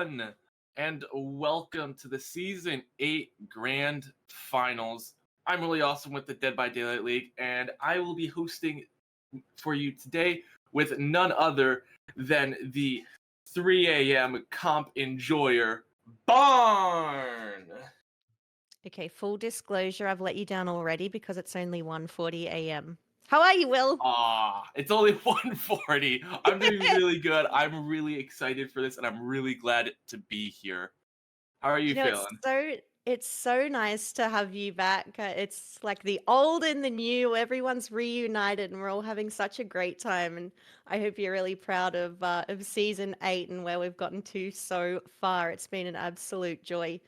everyone, and welcome to the Season 8 Grand Finals. I'm Williawesome with the Dead by Daylight League, and I will be hosting for you today with none other than the 3 a.m. comp enjoyer, Barn! Okay, full disclosure, I've let you down already because it's only 1:40 a.m. How are you, Will? It's only 1:40. I'm doing really good. I'm really excited for this, and I'm really glad to be here. How are you feeling? It's so nice to have you back. It's like the old and the new. Everyone's reunited, and we're all having such a great time. And I hope you're really proud of season 8 and where we've gotten to so far. It's been an absolute joy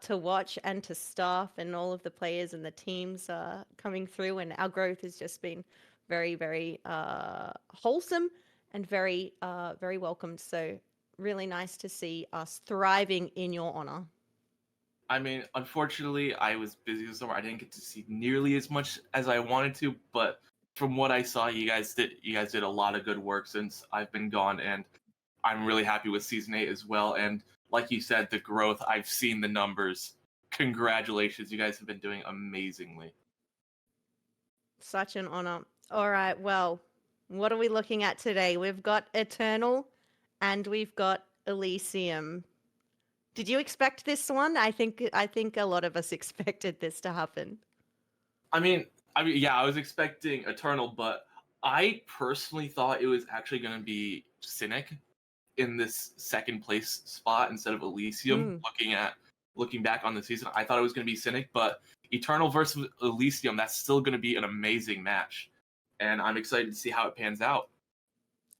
to watch and to staff and all of the players and the teams coming through. And our growth has just been very, very wholesome and very, very welcomed. So really nice to see us thriving in your honor. I mean, unfortunately, I was busy this summer. I didn't get to see nearly as much as I wanted to, but from what I saw, you guys did a lot of good work since I've been gone, and I'm really happy with season 8 as well. And like you said, the growth, I've seen the numbers. Congratulations, you guys have been doing amazingly. Such an honor. All right, well, what are we looking at today? We've got Eternal and we've got Elysium. Did you expect this one? I think a lot of us expected this to happen. I mean, yeah, I was expecting Eternal, but I personally thought it was actually going to be Cynic in this second place spot instead of Elysium. Looking back on the season, I thought it was going to be Cynic, but Eternal versus Elysium, that's still going to be an amazing match, and I'm excited to see how it pans out.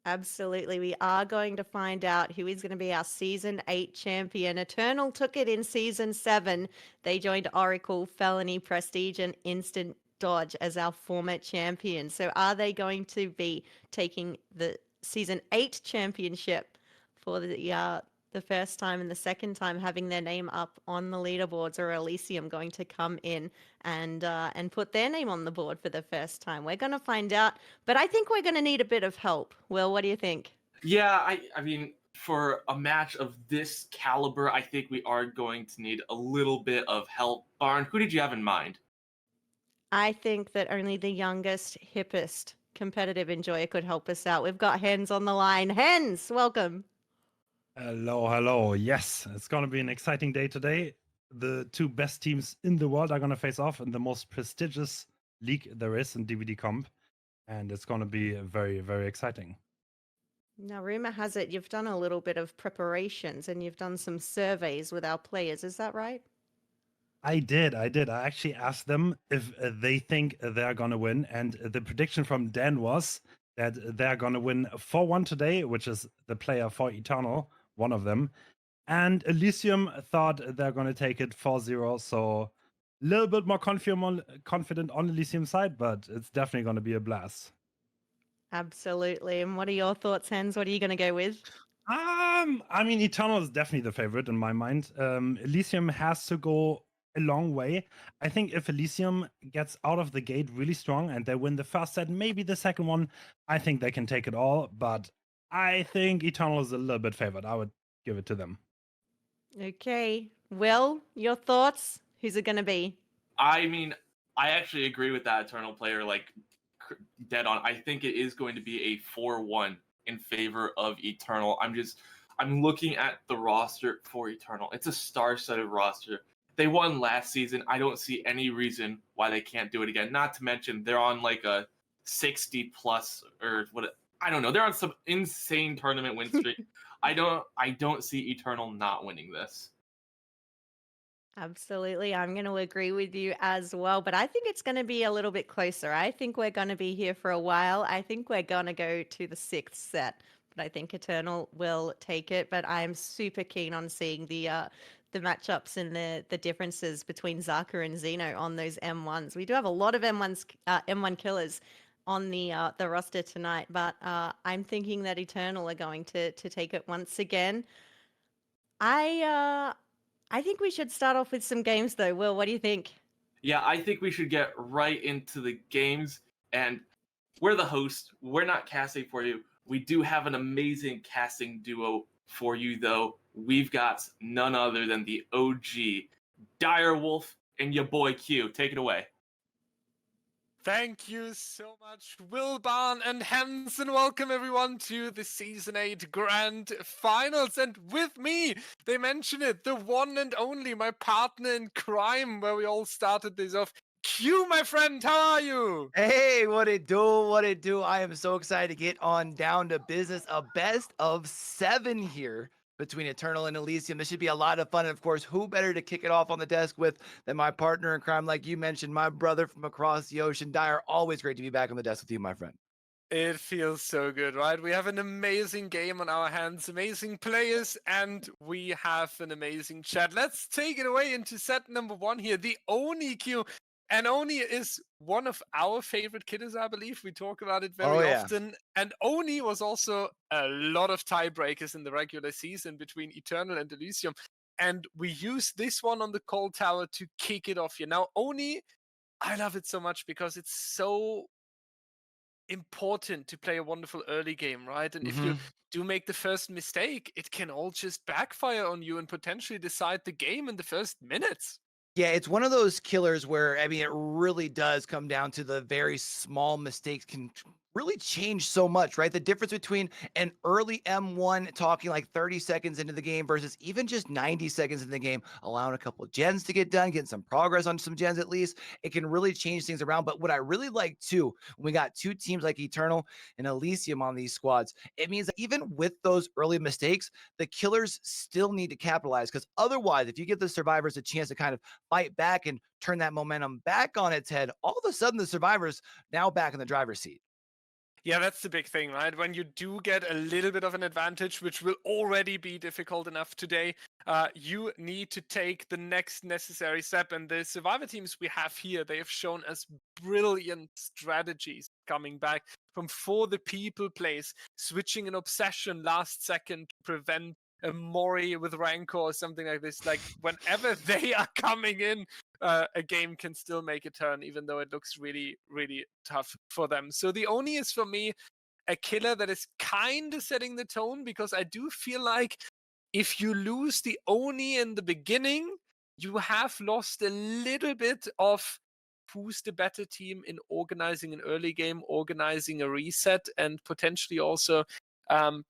Absolutely. We are going to find out who is going to be our Season 8 champion. Eternal took it in Season 7. They joined Oracle, Felony, Prestige, and Instant Dodge as our former champions. So are they going to be taking the Season 8 championship for the first time and the second time having their name up on the leaderboards, or Elysium going to come in and put their name on the board for the first time? We're going to find out, but I think we're going to need a bit of help. Will, what do you think? Yeah, I mean, for a match of this caliber, I think we are going to need a little bit of help. Barn, who did you have in mind? I think that only the youngest, hippest competitive enjoyer could help us out. We've got Hens on the line. Hens, welcome. Hello. Yes, it's going to be an exciting day today. The two best teams in the world are going to face off in the most prestigious league there is in DBD Comp. And it's going to be very, very exciting. Now, rumor has it you've done a little bit of preparations and you've done some surveys with our players. Is that right? I did. I actually asked them if they think they're going to win. And the prediction from Dan was that they're going to win 4-1 today, which is the player for Eternal, one of them. And Elysium thought they're going to take it 4-0. So a little bit more confident on Elysium's side, but it's definitely going to be a blast. Absolutely. And what are your thoughts, Hens? What are you going to go with? I mean, Eternal is definitely the favorite in my mind. Elysium has to go a long way. I think if Elysium gets out of the gate really strong and they win the first set, maybe the second one, I think they can take it all. But I think Eternal is a little bit favored. I would give it to them. Okay. Will, your thoughts? Who's it going to be? I mean, I actually agree with that Eternal player, like, dead on. I think it is going to be a 4-1 in favor of Eternal. I'm looking at the roster for Eternal. It's a star-studded roster. They won last season. I don't see any reason why they can't do it again. Not to mention they're on like a 60 plus, or what, I don't know. They're on some insane tournament win streak. I don't see Eternal not winning this. Absolutely. I'm going to agree with you as well, but I think it's going to be a little bit closer. I think we're going to be here for a while. I think we're going to go to the 6th set, but I think Eternal will take it. But I'm super keen on seeing the matchups and the differences between Zaka and Xeno on those M1s. We do have a lot of M1 killers on the roster tonight, but I'm thinking that Eternal are going to take it once again. I think we should start off with some games, though. Will, what do you think? Yeah, I think we should get right into the games. And we're the host. We're not casting for you. We do have an amazing casting duo for you, though. we've got none other than the OG Direwolf and YoBoyCue. Take it away. Thank you so much, MissBarn and Hens, and welcome everyone to the Season 8 Grand Finals. And with me, they mention it, the one and only, my partner in crime, where we all started this off. Q, my friend, how are you? Hey, what it do? What it do? I am so excited to get on down to business. A best of 7 here between Eternal and Elysium. This should be a lot of fun. And of course, who better to kick it off on the desk with than my partner in crime, like you mentioned, my brother from across the ocean. Dyer, always great to be back on the desk with you, my friend. It feels so good, right? We have an amazing game on our hands, amazing players, and we have an amazing chat. Let's take it away into set number 1 here, the Oni Q. And Oni is one of our favorite killers, I believe. We talk about it very often. And Oni was also a lot of tiebreakers in the regular season between Eternal and Elysium. And we use this one on the Cold Tower to kick it off here. Now, Oni, I love it so much because it's so important to play a wonderful early game, right? And if you do make the first mistake, it can all just backfire on you and potentially decide the game in the first minutes. Yeah, it's one of those killers where, I mean, it really does come down to the very small mistakes can really change so much, right? The difference between an early M1 talking like 30 seconds into the game versus even just 90 seconds in the game, allowing a couple of gens to get done, getting some progress on some gens at least, it can really change things around. But what I really like too, when we got 2 teams like Eternal and Elysium on these squads, it means that even with those early mistakes, the killers still need to capitalize, because otherwise, if you give the survivors a chance to kind of fight back and turn that momentum back on its head, all of a sudden the survivors now back in the driver's seat. Yeah, that's the big thing, right? When you do get a little bit of an advantage, which will already be difficult enough today, you need to take the next necessary step. And the survivor teams we have here, they have shown us brilliant strategies coming back from For the People plays, switching an obsession last second to prevent a Mori with Rancor or something like this. Like, whenever they are coming in, a game can still make a turn, even though it looks really, really tough for them. So the Oni is, for me, a killer that is kind of setting the tone, because I do feel like if you lose the Oni in the beginning, you have lost a little bit of who's the better team in organizing an early game, organizing a reset, and potentially also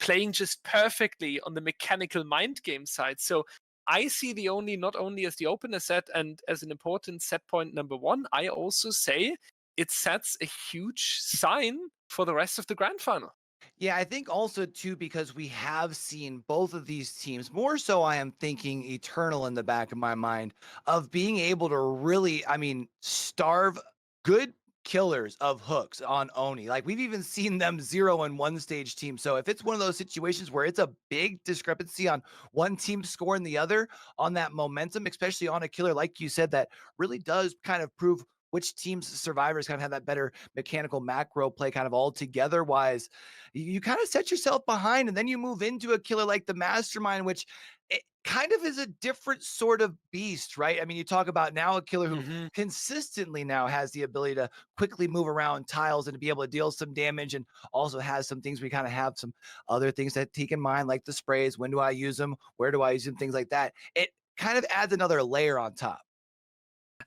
playing just perfectly on the mechanical mind game side. So I see the Oni not only as the opener set and as an important set point number 1, I also say it sets a huge sign for the rest of the grand final. Yeah, I think also too, because we have seen both of these teams, more so I am thinking Eternal in the back of my mind, of being able to really, I mean, starve good killers of hooks on Oni. Like, we've even seen them 0 and 1 stage team. So if it's one of those situations where it's a big discrepancy on one team score and the other on that momentum, especially on a killer, like you said, that really does kind of prove which team's survivors kind of have that better mechanical macro play kind of all together wise, you kind of set yourself behind, and then you move into a killer like the Mastermind, which it kind of is a different sort of beast, right? I mean, you talk about now a killer who consistently now has the ability to quickly move around tiles and to be able to deal some damage, and also has some things we kind of have some other things that take in mind, like the sprays. When do I use them? Where do I use them? Things like that. It kind of adds another layer on top.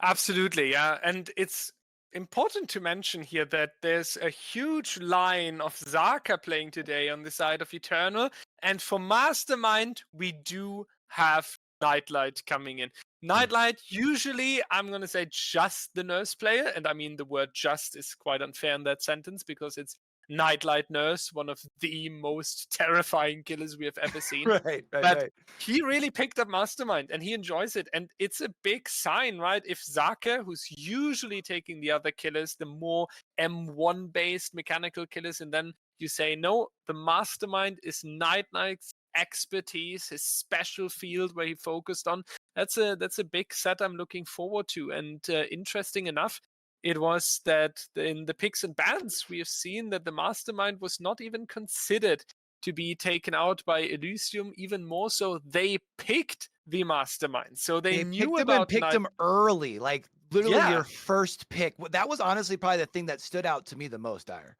Absolutely, yeah. And it's important to mention here that there's a huge line of Zaka playing today on the side of Eternal. And for Mastermind, we do have Nightlight coming in. Nightlight, usually, I'm going to say just the Nurse player. And I mean, the word just is quite unfair in that sentence, because it's Nightlight Nurse, one of the most terrifying killers we have ever seen. But he really picked up Mastermind, and he enjoys it. And it's a big sign, right? If Zaka, who's usually taking the other killers, the more M1-based mechanical killers, and then you say, no, the Mastermind is Nightlight's expertise, his special field where he focused on. That's a big set I'm looking forward to. And interesting enough, it was that in the picks and bans, we have seen that the Mastermind was not even considered to be taken out by Elysium. Even more so, they picked the Mastermind. So they knew about picked him early, like literally your first pick. That was honestly probably the thing that stood out to me the most, Dyer.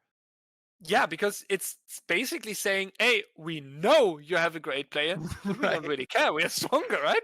Yeah, because it's basically saying, hey, we know you have a great player, but we don't Right. really care. We are stronger, right?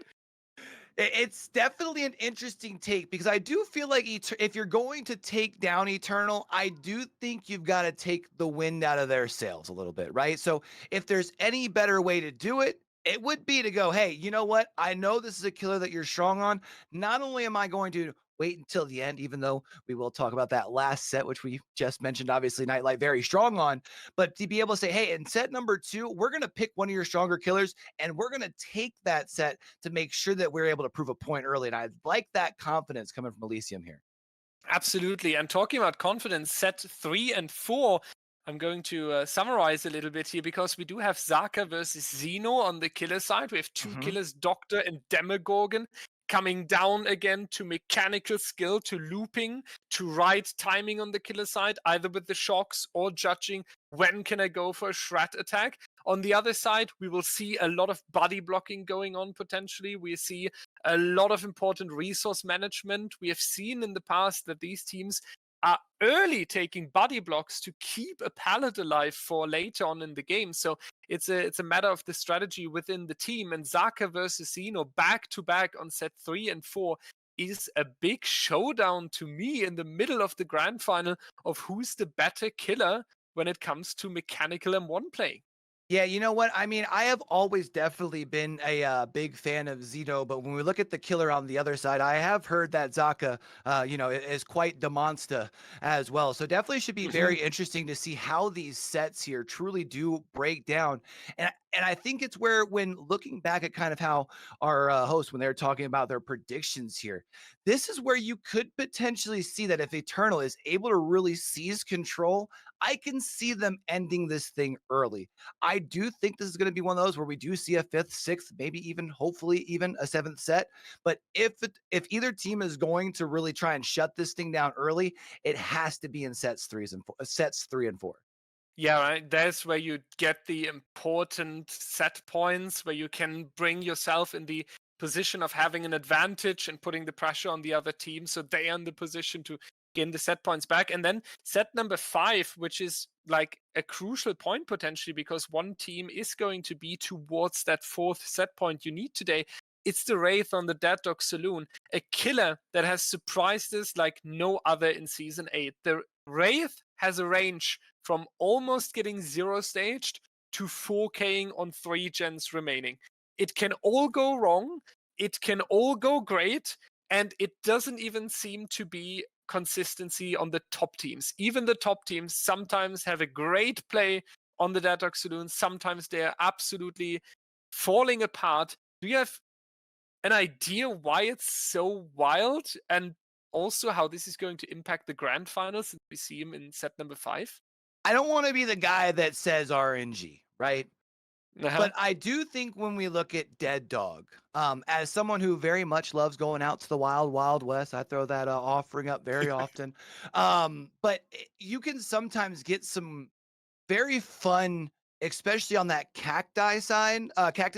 It's definitely an interesting take because I do feel like if you're going to take down Eternal, I do think you've got to take the wind out of their sails a little bit, right? So if there's any better way to do it, it would be to go, hey, you know what? I know this is a killer that you're strong on. Not only am I going to wait until the end, even though we will talk about that last set, which we just mentioned, obviously, Nightlight very strong on, but to be able to say, hey, in set number 2, we're going to pick one of your stronger killers and we're going to take that set to make sure that we're able to prove a point early. And I like that confidence coming from Elysium here. Absolutely. And talking about confidence, set 3 and 4, I'm going to summarize a little bit here because we do have Zaka versus Xeno on the killer side. We have two killers, Doctor and Demogorgon, coming down again to mechanical skill, to looping, to right timing on the killer side, either with the shocks or judging when can I go for a shred attack. On the other side, we will see a lot of body blocking going on potentially. We see a lot of important resource management. We have seen in the past that these teams are early taking body blocks to keep a pallet alive for later on in the game. So it's a matter of the strategy within the team. And Zaka versus Xeno back to back on set 3 and 4 is a big showdown to me in the middle of the grand final of who's the better killer when it comes to mechanical M1 play. Yeah, you know what? I mean, I have always definitely been a big fan of Zeno, but when we look at the killer on the other side, I have heard that Zaka, is quite the monster as well. So definitely should be very interesting to see how these sets here truly do break down. And I think it's where, when looking back at kind of how our hosts, when they're talking about their predictions here, this is where you could potentially see that if Eternal is able to really seize control, I can see them ending this thing early. I do think this is going to be one of those where we do see a 5th, 6th, maybe even hopefully even a 7th set. But if either team is going to really try and shut this thing down early, it has to be in sets 3 and 4. Yeah, right. That's where you get the important set points where you can bring yourself in the position of having an advantage and putting the pressure on the other team so they are in the position to gain the set points back. And then set number 5, which is like a crucial point potentially because one team is going to be towards that 4th set point you need today. It's the Wraith on the Dead Dog Saloon, a killer that has surprised us like no other in Season 8. The Wraith has a range from almost getting 0 staged to 4King on 3 gens remaining. It can all go wrong, it can all go great, and it doesn't even seem to be consistency on the top teams. Even the top teams sometimes have a great play on the Dead Dog Saloon, sometimes they are absolutely falling apart. Do you have an idea why it's so wild, and also how this is going to impact the grand finals since we see him in set number 5? I don't want to be the guy that says RNG, right? But I do think when we look at Dead Dog, as someone who very much loves going out to the wild, wild west, I throw that offering up very often. But you can sometimes get some very fun, especially on that cactus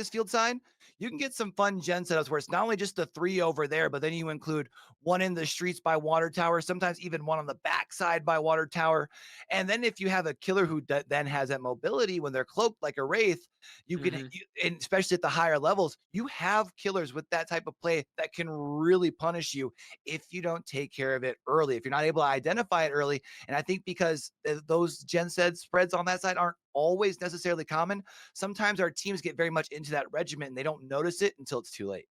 field sign. You can get some fun gen setups where it's not only just the 3 over there, but then you include one in the streets by water tower, sometimes even one on the backside by water tower. And then if you have a killer who then has that mobility when they're cloaked like a Wraith, you can, and especially at the higher levels, you have killers with that type of play that can really punish you if you don't take care of it early, if you're not able to identify it early. And I think because those gen set spreads on that side aren't always necessarily common, sometimes our teams get very much into that regiment and they don't notice it until it's too late.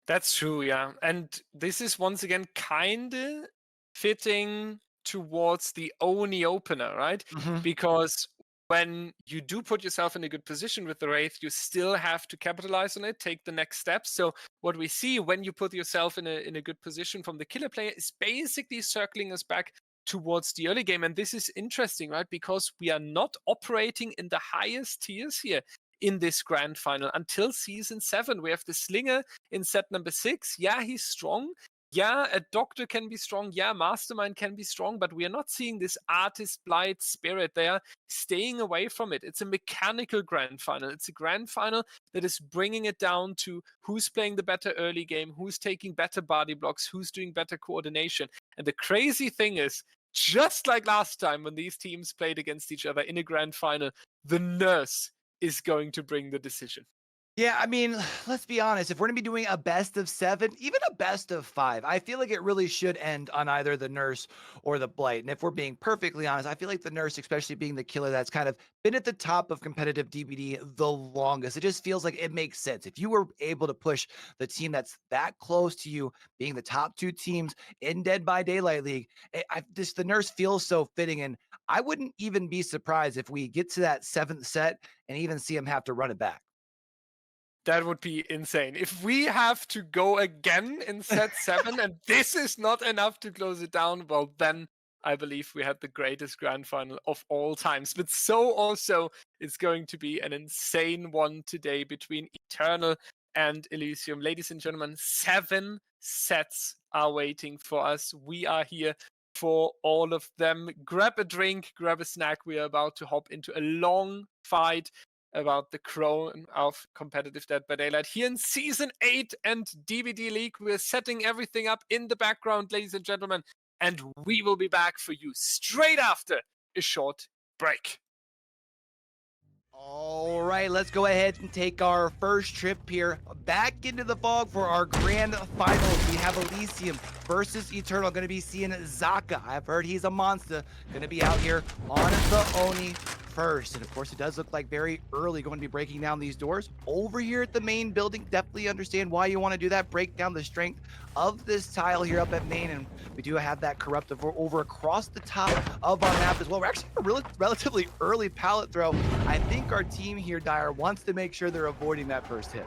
That's true, yeah. And this is once again kind of fitting towards the Oni opener, right? Because when you do put yourself in a good position with the Wraith, you still have to capitalize on it, take the next steps. So what we see when you put yourself in a good position from the killer player is basically circling us back towards the early game. And this is interesting, right? Because we are not operating in the highest tiers here in this grand final until season 7. We have the Slinger in set number 6. Yeah, he's strong. Yeah, a Doctor can be strong. Yeah, Mastermind can be strong, but we are not seeing this artist blight spirit. They are staying away from it. It's a mechanical grand final. It's a grand final that is bringing it down to who's playing the better early game, who's taking better body blocks, who's doing better coordination. And the crazy thing is, just like last time when these teams played against each other in a grand final, the Nurse is going to bring the decision. Yeah, I mean, let's be honest. If we're going to be doing a best of 7, even a best of 5, I feel like it really should end on either the Nurse or the Blight. And if we're being perfectly honest, I feel like the Nurse, especially being the killer that's kind of been at the top of competitive DBD the longest, it just feels like it makes sense. If you were able to push the team that's that close to you, being the top 2 teams in Dead by Daylight League, the Nurse feels so fitting. And I wouldn't even be surprised if we get to that 7th set and even see them have to run it back. That would be insane. If we have to go again in set 7 and this is not enough to close it down, well, then I believe we had the greatest grand final of all times. But so also, it's going to be an insane one today between Eternal and Elysium. Ladies and gentlemen, 7 sets are waiting for us. We are here for all of them. Grab a drink, grab a snack. We are about to hop into a long fight about the crown of competitive Dead by Daylight here in Season 8 and DBDLeague. We're setting everything up in the background, ladies and gentlemen, and we will be back for you straight after a short break. All right, let's go ahead and take our first trip here back into the fog for our grand finals. We have Elysium versus Eternal. Going to be seeing Zaka. I've heard he's a monster. Going to be out here on the Oni first. And of course, it does look like very early going to be breaking down these doors over here at the main building. Definitely understand why you want to do that. Break down the strength of this tile here up at main. And we do have that corruptive over across the top of our map as well. We're actually a relatively early pallet throw. I think our team here, Dyer, wants to make sure they're avoiding that first hit.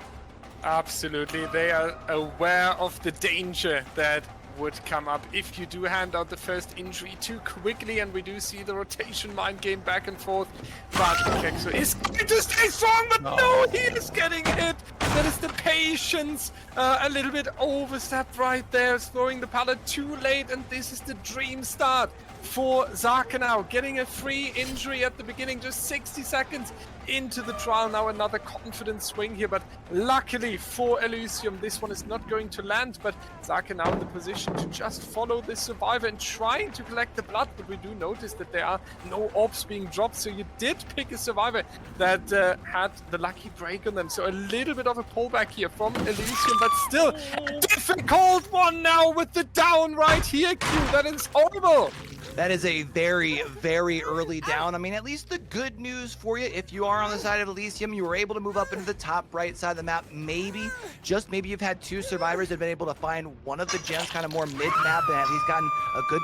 Absolutely. They are aware of the danger that would come up if you do hand out the first injury too quickly, and we do see the rotation mind game back and forth, but Kexo is going to stay strong, but no, he is getting hit. That is the patience, a little bit overstepped right there, throwing the pallet too late, and this is the dream start for Zaka now, getting a free injury at the beginning, just 60 seconds into the trial. Now another confident swing here, but luckily for Elysium, this one is not going to land, but Zaka now in the position to just follow this survivor and trying to collect the blood, but we do notice that there are no orbs being dropped, so you did pick a survivor that had the lucky break on them, so a little bit of a pullback here from Elysium, but still a difficult one now with the down right here, Q. That is horrible. That is a very, very early down. I mean, at least the good news for you, if you are on the side of Elysium, you were able to move up into the top right side of the map. Maybe, just maybe you've had 2 survivors that have been able to find one of the gens kind of more mid-map and at least gotten a good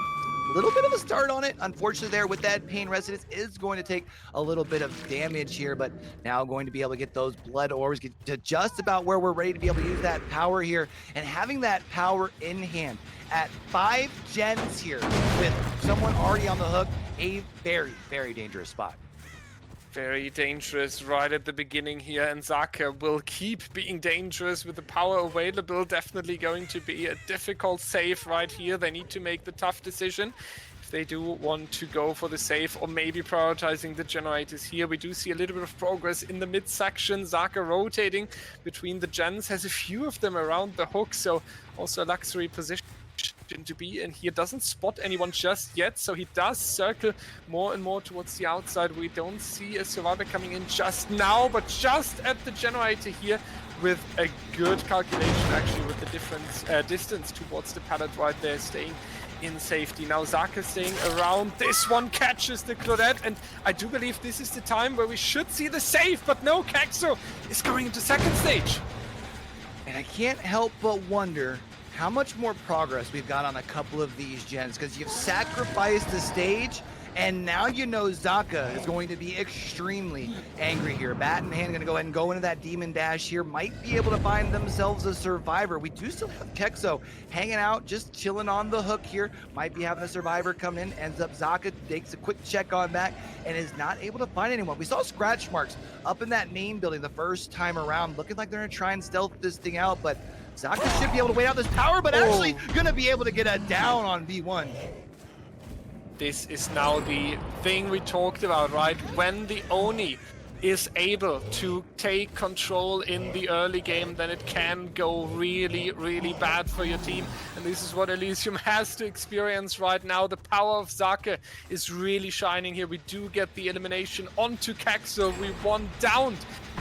little bit of a start on it. Unfortunately there with that pain residence is going to take a little bit of damage here, but now going to be able to get those blood orbs, get to just about where we're ready to be able to use that power here, and having that power in hand at 5 gens here with someone already on the hook, a very, very dangerous spot. Very dangerous right at the beginning here, and Zaka will keep being dangerous with the power available. Definitely going to be a difficult save right here. They need to make the tough decision if they do want to go for the save, or maybe prioritizing the generators here. We do see a little bit of progress in the mid-section. Zaka rotating between the gens, has a few of them around the hook, so also a luxury position to be in here. Doesn't spot anyone just yet, so he does circle more and more towards the outside. We don't see a survivor coming in just now, but just at the generator here with a good calculation actually with the difference distance towards the pallet right there, staying in safety. Now Zaka staying around. This one catches the Claudette, and I do believe this is the time where we should see the save, but no, Kexo is going into second stage. And I can't help but wonder how much more progress we've got on a couple of these gens, because you've sacrificed the stage, and now you know Zaka is going to be extremely angry here. Bat in hand, gonna go ahead and go into that demon dash here. Might be able to find themselves a survivor. We do still have Kexo hanging out, just chilling on the hook here. Might be having a survivor come in. Ends up Zaka takes a quick check on back and is not able to find anyone. We saw scratch marks up in that main building the first time around, looking like they're gonna try and stealth this thing out, but Zaka should be able to wait out this power, but actually gonna be able to get a down on V1. This is now the thing we talked about, right? When the Oni is able to take control in the early game, then it can go really, really bad for your team. And this is what Elysium has to experience right now. The power of Zaka is really shining here. We do get the elimination onto Kaxo. We one downed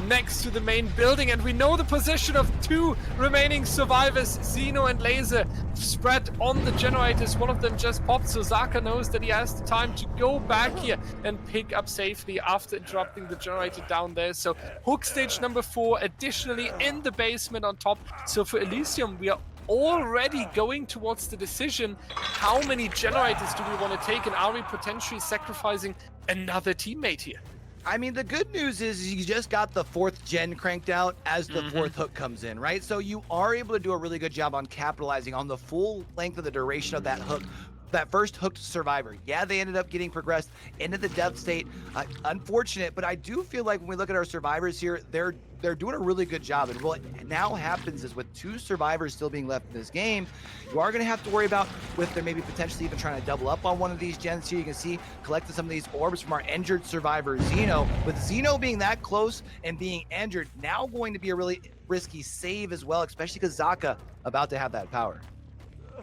next to the main building, and we know the position of 2 remaining survivors, Xeno and Laser, spread on the generators. One of them just popped, so Zaka knows that he has the time to go back here and pick up safely after interrupting the generator down there. So hook stage number 4 additionally in the basement on top. So for Elysium, we are already going towards the decision, how many generators do we want to take, and are we potentially sacrificing another teammate here? I mean, the good news is you just got the 4th gen cranked out as the 4th hook comes in, right? So you are able to do a really good job on capitalizing on the full length of the duration of that hook, that first hooked survivor. Yeah, they ended up getting progressed into the death state. Unfortunate, but I do feel like when we look at our survivors here, they're doing a really good job. And what now happens is with 2 survivors still being left in this game, you are going to have to worry about with them maybe potentially even trying to double up on one of these gens here. You can see collecting some of these orbs from our injured survivor Xeno. With Xeno being that close and being injured, now going to be a really risky save as well, especially because Zaka about to have that power.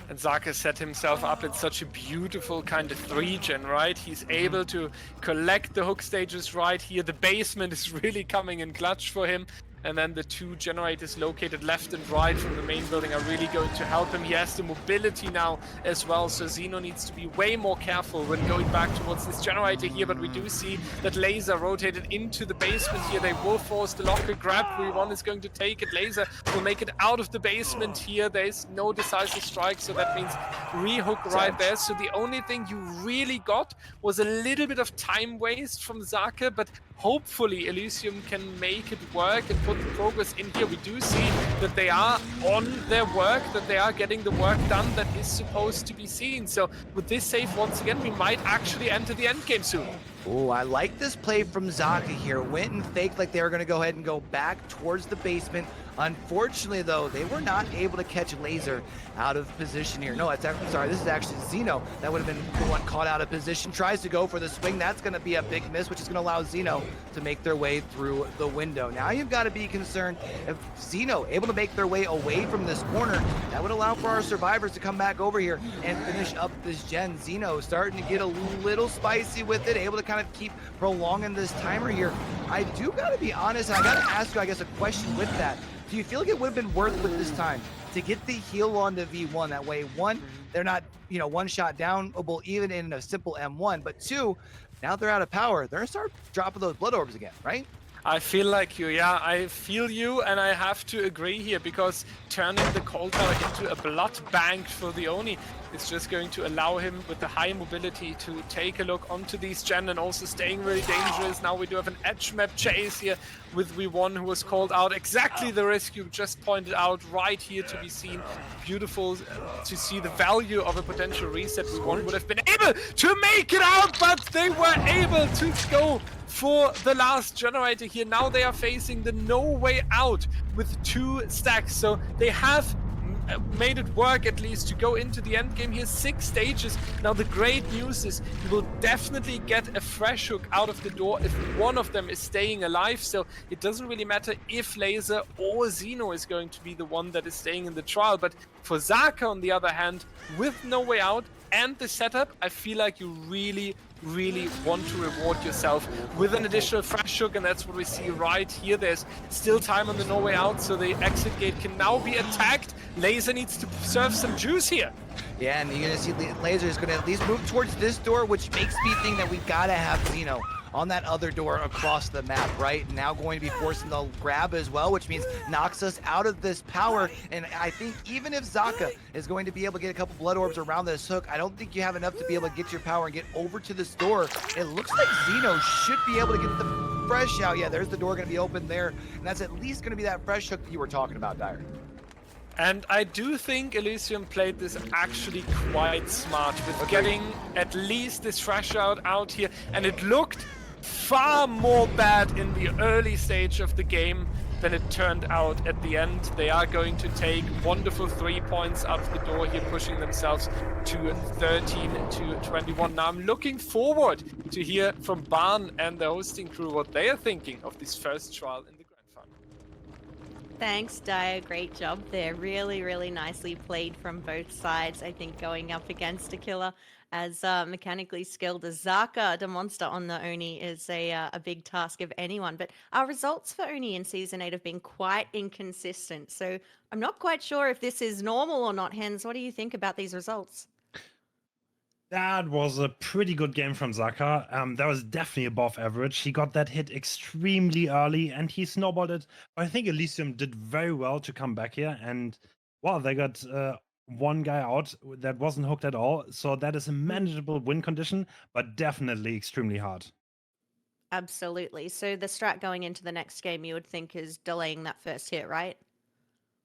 And Zaka set himself up in such a beautiful kind of 3-gen, right? He's able to collect the hook stages right here. The basement is really coming in clutch for him. And then the 2 generators located left and right from the main building are really going to help him. He has the mobility now as well, so Xeno needs to be way more careful when going back towards this generator here. But we do see that Laser rotated into the basement here. They will force the locker grab. V1 is going to take it. Laser will make it out of the basement here. There's no decisive strike, so that means rehook right there. So the only thing you really got was a little bit of time waste from Zaka, but hopefully Elysium can make it work and put the progress in here. We do see that they are on their work, that they are getting the work done that is supposed to be seen. So with this save, once again, we might actually enter the end game soon. Oh, I like this play from Zaka here. Went and faked like they were going to go ahead and go back towards the basement. Unfortunately, though, they were not able to catch Laser out of position here. No, it's actually, sorry, this is actually Xeno. That would have been the one caught out of position. Tries to go for the swing. That's going to be a big miss, which is going to allow Xeno to make their way through the window. Now you've got to be concerned if Xeno able to make their way away from this corner. That would allow for our survivors to come back over here and finish up this gen. Xeno starting to get a little spicy with it, able to kind of keep prolonging this timer here. I do got to be honest, and I got to ask you, I guess, a question with that. Do you feel like it would have been worth with this time to get the heal onto V1? That way, 1, they're not, one shot downable even in a simple M1, but 2, now they're out of power. They're gonna start dropping those blood orbs again, right? I feel like you, yeah, I feel you, and I have to agree here, because turning the cold tower into a blood bank for the Oni is just going to allow him with the high mobility to take a look onto these gen, and also staying very dangerous. Now we do have an edge map chase here with V1, who was called out. Exactly the risk you just pointed out right here to be seen. Beautiful to see the value of a potential reset. V1 would have been able to make it out, but they were able to go for the last generator here. Now they are facing the no way out with 2 stacks, so they have made it work at least to go into the end game here. 6 stages. Now the great news is you will definitely get a fresh hook out of the door if one of them is staying alive, so it doesn't really matter if Laser or Xeno is going to be the one that is staying in the trial. But for Zaka, on the other hand, with no way out and the setup, I feel like you really want to reward yourself with an additional fresh hook, and that's what we see right here. There's still time on the no way out, so the exit gate can now be attacked. Laser needs to serve some juice here. Yeah, and you're gonna see Laser is gonna at least move towards this door, which makes me think that we gotta have Xeno on that other door across the map, right? Now going to be forcing the grab as well, which means knocks us out of this power. And I think even if Zaka is going to be able to get a couple blood orbs around this hook, I don't think you have enough to be able to get your power and get over to this door. It looks like Xeno should be able to get the fresh out. Yeah, there's the door going to be open there. And that's at least going to be that fresh hook that you were talking about, Dyer. And I do think Elysium played this actually quite smart with getting at least this fresh out here. And it looked far more bad in the early stage of the game than it turned out at the end. They are going to take wonderful 3 points out of the door here, pushing themselves to 13-21. Now I'm looking forward to hear from Barn and the hosting crew what they are thinking of this first trial in the grand final. Thanks, Dyer. Great job there. Really, really nicely played from both sides. I think going up against a killer as mechanically skilled as Zaka, the monster on the Oni, is a big task of anyone. But our results for Oni in Season 8 have been quite inconsistent. So I'm not quite sure if this is normal or not. Hens, what do you think about these results? That was a pretty good game from Zaka. That was definitely above average. He got that hit extremely early and he snowballed it. I think Elysium did very well to come back here. And, well, they got one guy out that wasn't hooked at all. So that is a manageable win condition, but definitely extremely hard. Absolutely. So the strat going into the next game, you would think, is delaying that first hit, right?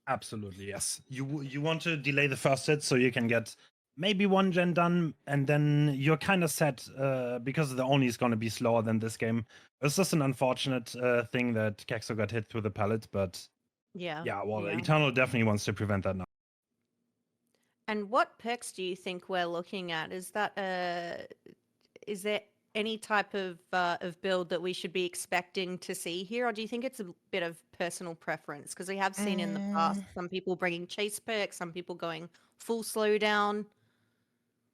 Absolutely, yes. You want to delay the first hit so you can get maybe one gen done, and then you're kind of set because the Oni is going to be slower than this game. It's just an unfortunate thing that Kexo got hit through the pallet, but yeah, Eternal definitely wants to prevent that now. And what perks do you think we're looking at? Is that is there any type of build that we should be expecting to see here, or do you think it's a bit of personal preference? Because we have seen in the past some people bringing chase perks, some people going full slowdown.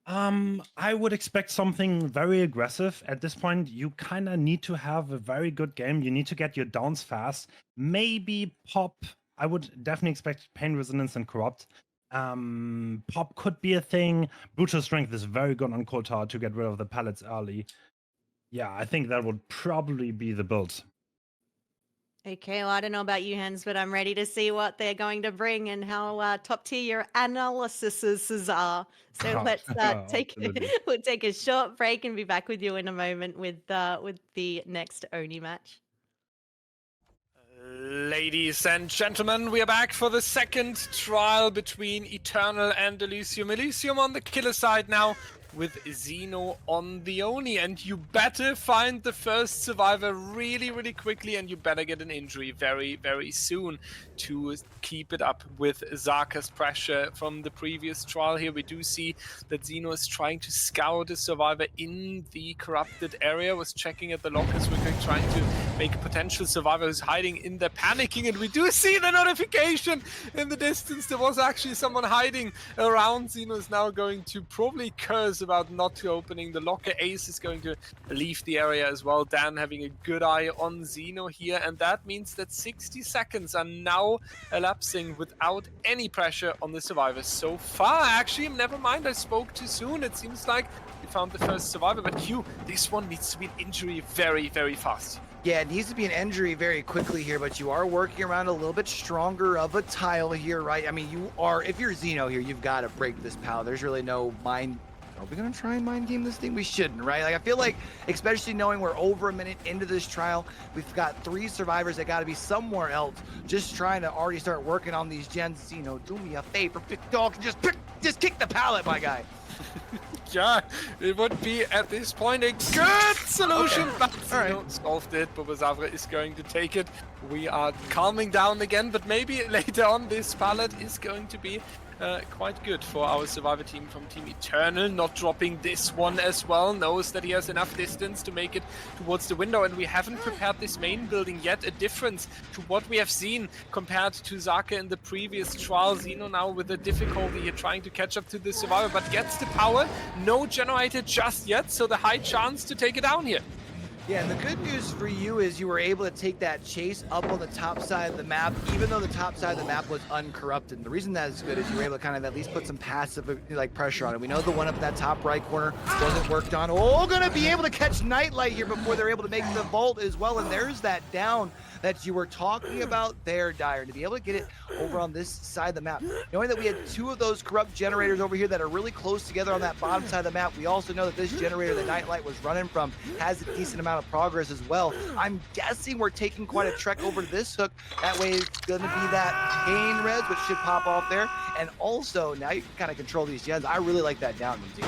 I would expect something very aggressive. At this point, you kind of need to have a very good game. You need to get your downs fast. Maybe Pop. I would definitely expect Pain Resonance and Corrupt. Pop could be a thing. Brutal Strength is very good on Cold Hard to get rid of the pallets early. Yeah, I think that would probably be the build. Okay, well, I don't know about you, Hens, but I'm ready to see what they're going to bring and how top tier your analyses are. So let's we'll take a short break and be back with you in a moment with the next Oni match. Ladies and gentlemen, we are back for the second trial between Eternal and Elysium. Elysium on the killer side now, with Xeno on the Oni, and you better find the first survivor really, really quickly, and you better get an injury very, very soon to keep it up with Zaka's pressure from the previous trial. Here we do see that Xeno is trying to scout a survivor in the corrupted area, was checking at the lockers, we're trying to make a potential survivor who's hiding in there, panicking, and we do see the notification in the distance. There was actually someone hiding around. Xeno is now going to probably curse about not opening the locker. Ace is going to leave the area as well. Dan having a good eye on Xeno here, and that means that 60 seconds are now elapsing without any pressure on the survivors so far. Actually, never mind, I spoke too soon. It seems like we found the first survivor, but Q, this one needs to be an injury very, very fast. Yeah, it needs to be an injury very quickly here, but you are working around a little bit stronger of a tile here, right? I mean, if you're Xeno here, you've got to break this pal. There's really no mind. Are we going to try and mind game this thing? We shouldn't, right? Like, I feel like, especially knowing we're over a minute into this trial, we've got 3 survivors that got to be somewhere else, just trying to already start working on these gens. Xeno, do me a favor, big dog, just kick the pallet, my guy. Yeah, it would be at this point a good solution, but Xeno solved it. Bubazavra is going to take it. We are calming down again, but maybe later on this pallet is going to be quite good for our survivor team from Team Eternal. Not dropping this one as well, knows that he has enough distance to make it towards the window, and we haven't prepared this main building yet. A difference to what we have seen compared to Zaka in the previous trial. Xeno now with the difficulty here trying to catch up to the survivor, but gets the power. No generator just yet, so the high chance to take it down here. Yeah, and the good news for you is you were able to take that chase up on the top side of the map, even though the top side of the map was uncorrupted. And the reason that is good is you were able to kind of at least put some passive pressure on it. We know the one up in that top right corner wasn't worked on. Oh, gonna be able to catch Nightlight here before they're able to make the vault as well. And there's that down that you were talking about there, Dyer, to be able to get it over on this side of the map. Knowing that we had 2 of those corrupt generators over here that are really close together on that bottom side of the map, we also know that this generator that Nightlight was running from has a decent amount of progress as well. I'm guessing we're taking quite a trek over to this hook. That way it's gonna be that Pain Res, which should pop off there. And also, now you can kind of control these gens. I really like that down, Team.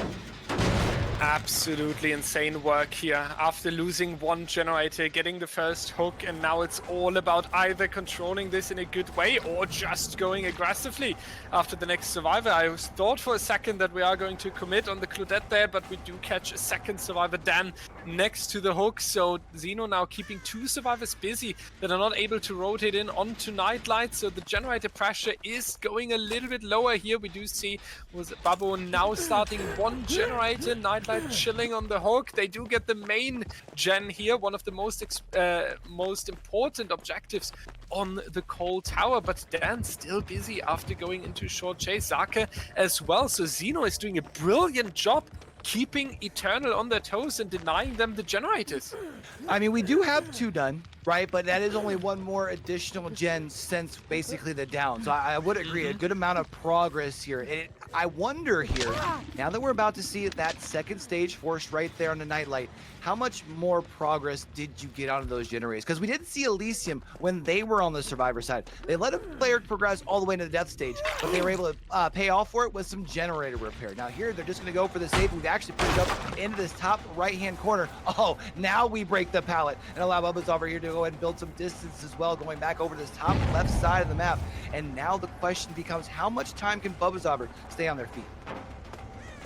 Absolutely insane work here. After losing one generator, getting the first hook, and now it's all about either controlling this in a good way or just going aggressively after the next survivor. I thought for a second that we are going to commit on the Claudette there, but we do catch a second survivor, Dan, next to the hook. So Xeno now keeping two survivors busy that are not able to rotate in onto Nightlight. So the generator pressure is going a little bit lower here. We do see was Babo now starting one generator, Nightlight chilling on the hook. They do get the main gen here, one of the most important objectives on the Cold Tower, but Dan still busy after going into short chase. Zake as well. So Xeno is doing a brilliant job keeping Eternal on their toes and denying them the generators. I mean, we do have two done, right? But that is only one more additional gen since basically the down. So I would agree, a good amount of progress here. And I wonder here, now that we're about to see that second stage forced right there on the Nightlight, how much more progress did you get out of those generators? Because we didn't see Elysium when they were on the survivor side. They let a player progress all the way to the death stage, but they were able to pay off for it with some generator repair. Now here, they're just going to go for the save. We've actually put it up into this top right-hand corner. Oh, now we break the pallet and allow Bubba's over here to go ahead and build some distance as well, going back over this top left side of the map. And now the question becomes, how much time can Bubba's over stay on their feet?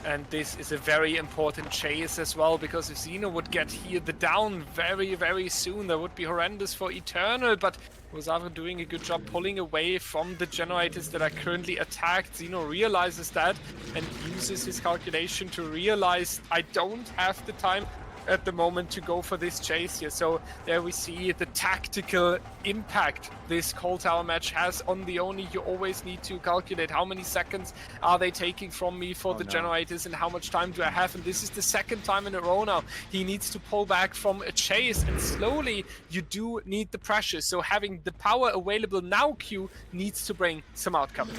And this is a very important chase as well, because if Xeno would get here the down very, very soon, that would be horrendous for Eternal, but Wasawa doing a good job pulling away from the generators that are currently attacked. Xeno realizes that and uses his calculation to realize, I don't have the time at the moment to go for this chase here. So there we see the tactical impact this Cold Tower match has on the Oni. You always need to calculate how many seconds are they taking from me for the generators and how much time do I have. And this is the second time in a row now he needs to pull back from a chase, and slowly you do need the pressure. So having the power available now, Q needs to bring some outcome.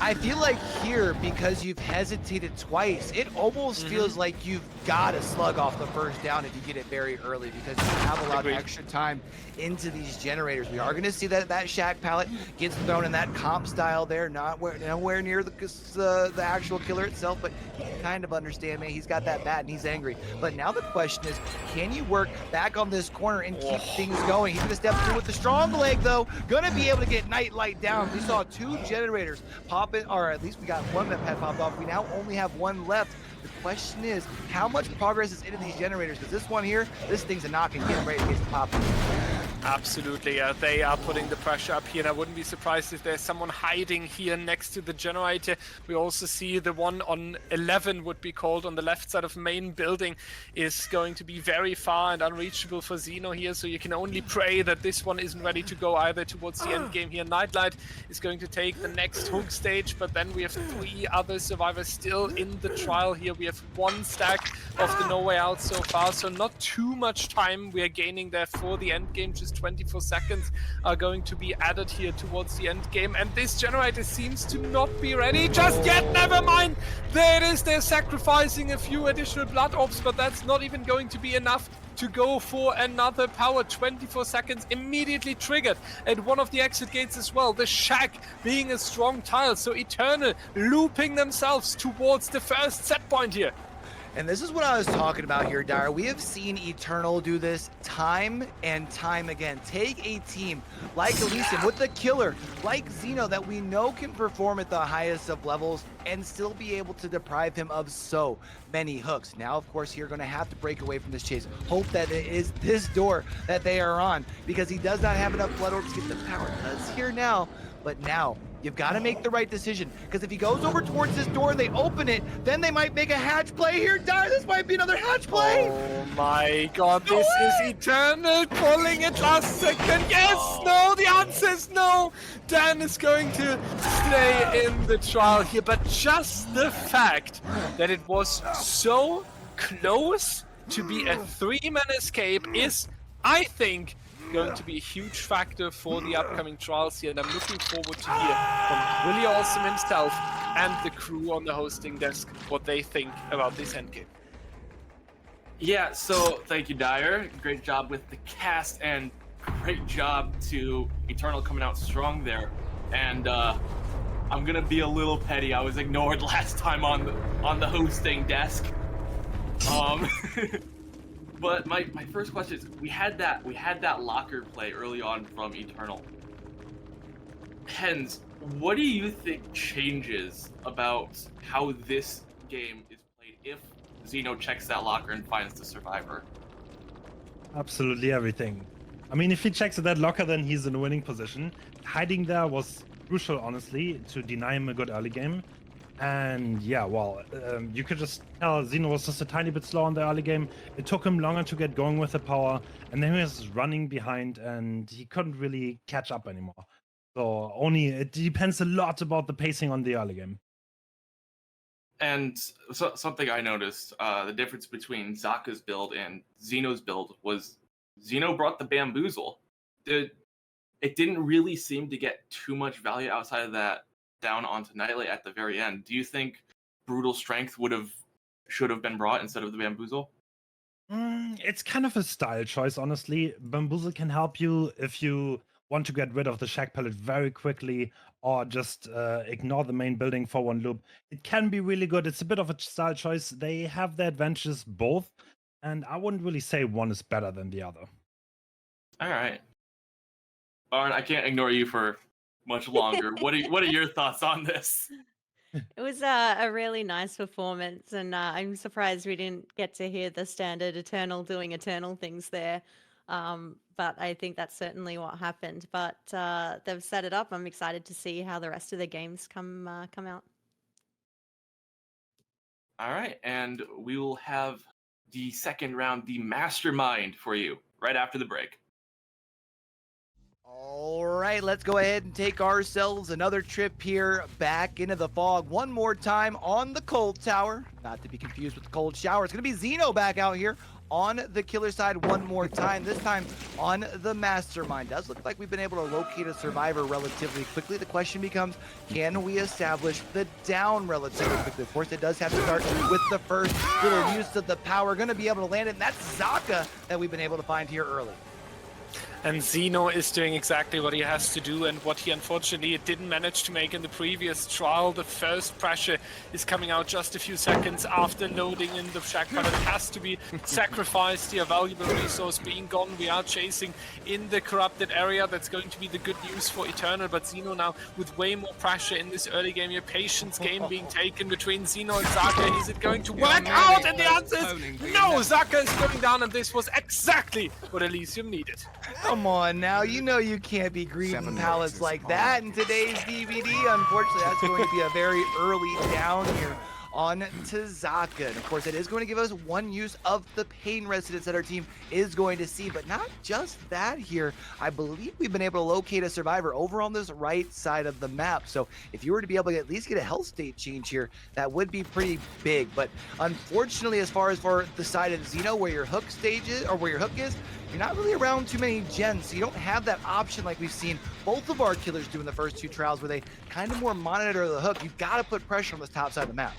I feel like here, because you've hesitated twice, it almost feels like you've got to slug off the first down if you get it very early, because you have a lot of extra time into these generators. We are going to see that Shack pallet gets thrown in that comp style there, nowhere near the actual killer itself, but you can kind of understand, man, he's got that bat and he's angry. But now the question is, can you work back on this corner and keep things going? He's going to step through with the strong leg, though. Going to be able to get Nightlight down. We saw two generators pop in, or at least we got one that had popped off. We now only have one left. The question is, how much progress is into these generators? Because this one here, this thing's a knock and getting ready to get popped. Absolutely, they are putting the pressure up here, and I wouldn't be surprised if there's someone hiding here next to the generator. We also see the one on 11 would be called on the left side of main building is going to be very far and unreachable for Xeno here, so you can only pray that this one isn't ready to go either towards the end game here. Nightlight is going to take the next hook stage, but then we have 3 other survivors still in the trial here. We have 1 stack of the No Way Out so far, so not too much time we are gaining there for the end game. Just 24 seconds are going to be added here towards the end game, and this generator seems to not be ready just yet. Never mind, there it is. They're sacrificing a few additional blood orbs, but that's not even going to be enough to go for another power. 24 seconds immediately triggered at one of the exit gates as well. The Shack being a strong tile, so Eternal looping themselves towards the first set point here. And this is what I was talking about here, Dyer. We have seen Eternal do this time and time again. Take a team like Elysium with the killer, like Xeno, that we know can perform at the highest of levels and still be able to deprive him of so many hooks. Now, of course, you're going to have to break away from this chase. Hope that it is this door that they are on, because he does not have enough blood orbs to get the power. That's here now, but now you've got to make the right decision, because if he goes over towards this door and they open it, then they might make a hatch play here. Dyer, this might be another hatch play. Oh my god, this is Eternal pulling it last second. Yes, no, the answer is no. Dan is going to stay in the trial here, but just the fact that it was so close to be a 3-man escape is, I think, going to be a huge factor for the upcoming trials here, and I'm looking forward to hear from Williawesome himself and the crew on the hosting desk what they think about this endgame. Yeah, so thank you, Dyer. Great job with the cast, and great job to Eternal coming out strong there. And I'm gonna be a little petty. I was ignored last time on the hosting desk. But my first question is, we had that locker play early on from Eternal. Hens, what do you think changes about how this game is played if Xeno checks that locker and finds the survivor? Absolutely everything. I mean, if he checks that locker, then he's in a winning position. Hiding there was crucial, honestly, to deny him a good early game. And yeah, well, you could just tell Xeno was just a tiny bit slow on the early game. It took him longer to get going with the power, and then he was running behind, and he couldn't really catch up anymore. So it depends a lot about the pacing on the early game. And so, something I noticed, the difference between Zaka's build and Xeno's build was Xeno brought the Bamboozle. It didn't really seem to get too much value outside of that down onto Nightlight at the very end. Do you think Brutal Strength should have been brought instead of the Bamboozle? It's kind of a style choice, honestly. Bamboozle can help you if you want to get rid of the Shack Pallet very quickly, or just ignore the main building for one loop. It can be really good. It's a bit of a style choice. They have their advantages both, and I wouldn't really say one is better than the other. All right. Barn, I can't ignore you for much longer. What are your thoughts on this? It was a really nice performance, and I'm surprised we didn't get to hear the standard Eternal doing Eternal things there. But I think that's certainly what happened. But they've set it up. I'm excited to see how the rest of the games come out. All right, and we will have the second round, the Mastermind, for you right after the break. All right, let's go ahead and take ourselves another trip here back into the fog one more time on the cold tower. Not to be confused with the cold shower. It's going to be Xeno back out here on the killer side one more time, this time on the Mastermind. Does look like we've been able to locate a survivor relatively quickly. The question becomes, can we establish the down relatively quickly? Of course, it does have to start with the first little use of the power. Going to be able to land it, and that's Zaka that we've been able to find here early. And Xeno is doing exactly what he has to do, and what he unfortunately didn't manage to make in the previous trial. The first pressure is coming out just a few seconds after loading in the Shack Pallet. It has to be sacrificed, the valuable resource being gone. We are chasing in the corrupted area. That's going to be the good news for Eternal, but Xeno now with way more pressure in this early game. Your patience game being taken between Xeno and Zaka. Is it going to work out? And the answer is no! Zaka is going down, and this was exactly what Elysium needed. Come on now, you know you can't be greeting pallets like that in today's DBD. Unfortunately, that's going to be a very early down here on to Zaka. And of course, it is going to give us one use of the pain residence that our team is going to see, but not just that here. I believe we've been able to locate a survivor over on this right side of the map. So if you were to be able to at least get a health state change here, that would be pretty big. But unfortunately, as far as for the side of Xeno, where your hook stage is, or where your hook is, you're not really around too many gens, so you don't have that option like we've seen both of our killers do in the first two trials, where they kind of more monitor the hook. You've got to put pressure on the top side of the map.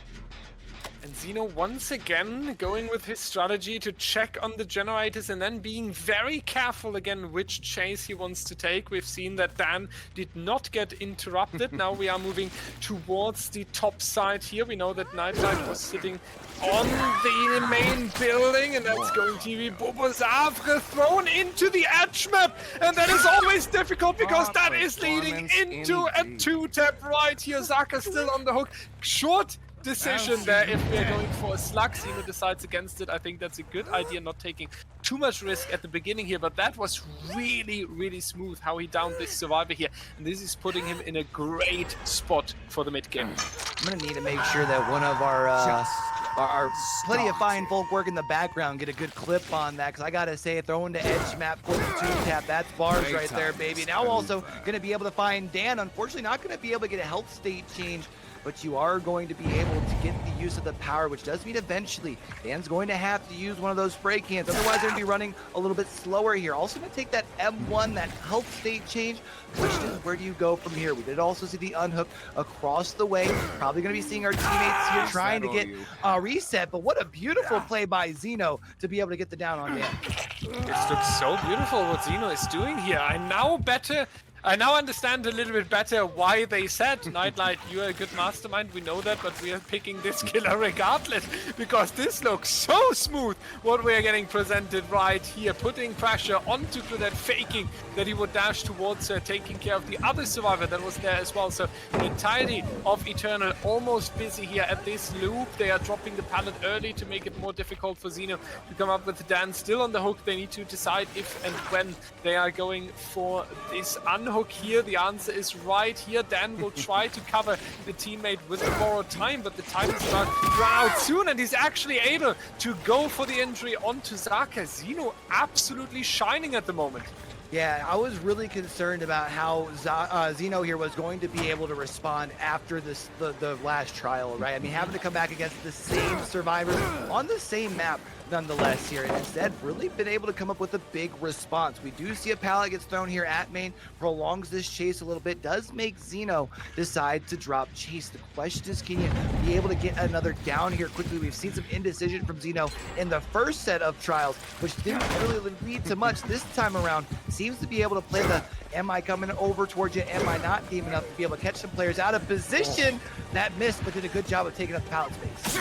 And Xeno once again going with his strategy to check on the generators and then being very careful again which chase he wants to take. We've seen that Dan did not get interrupted. Now we are moving towards the top side here. We know that Nightlight was sitting on the main building, and that's going to be Bobozavre thrown into the edge map. And that is always difficult because that is leading into a two-tap right here. Zaka still on the hook. Short decision there if we're going for a slug. Xeno decides against it. I think that's a good idea, not taking too much risk at the beginning here, but that was really, really smooth how he downed this survivor here, and this is putting him in a great spot for the mid game. I'm gonna need to make sure that one of our plenty of fine folk work in the background get a good clip on that, because I gotta say, throwing to edge map for the two-tap, that's bars right there, baby. Now also gonna be able to find Dan. Unfortunately, not gonna be able to get a health state change, but you are going to be able to get the use of the power, which does mean eventually Dan's going to have to use one of those spray cans. Otherwise, they're going to be running a little bit slower here. Also going to take that M1, that health state change. Question is, where do you go from here? We did also see the unhook across the way. Probably going to be seeing our teammates here trying to get a reset, but what a beautiful play by Xeno to be able to get the down on Dan. This looks so beautiful what Xeno is doing here. I now better I now understand a little bit better why they said, Nightlight, you're a good mastermind, we know that, but we are picking this killer regardless, because this looks so smooth, what we are getting presented right here, putting pressure onto Claudette, faking that he would dash towards her, taking care of the other survivor that was there as well. So the entirety of Eternal almost busy here at this loop. They are dropping the pallet early to make it more difficult for Xeno to come up with Dan still on the hook. They need to decide if and when they are going for this unhook here. The answer is right here. Dan will try to cover the teammate with the borrowed time, but the time is about to run out soon, and he's actually able to go for the injury onto Zaka. Xeno absolutely shining at the moment. Yeah, I was really concerned about how Xeno here was going to be able to respond after this the last trial, right? I mean, having to come back against the same survivors on the same map, nonetheless here, and instead really been able to come up with a big response. We do see a pallet gets thrown here at main, prolongs this chase a little bit, does make Xeno decide to drop chase. The question is, can you be able to get another down here quickly? We've seen some indecision from Xeno in the first set of trials, which didn't really lead to much this time around. Seems to be able to play the am I coming over towards you, am I not deep enough to be able to catch some players out of position. That missed, but did a good job of taking up pallet space.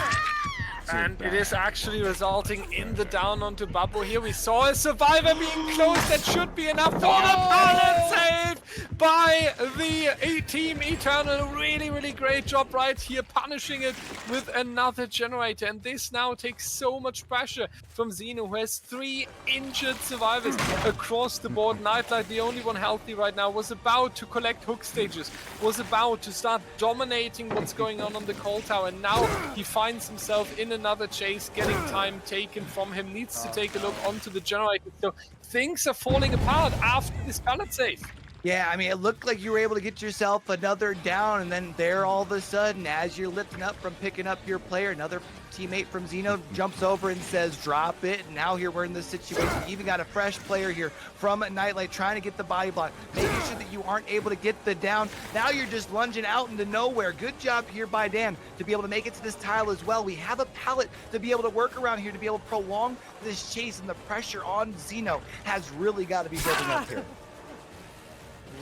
And it is actually resulting in the down onto Bubble here. We saw a survivor being close. That should be enough for the pallet save by the team Eternal. Really, really great job right here, punishing it with another generator. And this now takes so much pressure from Xeno, who has 3 injured survivors across the board. Nightlight, the only one healthy right now, was about to collect hook stages, was about to start dominating what's going on the call tower. And now he finds himself in another chase, getting time taken from him, needs to take a look onto the generator. So things are falling apart after this pallet save. Yeah, I mean, it looked like you were able to get yourself another down, and then there all of a sudden, as you're lifting up from picking up your player, another teammate from Xeno jumps over and says, drop it. And now here we're in this situation. You even got a fresh player here from Nightlight trying to get the body block, making sure that you aren't able to get the down. Now you're just lunging out into nowhere. Good job here by Dan to be able to make it to this tile as well. We have a pallet to be able to work around here to be able to prolong this chase, and the pressure on Xeno has really got to be building up here.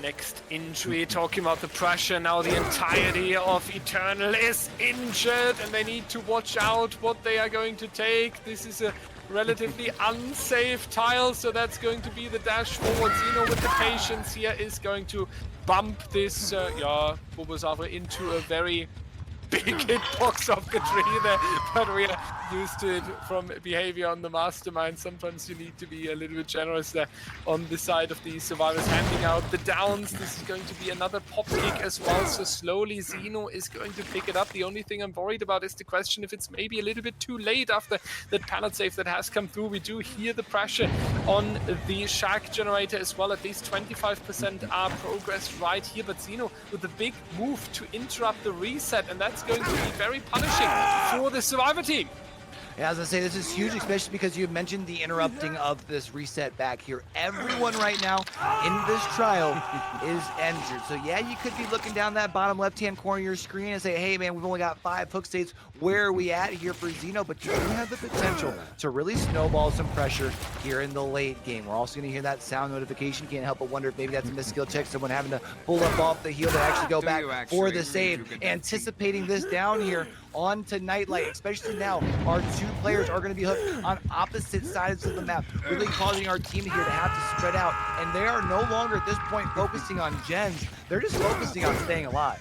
Next injury, talking about the pressure, now the entirety of Eternal is injured, and they need to watch out what they are going to take. This is a relatively unsafe tile, so that's going to be the dash forward. Xeno with the patience here is going to bump this Bubosavre into a very big hitbox of the tree there, but we are used to it from behavior on the Mastermind. Sometimes you need to be a little bit generous there on the side of the survivors, handing out the downs. This is going to be another pop kick as well, so slowly Xeno is going to pick it up. The only thing I'm worried about is the question if it's maybe a little bit too late after that pallet save that has come through. We do hear the pressure on the Shack generator as well. At least 25% are progressed right here, but Xeno with a big move to interrupt the reset, and that's going to be very punishing for the survivor team. Yeah, as I say, this is huge, especially because you mentioned the interrupting of this reset back here. Everyone right now in this trial is injured. So yeah, you could be looking down that bottom left-hand corner of your screen and say, hey man, we've only got 5 hook states. Where are we at here for Xeno? But you do have the potential to really snowball some pressure here in the late game. We're also going to hear that sound notification. Can't help but wonder if maybe that's a missed skill check. Someone having to pull up off the heel to actually go back for the save. Anticipating this down here onto Nightlight, especially now our 2 players are going to be hooked on opposite sides of the map, really causing our team here to have to spread out, and they are no longer at this point focusing on gens. They're just focusing on staying alive.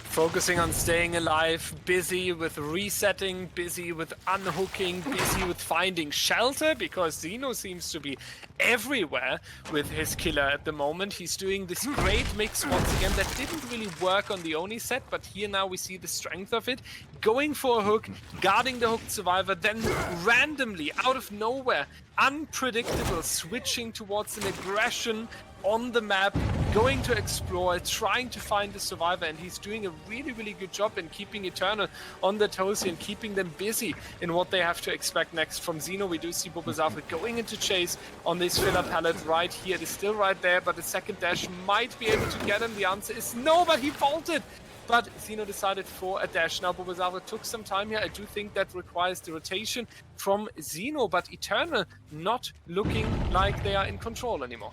Focusing on staying alive, busy with resetting, busy with unhooking, busy with finding shelter, because Xeno seems to be everywhere with his killer at the moment. He's doing this great mix once again that didn't really work on the Oni set, but here now we see the strength of it. Going for a hook, guarding the hooked survivor, then randomly, out of nowhere, unpredictable, switching towards an aggression on the map, going to explore, trying to find the survivor, and he's doing a really, really good job in keeping Eternal on the toes and keeping them busy in what they have to expect next from Xeno. We do see Bubosavre going into chase on this filler pallet right here. It is still right there, but the second dash might be able to get him. The answer is no, but he vaulted. But Xeno decided for a dash. Now Bubosavre took some time here. I do think that requires the rotation from Xeno, but Eternal not looking like they are in control anymore.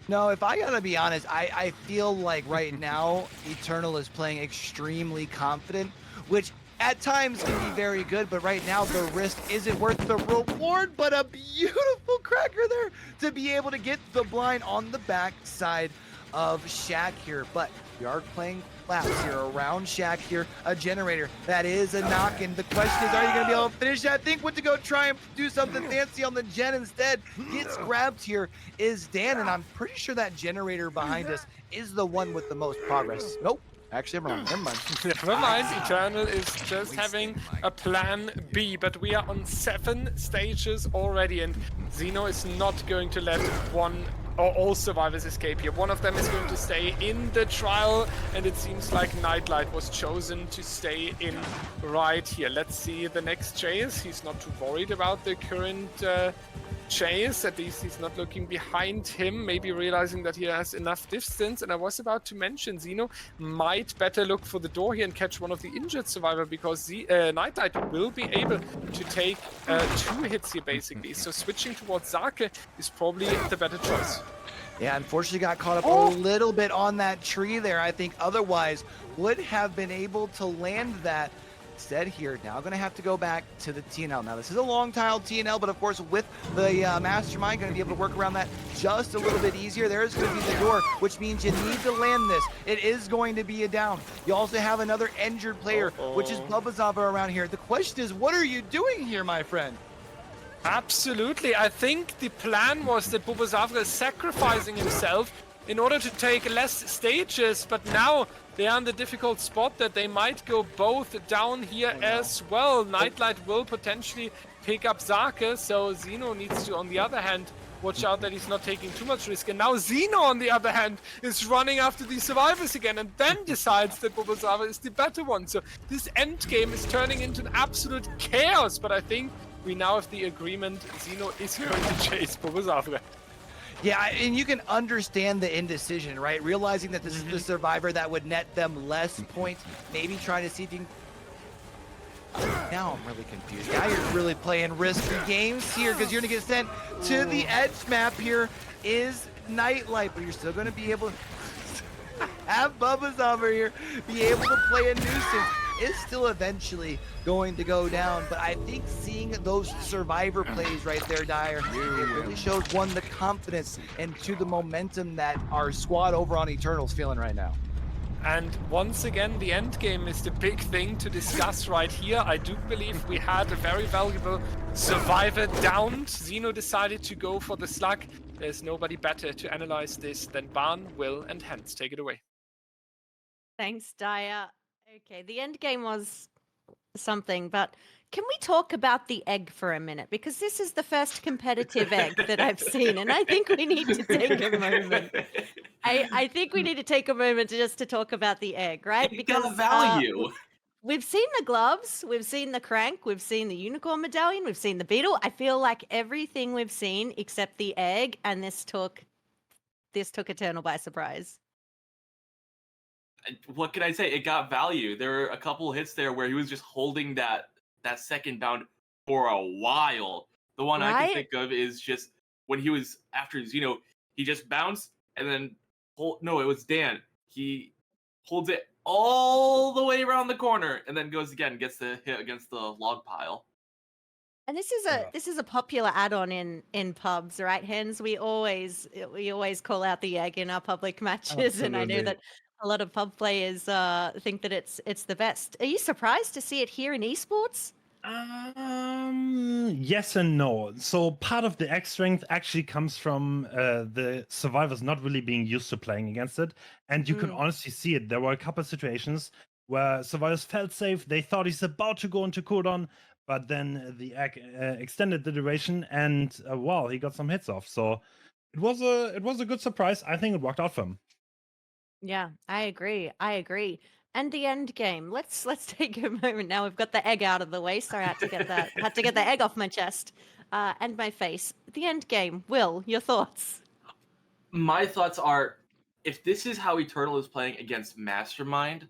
No, if I gotta be honest, I feel like right now Eternal is playing extremely confident, which at times can be very good, but right now the risk isn't worth the reward, but a beautiful cracker there to be able to get the blind on the back side of Shaq here. But we are playing laps here around Shaq here, a generator. That is a knock-in. The question is, are you going to be able to finish that? I think went to go try and do something fancy on the gen instead. Gets grabbed here is Dan, and I'm pretty sure that generator behind us is the one with the most progress. Nope. Actually, never mind. Never mind, Eternal is just having a plan B, but we are on 7 stages already, and Zeno is not going to let one or all survivors escape here. One of them is going to stay in the trial, and it seems like Nightlight was chosen to stay in right here. Let's see the next chase. He's not too worried about the current chase. At least he's not looking behind him, maybe realizing that he has enough distance. And I was about to mention, Zeno might better look for the door here and catch one of the injured survivor, because the Nightlight will be able to take 2 hits here basically. So switching towards Zake is probably the better choice. Yeah, unfortunately got caught up a little bit on that tree there. I think otherwise would have been able to land that. Instead here, now going to have to go back to the TNL. Now this is a long tile TNL, but of course with the Mastermind, going to be able to work around that just a little bit easier. There's going to be the door, which means you need to land this. It is going to be a down. You also have another injured player, which is Bubazava around here. The question is, what are you doing here, my friend? Absolutely. I think the plan was that Bubazava is sacrificing himself in order to take less stages, but now they are in the difficult spot that they might go both down here as well. Nightlight will potentially pick up Zake, so Zeno needs to, on the other hand, watch out that he's not taking too much risk. And now Zeno, on the other hand, is running after the survivors again, and then decides that Bubazava is the better one. So this end game is turning into an absolute chaos, but I think we now have the agreement Zeno is going to chase Bubazava. Yeah, and you can understand the indecision, right? Realizing that this is the survivor that would net them less points, maybe trying to see if you can... Now I'm really confused. Now you're really playing risky games here, because you're going to get sent to the edge map here is Nightlight, but you're still going to be able to have Bubba's over here, be able to play a nuisance. Is still eventually going to go down, but I think seeing those survivor plays right there, Dyer, it really shows one, the confidence, and two, the momentum that our squad over on Eternal's feeling right now. And once again, the end game is the big thing to discuss right here. I do believe we had a very valuable survivor downed. Zeno decided to go for the slug. There's nobody better to analyze this than Barn, Will, and Hens. Take it away. Thanks, Dyer. Okay, the end game was something, but can we talk about the egg for a minute? Because this is the first competitive egg that I've seen, and I think we need to take a moment. I think we need to take a moment to talk about the egg, right? Because the value. We've seen the gloves, we've seen the crank, we've seen the unicorn medallion, we've seen the beetle. I feel like everything we've seen except the egg, and this took Eternal by surprise. What can I say? It got value. There were a couple hits there where he was just holding that second bound for a while. The one I can think of is just when he was after Zeno, he just bounced and then it was Dan. He holds it all the way around the corner and then goes again, gets the hit against the log pile. And this is a popular add-on in pubs, right, Hens? We always call out the egg in our public matches, Absolutely. and I know that a lot of pub players think that it's the best. Are you surprised to see it here in esports? Yes and no. So part of the egg strength actually comes from the survivors not really being used to playing against it, and you can honestly see it. There were a couple of situations where survivors felt safe. They thought he's about to go into cooldown, but then the egg extended the duration, and he got some hits off. So it was a good surprise. I think it worked out for him. Yeah, I agree. And the end game. Let's take a moment now. We've got the egg out of the way. Sorry, I had to get that. Had to get the egg off my chest and my face. The end game. Will, your thoughts? My thoughts are, if this is how Eternal is playing against Mastermind,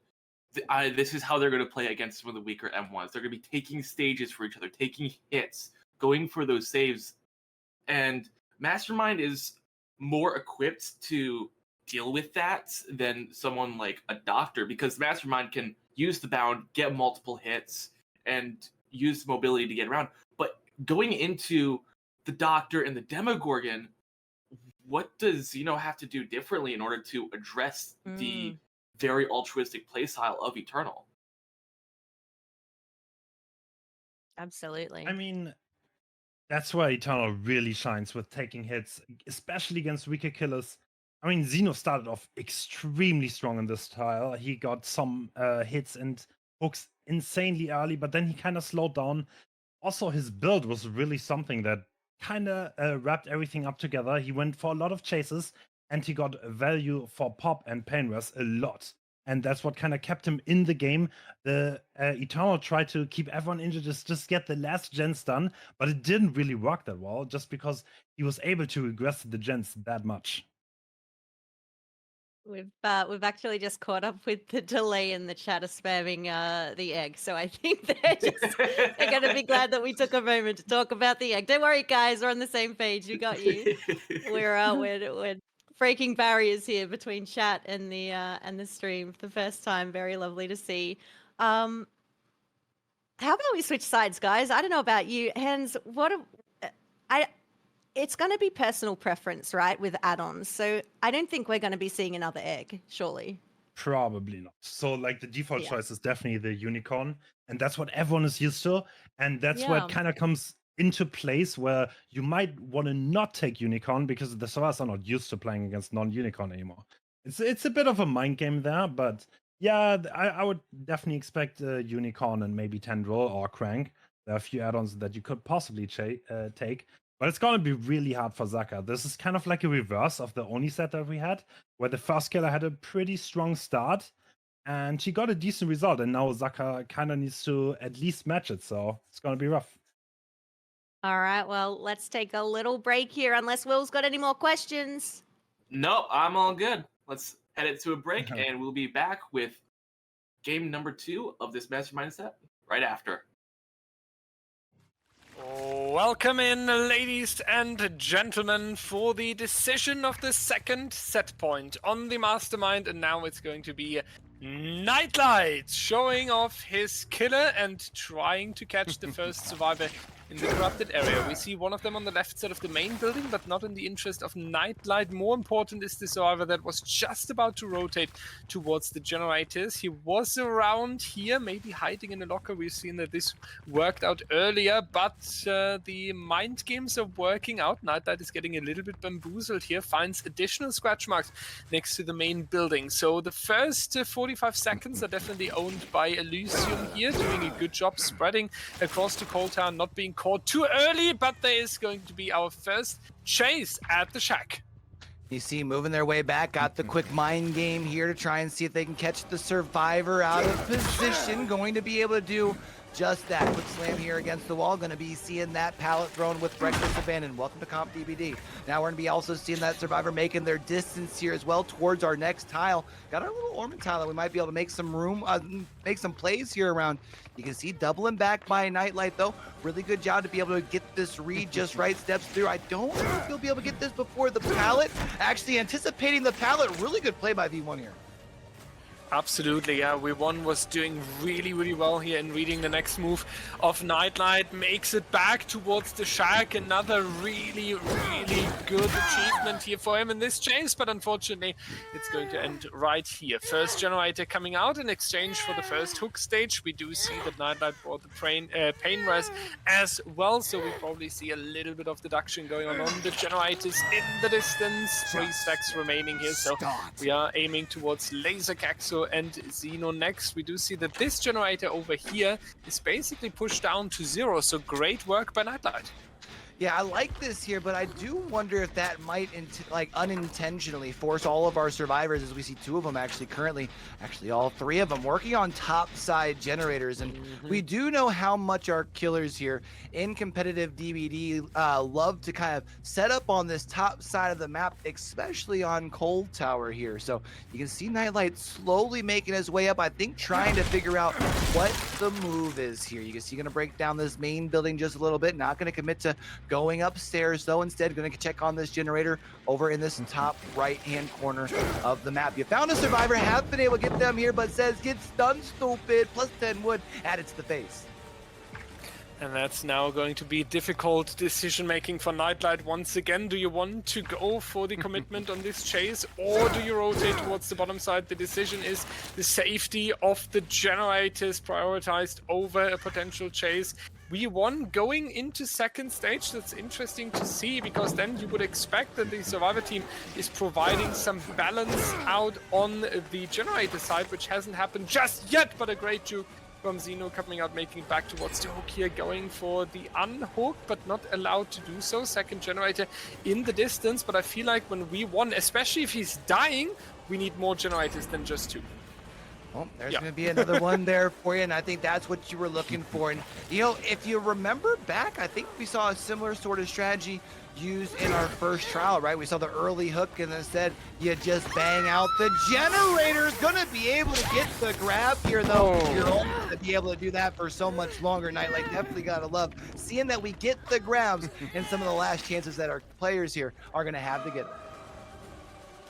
this is how they're going to play against some of the weaker M1s. They're going to be taking stages for each other, taking hits, going for those saves. And Mastermind is more equipped to deal with that than someone like a Doctor, because Mastermind can use the bound, get multiple hits, and use mobility to get around. But going into the Doctor and the Demogorgon, what does Xeno have to do differently in order to address the very altruistic playstyle of Eternal? Absolutely. I mean, that's where Eternal really shines with taking hits, especially against weaker killers. I mean, Xeno started off extremely strong in this tile. He got some hits and hooks insanely early, but then he kind of slowed down. Also, his build was really something that kind of wrapped everything up together. He went for a lot of chases, and he got value for pop and pain rush a lot. And that's what kind of kept him in the game. The Eternal tried to keep everyone injured, just get the last gens done, but it didn't really work that well, just because he was able to regress the gens that much. We've actually just caught up with the delay in the chat of spamming the egg, so I think they're going to be glad that we took a moment to talk about the egg. Don't worry, guys, we're on the same page. We got you. We're breaking barriers here between chat and the stream for the first time. Very lovely to see. How about we switch sides, guys? I don't know about you, Hens. It's going to be personal preference, right, with add-ons. So I don't think we're going to be seeing another egg, surely. Probably not. So, like, the default choice is definitely the unicorn, and that's what everyone is used to. And that's where it kind of comes into place, where you might want to not take unicorn because the servers are not used to playing against non-unicorn anymore. It's a bit of a mind game there, but yeah, I would definitely expect unicorn and maybe tendril or crank. There are a few add-ons that you could possibly take. But it's going to be really hard for Zaka. This is kind of like a reverse of the Oni set that we had, where the first killer had a pretty strong start, and she got a decent result, and now Zaka kind of needs to at least match it, so it's going to be rough. All right, well, let's take a little break here, unless Will's got any more questions. Nope, I'm all good. Let's head it to a break, and we'll be back with game number 2 of this Mastermind set right after. Welcome in, ladies and gentlemen, for the decision of the second set point on the Mastermind, and now it's going to be Nightlight showing off his killer and trying to catch the first survivor in the corrupted area. We see one of them on the left side of the main building, but not in the interest of Nightlight. More important is the survivor that was just about to rotate towards the generators. He was around here, maybe hiding in a locker. We've seen that this worked out earlier, but the mind games are working out. Nightlight is getting a little bit bamboozled here, finds additional scratch marks next to the main building. So the first 45 seconds are definitely owned by Elysium here, doing a good job spreading across the coal town, not being caught too early, but there is going to be our first chase at the shack. You see, moving their way back, got the quick mind game here to try and see if they can catch the survivor out of position. Going to be able to do just that. Quick slam here against the wall. Going to be seeing that pallet thrown with breakfast abandoned. Welcome to Comp DBD. Now we're going to be also seeing that survivor making their distance here as well towards our next tile. Got our little ornament tile that we might be able to make some room, make some plays here around. You can see doubling back by Nightlight though. Really good job to be able to get this read just right. Steps through. I don't know if he'll be able to get this before the pallet. Actually anticipating the pallet. Really good play by V1 here. Absolutely, yeah. V1 was doing really, really well here in reading the next move of Nightlight. Makes it back towards the shack. Another really, really good achievement here for him in this chase, but unfortunately, it's going to end right here. First generator coming out in exchange for the first hook stage. We do see that Nightlight brought the pain res as well, so we probably see a little bit of deduction going on the generators in the distance. 3 stacks remaining here, so we are aiming towards Laser Caxo and Xeno next. We do see that this generator over here is basically pushed down to 0, so great work by Nightlight. Yeah, I like this here, but I do wonder if that might unintentionally force all of our survivors, as we see 2 of them actually all 3 of them working on top side generators. And we do know how much our killers here in competitive DBD love to kind of set up on this top side of the map, especially on Cold Tower here. So you can see Nightlight slowly making his way up, I think trying to figure out what the move is here. You can see, going to break down this main building just a little bit. Not going to commit to going upstairs, though. Instead, going to check on this generator over in this top right-hand corner of the map. You found a survivor, have been able to get them here, but says, get stunned, stupid. Plus 10 wood added to the face. And that's now going to be difficult decision-making for Nightlight once again. Do you want to go for the commitment on this chase, or do you rotate towards the bottom side? The decision is the safety of the generators prioritized over a potential chase. We won going into second stage. That's interesting to see, because then you would expect that the Survivor team is providing some balance out on the generator side, which hasn't happened just yet, but a great juke from Zeno coming out, making it back towards the hook here, going for the unhook, but not allowed to do so. Second generator in the distance, but I feel like when we won, especially if he's dying, we need more generators than just 2. Well, there's going to be another one there for you, and I think that's what you were looking for. And, you know, if you remember back, I think we saw a similar sort of strategy used in our first trial, right? We saw the early hook, and instead you just bang out the generator's gonna be able to get the grab here, though. You're only gonna be able to do that for so much longer. Nightlight definitely gotta love seeing that we get the grabs and some of the last chances that our players here are gonna have to get them.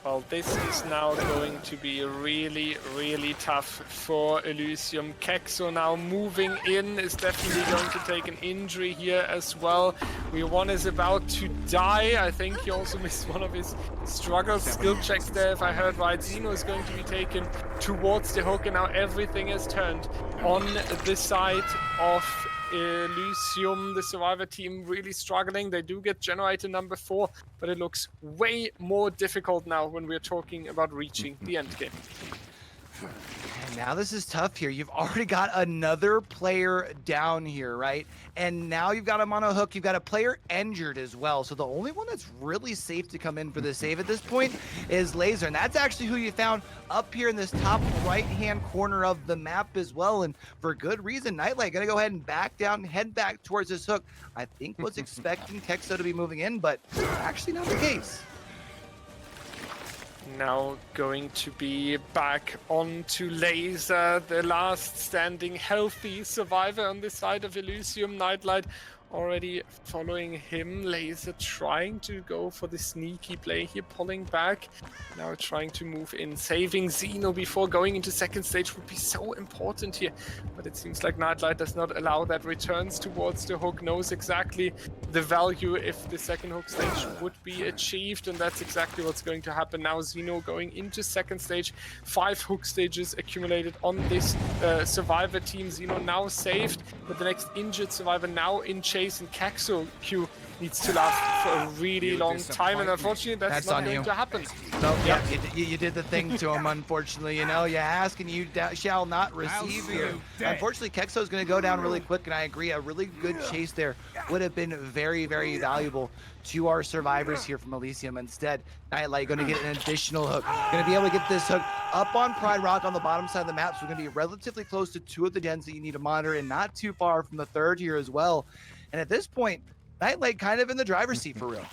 Well, this is now going to be really, really tough for Elysium. Kexo now moving in is definitely going to take an injury here as well. One is about to die. I think he also missed one of his struggles. Skill checks there, if I heard right. Zeno is going to be taken towards the hook, and now everything is turned on the side of Elysium. The Survivor team really struggling. They do get generator number 4, but it looks way more difficult now when we're talking about reaching the end game. And now this is tough here. You've already got another player down here, right? And now you've got him on a hook. You've got a player injured as well. So the only one that's really safe to come in for the save at this point is Laser. And that's actually who you found up here in this top right-hand corner of the map as well. And for good reason, Nightlight going to go ahead and back down, head back towards this hook. I think was expecting Kexo to be moving in, but actually not the case. Now going to be back onto Laser, the last standing healthy survivor on this side of Elysium. Nightlight already following him. Laser trying to go for the sneaky play here, pulling back. Now trying to move in. Saving Zeno before going into second stage would be so important here. But it seems like Nightlight does not allow that. Returns towards the hook, knows exactly the value if the second hook stage would be achieved. And that's exactly what's going to happen now. Zeno going into second stage. 5 hook stages accumulated on this survivor team. Zeno now saved, but the next injured survivor now in chase. And YoBoyCue needs to last for a really long time, and unfortunately that's not going to happen. So yeah, you did the thing to him, unfortunately. You know, you ask and you shall not receive here. Unfortunately, Kexo is going to go down really quick, and I agree, a really good chase there would have been very, very valuable to our survivors here from Elysium. Instead, Nightlight going to get an additional hook. Going to be able to get this hook up on Pride Rock on the bottom side of the map, so we're going to be relatively close to 2 of the gens that you need to monitor, and not too far from the third here as well. And at this point, Nightlight kind of in the driver's seat for real.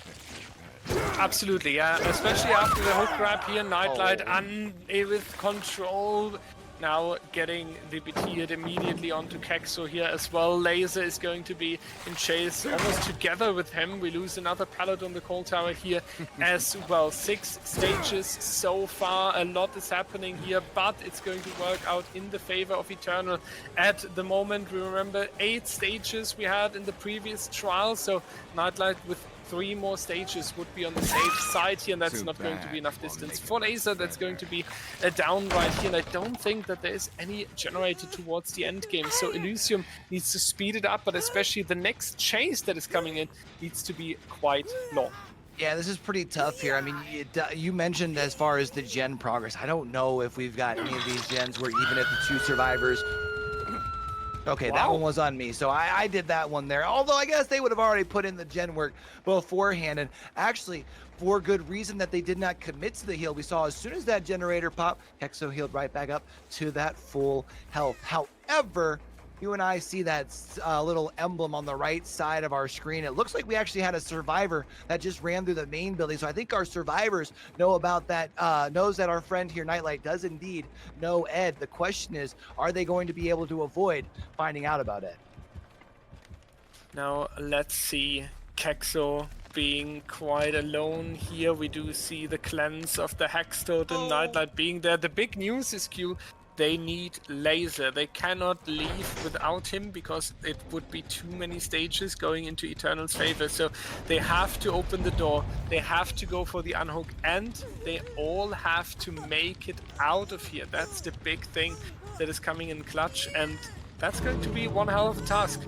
Absolutely, yeah. Especially after the hook grab here, Nightlight with control. Now getting the DBDL immediately onto Kexo here as well. Laser is going to be in chase almost together with him. We lose another pallet on the call tower here as well. 6 stages so far. A lot is happening here, but it's going to work out in the favor of Eternal at the moment. We remember 8 stages we had in the previous trial, so Nightlight with 3 more stages would be on the safe side here, and that's not going to be enough distance for Laser. That's going to be a down right here, and I don't think that there is any generator towards the end game. So Elysium needs to speed it up, but especially the next chase that is coming in needs to be quite long. Yeah, this is pretty tough here. I mean, you mentioned as far as the gen progress. I don't know if we've got any of these gens where even if the 2 survivors... Okay, wow. That one was on me, so I did that one there. Although I guess they would have already put in the gen work beforehand, and actually, for good reason that they did not commit to the heal. We saw as soon as that generator popped, Kexo healed right back up to that full health. However, you and I see that little emblem on the right side of our screen. It looks like we actually had a survivor that just ran through the main building. So I think our survivors know about that, knows that our friend here, Nightlight, does indeed know Ed. The question is, are they going to be able to avoid finding out about Ed? Now let's see Kexo being quite alone here. We do see the cleanse of the Hex Totem, Nightlight being there. The big news is, Q, they need Laser. They cannot leave without him because it would be too many stages going into Eternal's favor. So they have to open the door, they have to go for the unhook, and they all have to make it out of here. That's the big thing that is coming in clutch, and that's going to be one hell of a task.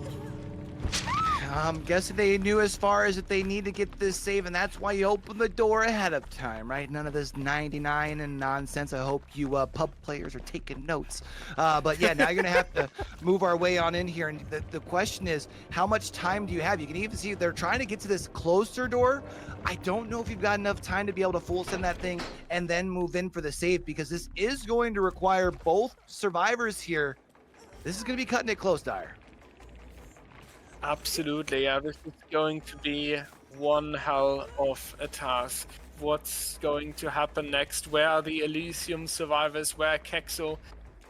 I'm guessing they knew as far as that they need to get this save, and that's why you open the door ahead of time, right? None of this 99 and nonsense. I hope you pub players are taking notes. But yeah, now you're gonna have to move our way on in here, and the question is, how much time do you have? You can even see they're trying to get to this closer door. I don't know if you've got enough time to be able to full send that thing and then move in for the save, because this is going to require both survivors here. This is gonna be cutting it close, Dyer. Absolutely, yeah, this is going to be one hell of a task. What's going to happen next? Where are the Elysium survivors? Where are Kexo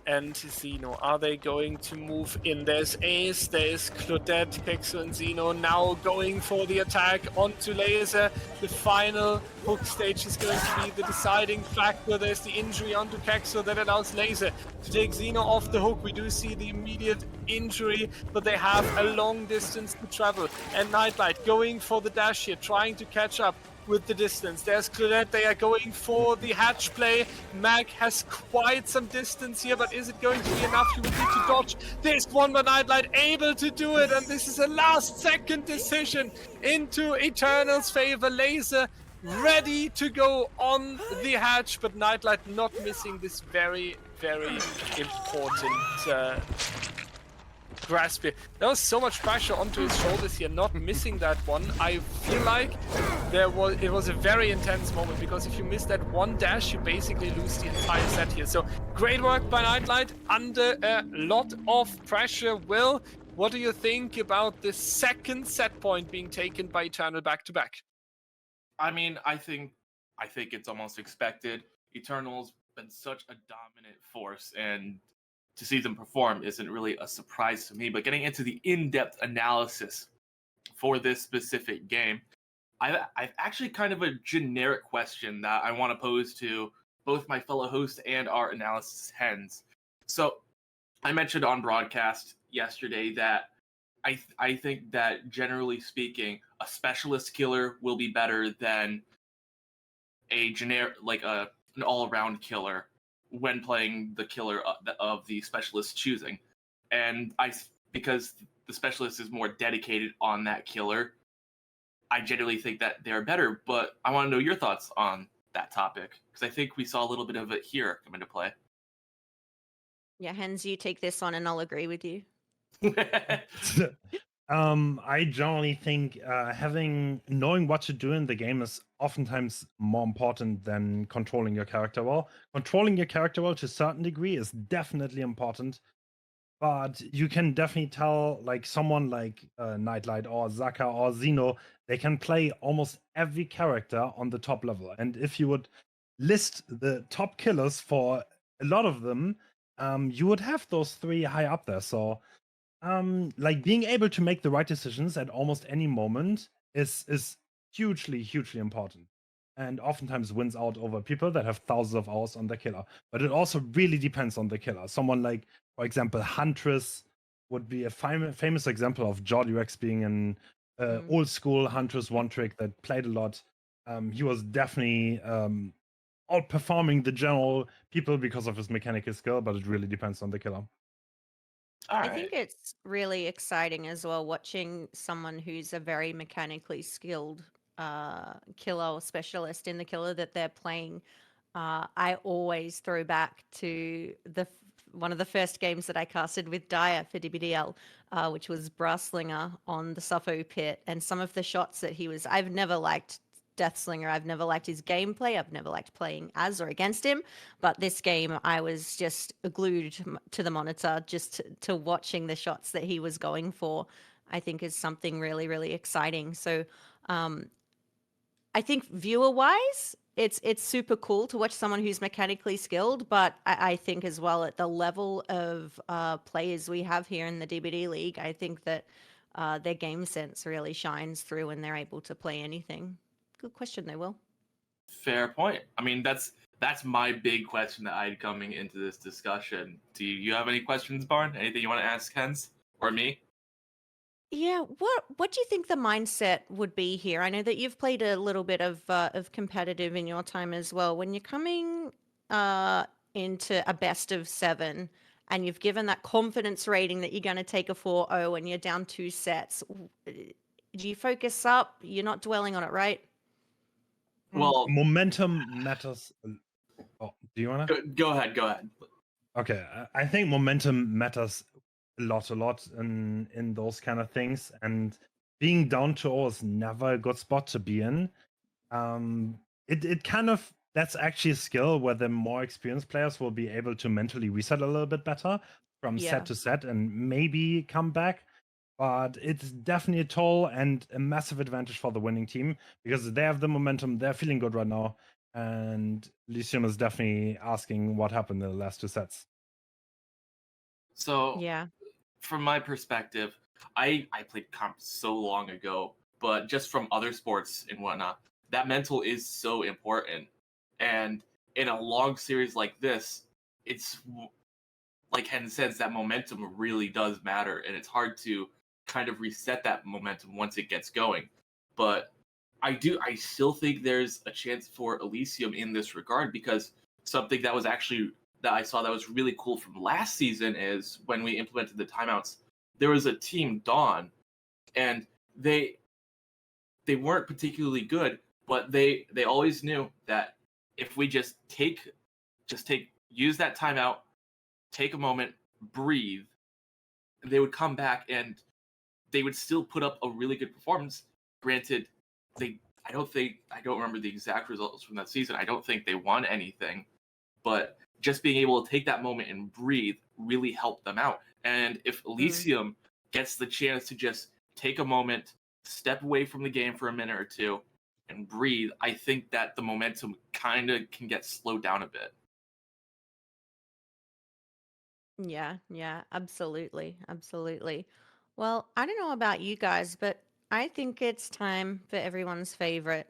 and Zeno? Are they going to move in? There's Ace, there's Claudette, Kexo and Zeno now going for the attack onto Laser. The final hook stage is going to be the deciding factor. There's the injury onto Kexo that allows Laser to take Zeno off the hook. We do see the immediate injury, but they have a long distance to travel. And Nightlight going for the dash here, trying to catch up with the distance. There's Claudette, they are going for the hatch play. Mag has quite some distance here, but is it going to be enough? You will need to dodge this one, but Nightlight able to do it, and this is a last second decision into Eternal's favor. Laser ready to go on the hatch, but Nightlight not missing this very, very important grasp here. There was so much pressure onto his shoulders here, not missing that one. I feel like it was a very intense moment, because if you miss that one dash, you basically lose the entire set here. So great work by Nightlight under a lot of pressure. Will, what do you think about the second set point being taken by Eternal back-to-back? I mean, I think it's almost expected. Eternal's been such a dominant force, and to see them perform isn't really a surprise to me. But getting into the in-depth analysis for this specific game, I've actually kind of a generic question that I want to pose to both my fellow hosts and our analysis Hens. So I mentioned on broadcast yesterday that I think that generally speaking, a specialist killer will be better than a generic, like an all-around killer when playing the killer of the specialist choosing. And because the specialist is more dedicated on that killer, I generally think that they're better. But I want to know your thoughts on that topic, because I think we saw a little bit of it here come into play. Yeah, Hens, you take this on and I'll agree with you. I generally think knowing what to do in the game is oftentimes more important than controlling your character well. Controlling your character well to a certain degree is definitely important, but you can definitely tell, like someone like Nightlight or Zaka or Zeno, they can play almost every character on the top level. And if you would list the top killers for a lot of them, you would have those three high up there. So like being able to make the right decisions at almost any moment is hugely important, and oftentimes wins out over people that have thousands of hours on the killer. But it also really depends on the killer. Someone like, for example, Huntress would be a famous example of Jordi Rex being an old school Huntress one trick that played a lot. He was definitely outperforming the general people because of his mechanical skill, but it really depends on the killer. I think it's really exciting as well watching someone who's a very mechanically skilled killer or specialist in the killer that they're playing. I always throw back to one of the first games that I casted with Dyer for DBDL, which was Brasslinger on the Suffo pit, and some of the shots that I've never liked Deathslinger. I've never liked his gameplay. I've never liked playing as or against him. But this game, I was just glued to the monitor, just to watching the shots that he was going for. I think is something really, really exciting. So I think viewer-wise, it's super cool to watch someone who's mechanically skilled, but I think as well at the level of players we have here in the DBDLeague, I think that their game sense really shines through when they're able to play anything. Good question, though, Will. Fair point. I mean, that's my big question that I had coming into this discussion. Do you have any questions, Barn? Anything you want to ask Hens or me? Yeah, what do you think the mindset would be here? I know that you've played a little bit of competitive in your time as well. When you're coming into a best of 7 and you've given that confidence rating that you're going to take a 4-0 and you're down 2 sets, do you focus up? You're not dwelling on it, right? Well, momentum matters. Oh, do you want to? Go ahead. Okay, I think momentum matters a lot in those kind of things, and being down to 0 is never a good spot to be in. It kind of, that's actually a skill where the more experienced players will be able to mentally reset a little bit better from set to set and maybe come back. But it's definitely a toll and a massive advantage for the winning team because they have the momentum, they're feeling good right now, and Elysium is definitely asking what happened in the last 2 sets. So Yeah. From my perspective, I played comp so long ago, but just from other sports and whatnot, that mental is so important. And in a long series like this, it's like Hen says, that momentum really does matter, and it's hard to kind of reset that momentum once it gets going. But I still think there's a chance for Elysium in this regard, because something that was actually that I saw that was really cool from last season is when we implemented the timeouts, there was a team Dawn, and they weren't particularly good, but they always knew that if we use that timeout, take a moment, breathe, they would come back and they would still put up a really good performance. Granted, I don't remember the exact results from that season. I don't think they won anything, but just being able to take that moment and breathe really helped them out. And if Elysium gets the chance to just take a moment, step away from the game for a minute or two, and breathe, I think that the momentum kind of can get slowed down a bit. Yeah, absolutely. Well, I don't know about you guys, but I think it's time for everyone's favorite.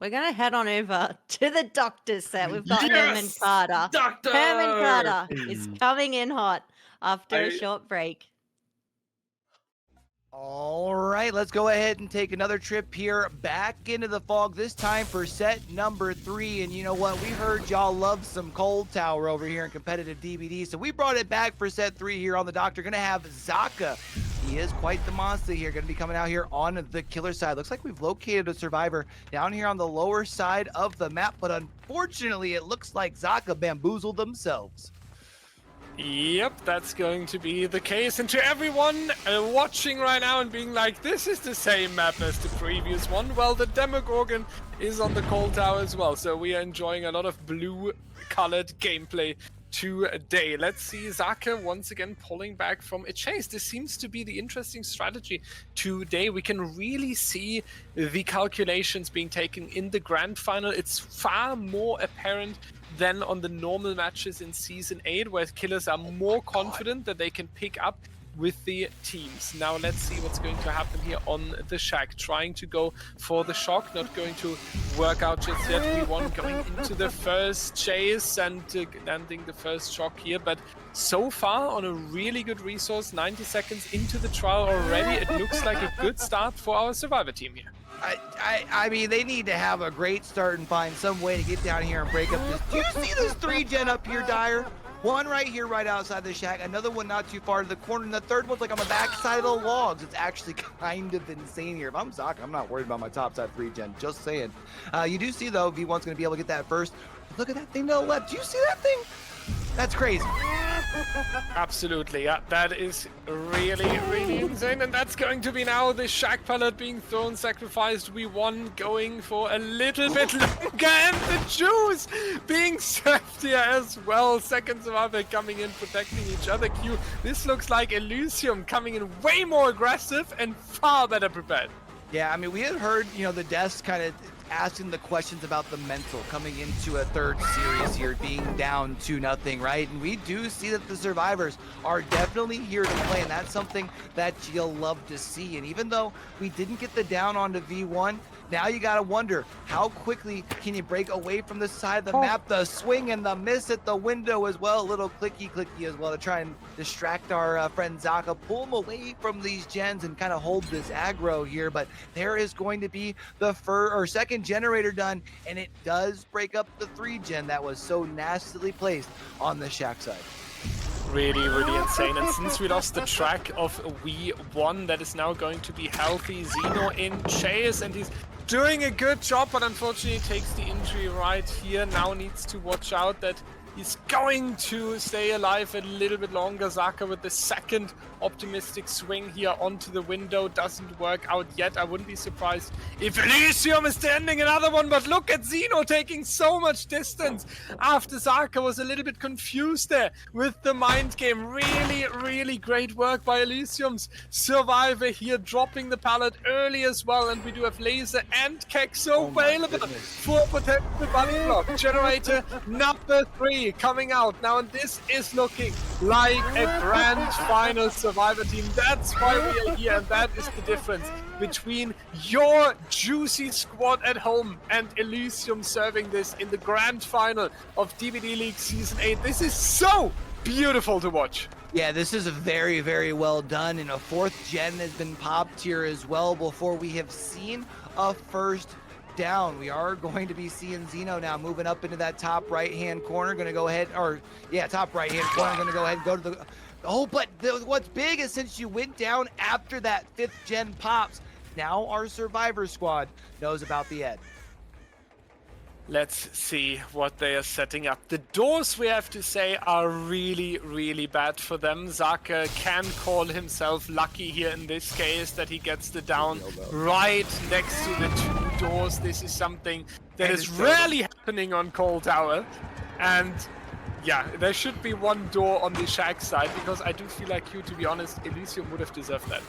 We're going to head on over to the Doctor set. We've got Herman Carter. Doctor! Herman Carter is coming in hot after a short break. All right, let's go ahead and take another trip here back into the fog, this time for set number 3. And you know what? We heard y'all love some Cold Tower over here in competitive DBD, so we brought it back for set 3 here on the Doctor. Gonna have Zaka. He is quite the monster here, gonna be coming out here on the killer side. Looks like we've located a survivor down here on the lower side of the map, but unfortunately, it looks like Zaka bamboozled themselves. Yep, that's going to be the case. And to everyone watching right now and being like, this is the same map as the previous one, well, the Demogorgon is on the Cold Tower as well. So we are enjoying a lot of blue-colored gameplay today. Let's see Zaka once again pulling back from a chase. This seems to be the interesting strategy today. We can really see the calculations being taken in the grand final. It's far more apparent than on the normal matches in Season 8, where killers are more confident that they can pick up with the teams. Now let's see what's going to happen here on the shack. Trying to go for the shock, not going to work out just yet. V1 going into the first chase and landing the first shock here, but so far on a really good resource. 90 seconds into the trial already. It looks like a good start for our survivor team here. I mean, they need to have a great start and find some way to get down here and break up this. Do you see this 3-gen up here, Dyer? One right here, right outside the shack. Another one not too far to the corner. And the third one's like on the back side of the logs. It's actually kind of insane here. If I'm Zaka, I'm not worried about my top side 3-gen. Just saying. You do see, though, V1's going to be able to get that first. Look at that thing to the left. Do you see that thing? That's crazy. Absolutely, yeah. That is really, really insane. And that's going to be now the Shack Pallet being thrown, sacrificed. We won, going for a little bit longer. And the Jews being served here as well. Second survivor coming in, protecting each other. Q. This looks like Elysium coming in way more aggressive and far better prepared. Yeah, I mean, we had heard, the Deaths kind of asking the questions about the mental coming into a third series here, being down 2-0, right? And we do see that the survivors are definitely here to play, and that's something that you'll love to see. And even though we didn't get the down onto V1, now you gotta wonder, how quickly can you break away from the side of the map? The swing and the miss at the window as well, a little clicky as well to try and distract our friend Zaka, pull him away from these gens and kind of hold this aggro here. But there is going to be the second generator done, and it does break up the 3 gen that was so nastily placed on the Shack side. Really, really insane. And since we lost the track of V1, that is now going to be healthy. Xeno in chase, and he's doing a good job, but unfortunately takes the injury right here. Now needs to watch out that he's going to stay alive a little bit longer. Zaka with the second optimistic swing here onto the window. Doesn't work out yet. I wouldn't be surprised if Elysium is standing another one, but look at Xeno taking so much distance after Zaka was a little bit confused there with the mind game. Really, really great work by Elysium's survivor here, dropping the pallet early as well. And we do have Laser and Kexo available for potential bunny block. Generator number 3 coming out now, and this is looking like a grand final survivor team. That's why we are here, and that is the difference between your juicy squad at home and Elysium serving this in the grand final of DBDLeague Season 8. This is so beautiful to watch. Yeah, this is very, very well done, and a 4th gen has been popped here as well before we have seen a first down. We are going to be seeing Xeno now moving up into that top right-hand corner. Going to go ahead, top right-hand corner. Going to go ahead and go to the... Oh, but what's big is since you went down after that 5th gen pops, now our survivor squad knows about the Ed. Let's see what they are setting up. The doors, we have to say, are really, really bad for them. Zaka can call himself lucky here in this case that he gets the down right next to the 2 doors. This is something that is rarely happening on Cold Tower. And yeah, there should be 1 door on the Shack side, because I do feel like to be honest, Elysium would have deserved that.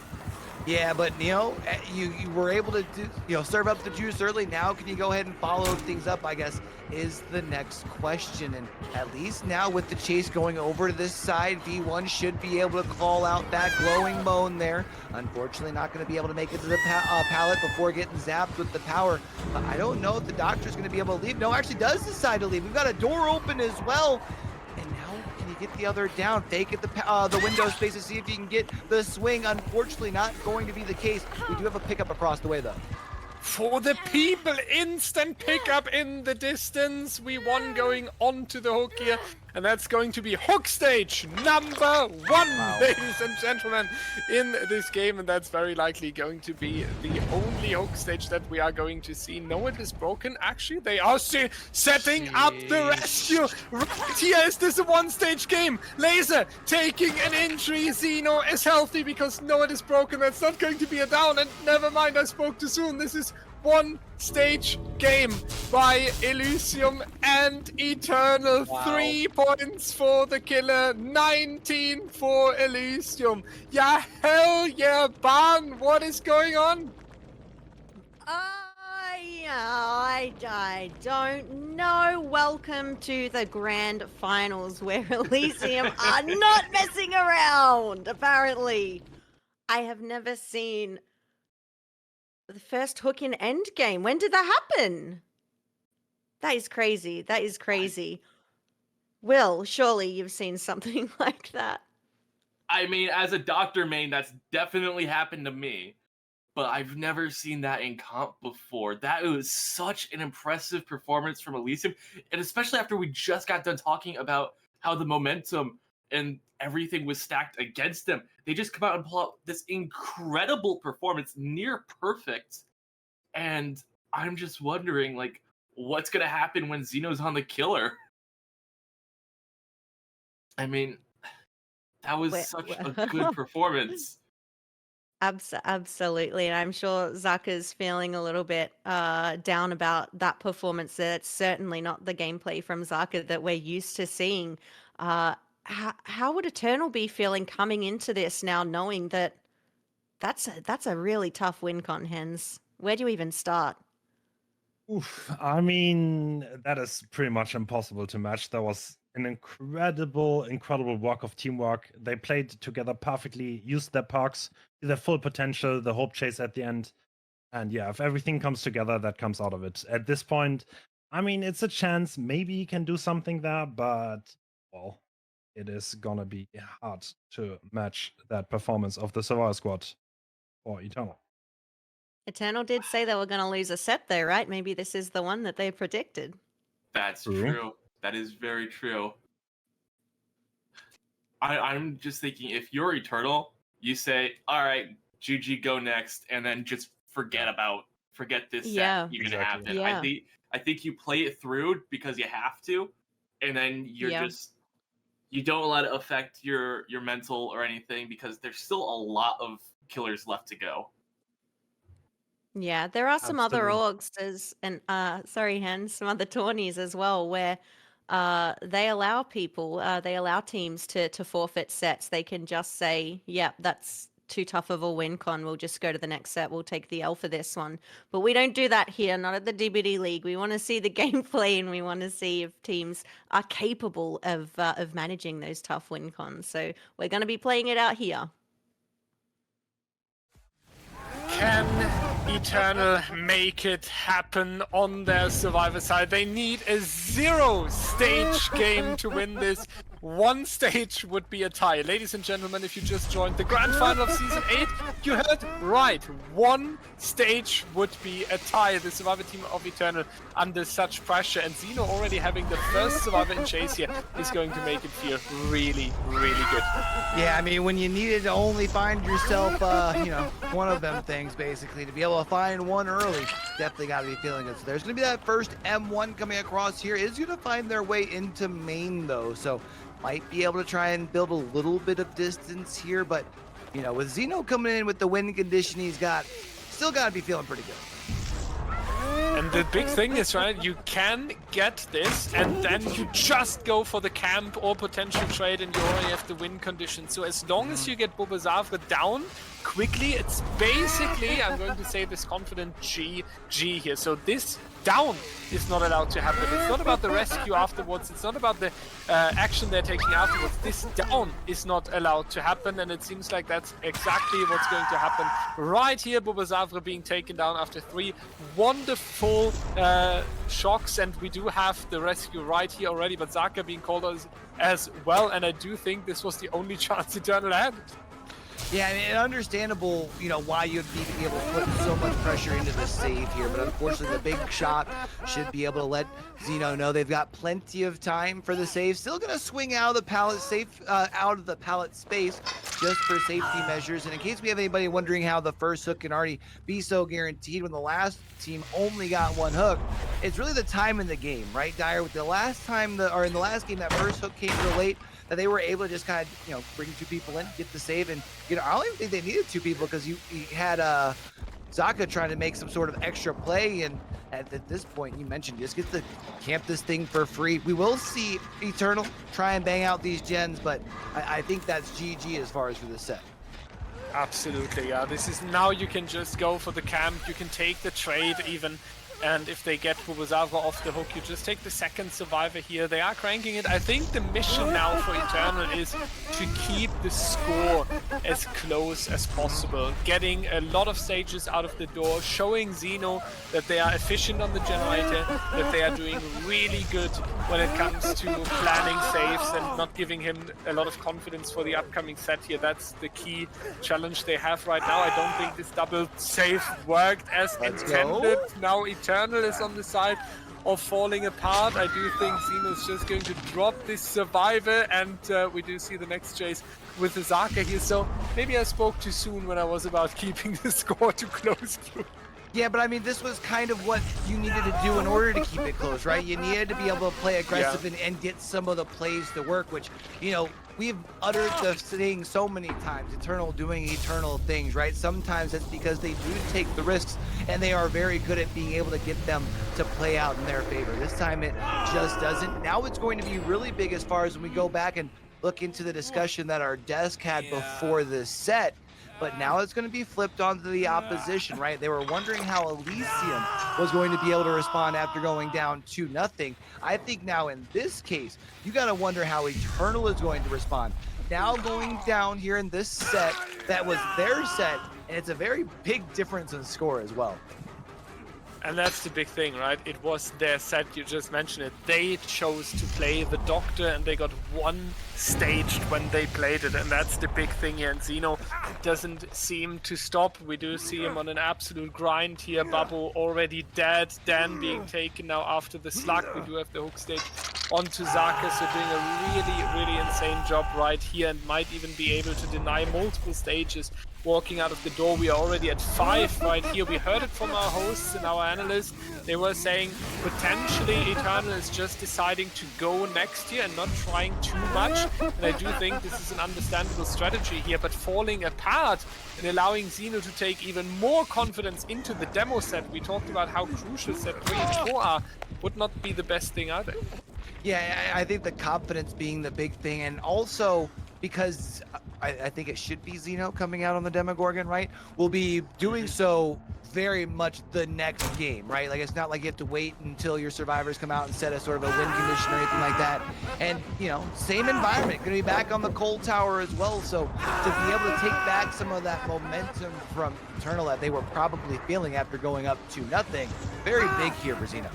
Yeah, but you were able to serve up the juice early. Now can you go ahead and follow things up, I guess, is the next question. And at least now with the chase going over to this side, V1 should be able to call out that glowing moan there. Unfortunately, not going to be able to make it to the pallet before getting zapped with the power. I don't know if the Doctor's going to be able to leave. No, actually does decide to leave. We've got a door open as well. And now can you get the other down? Fake at the window space to see if you can get the swing. Unfortunately, not going to be the case. We do have a pickup across the way, though. For the people, instant pickup in the distance. We won going onto the hook here. And that's going to be hook stage number 1, ladies and gentlemen, in this game. And that's very likely going to be the only hook stage that we are going to see. No, it is broken. Actually, they are setting up the rescue. Right here, is this a 1-stage game? Laser taking an injury. Xeno is healthy because no, it is broken. That's not going to be a down. And never mind, I spoke too soon. This is 1-stage game by Elysium and Eternal. 3 points for the killer, 19 for Elysium. Yeah, hell yeah, Barn, what is going on? I don't know. Welcome to the grand finals where Elysium are not messing around, apparently. I have never seen the first hook in endgame. When did that happen? That is crazy. That is crazy. Will, surely you've seen something like that. I mean, as a Doctor main, that's definitely happened to me. But I've never seen that in comp before. That was such an impressive performance from Elysium. And especially after we just got done talking about how the momentum and everything was stacked against them. They just come out and pull out this incredible performance, near perfect. And I'm just wondering, like, what's going to happen when Xeno's on the killer? I mean, that was Where- such a good performance. Absolutely, and I'm sure Zaka's feeling a little bit down about that performance. That's certainly not the gameplay from Zaka that we're used to seeing. How would Eternal be feeling coming into this now, knowing that that's a really tough win con, Hens? Where do you even start? Oof, I mean, that is pretty much impossible to match. There was an incredible work of teamwork. They played together perfectly, used their perks to their full potential, the hope chase at the end. And yeah, if everything comes together, that comes out of it. At this point, I mean, it's a chance. Maybe he can do something there, but, well, it is gonna be hard to match that performance of the Survivor Squad for Eternal. Eternal did say they were going to lose a set, though, right? Maybe this is the one that they predicted. That's True. true. That is very true. I'm just thinking, if you're Eternal, you say, all right, GG, go next, and then just forget this Yeah. set even Exactly. happened. Yeah. I think you play it through because you have to, and then you don't let it affect your mental or anything, because there's still a lot of killers left to go. Yeah, there are some other Absolutely. orgs sorry, Hen, some other tourneys as well where they allow people, they allow teams to forfeit sets. They can just say, "Yep, that's too tough of a win con. We'll just go to the next set. We'll take the L for this one." But we don't do that here, not at the DBDLeague. We want to see the gameplay, and we want to see if teams are capable of managing those tough win cons. So we're going to be playing it out here. Can Eternal make it happen on their Survivor side? They need a 0-stage game to win this. 1 stage would be a tie. Ladies and gentlemen, if you just joined the grand final of Season 8, you heard right. 1 stage would be a tie. The Survivor team of Eternal under such pressure. And Zeno already having the first Survivor in chase here is going to make it feel really, really good. Yeah, I mean, when you needed to only find yourself, one of them things, basically, to be able to find one early, definitely got to be feeling it. So there's going to be that first M1 coming across here. Is going to find their way into main, though, so might be able to try and build a little bit of distance here. But, with Zeno coming in with the win condition he's got, still got to be feeling pretty good. And the big thing is, right, you can get this and then you just go for the camp or potential trade and you already have the win condition. So as long as you get Bobazavre down quickly, it's basically, I'm going to say this confident GG here. So this down is not allowed to happen. It's not about the rescue afterwards. It's not about the action they're taking afterwards. This down is not allowed to happen, and it seems like that's exactly what's going to happen right here. Bobazavre being taken down after 3 wonderful shocks, and we do have the rescue right here already, but Zaka being called as well, and I do think this was the only chance Eternal had. Yeah, and understandable, why you'd need to be able to put so much pressure into the save here, but unfortunately the big shot should be able to let Zeno know they've got plenty of time for the save. Still gonna swing out of the pallet space just for safety measures. And in case we have anybody wondering how the first hook can already be so guaranteed when the last team only got 1 hook, it's really the time in the game, right, Dyer? With the last time, in the last game, that first hook came so late that they were able to just kind of, bring 2 people in, get the save. And, I don't even think they needed 2 people because you had Zaka trying to make some sort of extra play. And at this point, you mentioned, just get to camp this thing for free. We will see Eternal try and bang out these gens, but I think that's GG as far as for this set. Absolutely, yeah. This is now you can just go for the camp, you can take the trade even. And if they get Bobazavre off the hook, you just take the second survivor here. They are cranking it. I think the mission now for Eternal is to keep the score as close as possible. Getting a lot of stages out of the door, showing Zeno that they are efficient on the generator, that they are doing really good when it comes to planning saves and not giving him a lot of confidence for the upcoming set here. That's the key challenge they have right now. I don't think this double save worked as intended. Now Eternal is on the side of falling apart. I do think Zeno's just going to drop this survivor, and we do see the next chase with the Zaka here. So maybe I spoke too soon when I was about keeping the score too close. Yeah, but I mean, this was kind of what you needed to do in order to keep it close, right? You needed to be able to play aggressive and get some of the plays to work, which, you know, we've uttered the saying so many times, Eternal doing Eternal things, right? Sometimes it's because they do take the risks and they are very good at being able to get them to play out in their favor. This time it just doesn't. Now it's going to be really big as far as when we go back and look into the discussion that our desk had before this set. But now it's going to be flipped onto the opposition, right? They were wondering how Elysium was going to be able to respond after going down 2-0. I think now in this case, you got to wonder how Eternal is going to respond. Now going down here in this set, that was their set, and it's a very big difference in score as well. And that's the big thing, right? It was their set, you just mentioned it. They chose to play the Doctor and they got one staged when they played it. And that's the big thing here. And Zeno doesn't seem to stop. We do see him on an absolute grind here. Babu already dead. Dan being taken now after the slug. We do have the hook stage onto Zaka. So doing a really insane job right here and might even be able to deny multiple stages. Walking out of the door, we are already at 5 right here. We heard it from our hosts and our analysts. They were saying potentially Eternal is just deciding to go next year and not trying too much. And I do think this is an understandable strategy here, but falling apart and allowing Zeno to take even more confidence into the demo set. We talked about how crucial set 3 and 4 are. Would not be the best thing either. Yeah, I think the confidence being the big thing, and also because I think it should be Zeno coming out on the Demogorgon, right? We'll be doing so very much the next game, right? Like, it's not like you have to wait until your survivors come out and set a sort of a win condition or anything like that. And, you know, same environment, gonna be back on the cold tower as well. So to be able to take back some of that momentum from Eternal that they were probably feeling after going up 2-0, very big here for Zeno.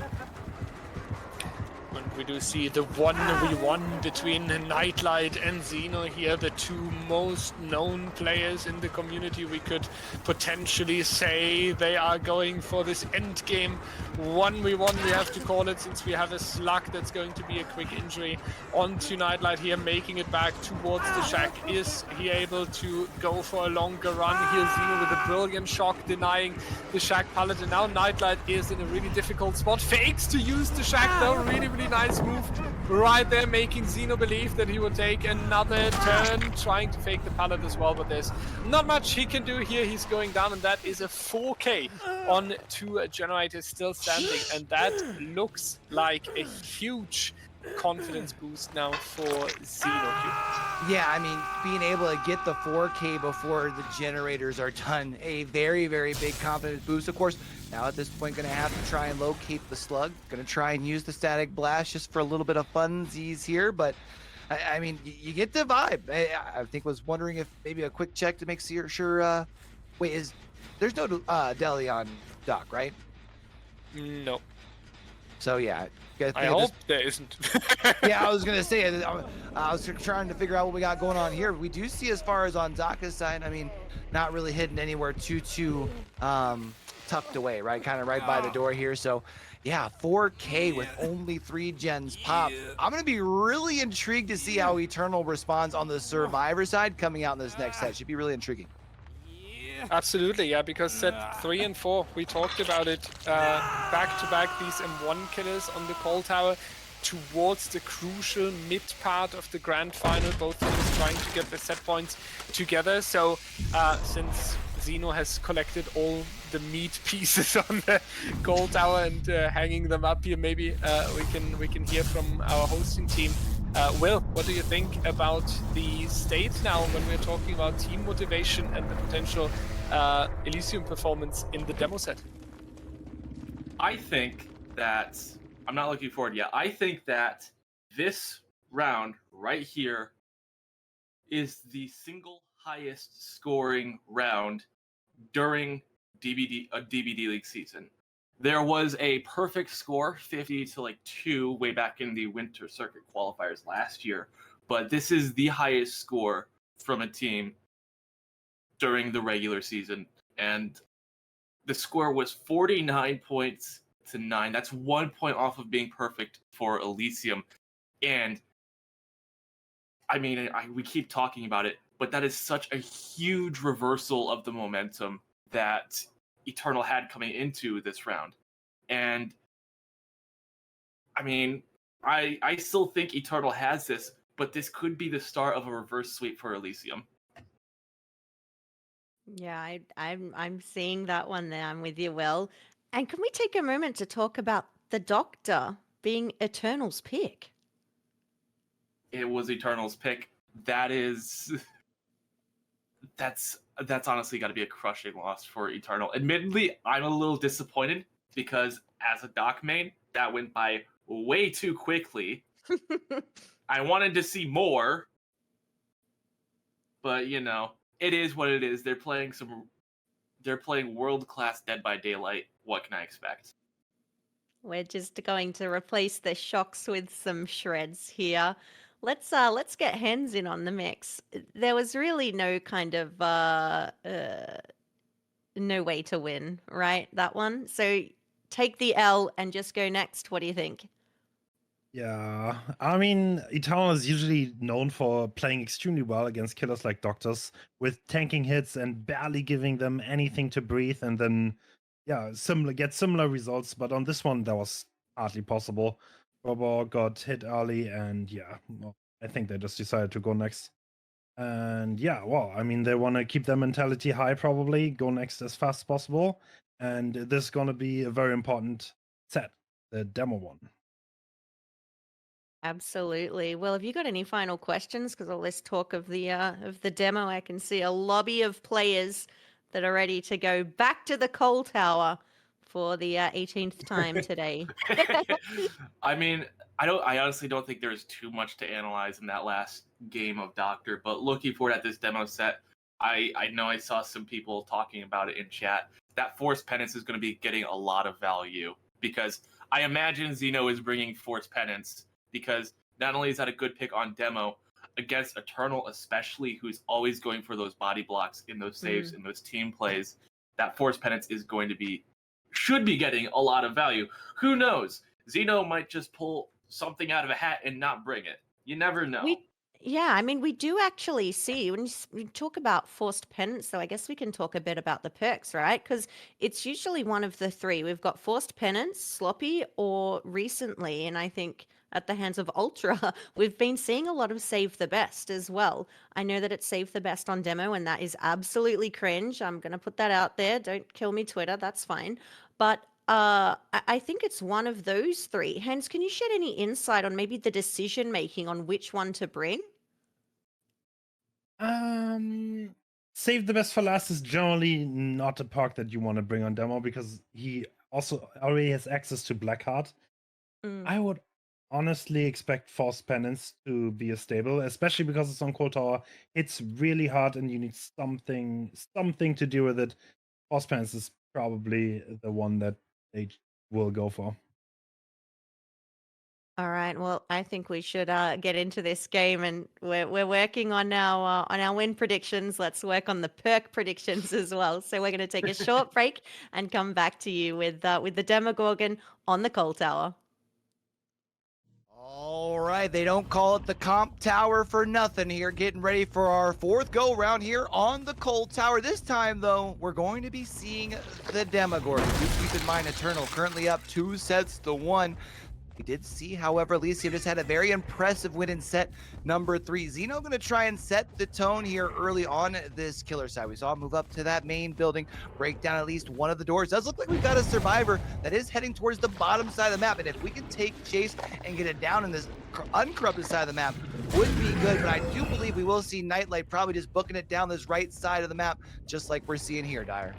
And we do see the 1v1 between Nightlight and Zeno here, the two most known players in the community. We could potentially say they are going for this end game 1v1, we have to call it, since we have a slug that's going to be a quick injury onto Nightlight here, making it back towards the shack. Is he able to go for a longer run here? Zeno with a brilliant shock, denying the shack pallet, and now Nightlight is in a really difficult spot. Fakes to use the shack though, really nice move right there, making Zeno believe that he would take another turn, trying to fake the pallet as well, but there's not much he can do here. He's going down, and that is a 4K on 2 generators still standing, and that looks like a huge confidence boost now for Zeno. Yeah, I mean, being able to get the 4K before the generators are done, a very big confidence boost. Of course, now at this point, going to have to try and locate the slug. Going to try and use the static blast just for a little bit of funsies here, but I mean, you get the vibe. I think was wondering if maybe a quick check to make sure. Wait, there's no deli on Doc, right? No. So yeah. I hope there isn't. Yeah, I was gonna say, I was trying to figure out what we got going on here. We do see, as far as on Zaka's side, I mean, not really hidden anywhere too tucked away, right? Kind of right by the door here. So yeah, 4K with only 3 gens pop. I'm gonna be really intrigued to see how Eternal responds on the Survivor side coming out in this next set. Should be really intriguing. Absolutely, yeah, because set 3 and 4, we talked about it, back-to-back these M1 killers on the call tower towards the crucial mid part of the grand final. Both teams trying to get the set points together. So since Zeno has collected all the meat pieces on the call tower and hanging them up here, maybe we can hear from our hosting team. Will, what do you think about the state now when we're talking about team motivation and the potential Elysium performance in the demo set? I think that, I'm not looking forward yet, I think that this round right here is the single highest scoring round during DBDLeague season. There was a perfect score, 50-2, way back in the Winter Circuit qualifiers last year. But this is the highest score from a team during the regular season. And the score was 49 points to 9. That's 1 point off of being perfect for Elysium. And I mean, we keep talking about it, but that is such a huge reversal of the momentum that Eternal had coming into this round. And I mean, I still think Eternal has this, but this could be the start of a reverse sweep for Elysium. Yeah, I'm seeing that one there. I'm with you, Will. And can we take a moment to talk about the Doctor being Eternal's pick? It was Eternal's pick. That's honestly got to be a crushing loss for Eternal. Admittedly, I'm a little disappointed because as a Doc main, that went by way too quickly. I wanted to see more, but you know, it is what it is. They're playing world-class Dead by Daylight. What can I expect? We're just going to replace the shocks with some shreds here. Let's get Hens in on the mix. There was really no kind of no way to win, right? That one. So take the L and just go next. What do you think? Yeah, I mean, Eternal is usually known for playing extremely well against killers like Doctors, with tanking hits and barely giving them anything to breathe, and then, yeah, get similar results. But on this one, that was hardly possible. Robo got hit early, and yeah, well, I think they just decided to go next. And yeah, well, I mean, they want to keep their mentality high, probably go next as fast as possible. And this is going to be a very important set, the demo one. Absolutely. Well, have you got any final questions? Because all this talk of the demo, I can see a lobby of players that are ready to go back to the Coal Tower for the 18th time today. I mean, I honestly don't think there's too much to analyze in that last game of Doctor, but looking forward at this demo set, I know I saw some people talking about it in chat. That Force Penance is going to be getting a lot of value because I imagine Zeno is bringing Force Penance because not only is that a good pick on demo, against Eternal especially, who's always going for those body blocks in those saves, in those team plays, that Force Penance is going to should be getting a lot of value. Who knows? Zeno might just pull something out of a hat and not bring it. You never know. Yeah, I mean, we do actually see, when you talk about Forced Penance, so I guess we can talk a bit about the perks, right? Because it's usually one of the three. We've got Forced Penance, Sloppy, or recently, and I think at the hands of Ultra, we've been seeing a lot of Save the Best as well. I know that it's Save the Best on demo, and that is absolutely cringe. I'm going to put that out there. Don't kill me, Twitter. That's fine. But I think it's one of those three. Hens, can you shed any insight on maybe the decision making on which one to bring? Save the Best for Last is generally not a perk that you want to bring on demo because he also already has access to Blackheart. I would honestly expect Force Penance to be a stable, especially because it's on Coal Tower. It's really hard and you need something to do with it. Force Penance is probably the one that they will go for. All right. Well, I think we should get into this game, and we're working on our win predictions. Let's work on the perk predictions as well. So we're going to take a short break and come back to you with the Demogorgon on the Coal Tower. All right, they don't call it the Comp Tower for nothing here. Getting ready for our fourth go round here on the Coal Tower. This time, though, we're going to be seeing the Demogorgon. Do keep in mind, Eternal currently up 2-1. We did see, however, Elysium just had a very impressive win in set number 3. Zeno going to try and set the tone here early on this killer side. We saw him move up to that main building, break down at least one of the doors. Does look like we've got a survivor that is heading towards the bottom side of the map. And if we can take chase and get it down in this uncorrupted side of the map, would be good. But I do believe we will see Nightlight probably just booking it down this right side of the map, just like we're seeing here, Dyer.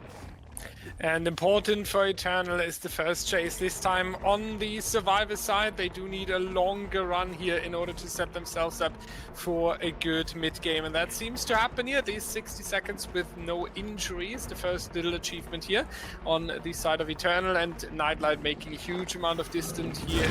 And important for Eternal is the first chase. This time on the survivor side, they do need a longer run here in order to set themselves up for a good mid-game. And that seems to happen here. These 60 seconds with no injuries. The first little achievement here on the side of Eternal, and Nightlight making a huge amount of distance here,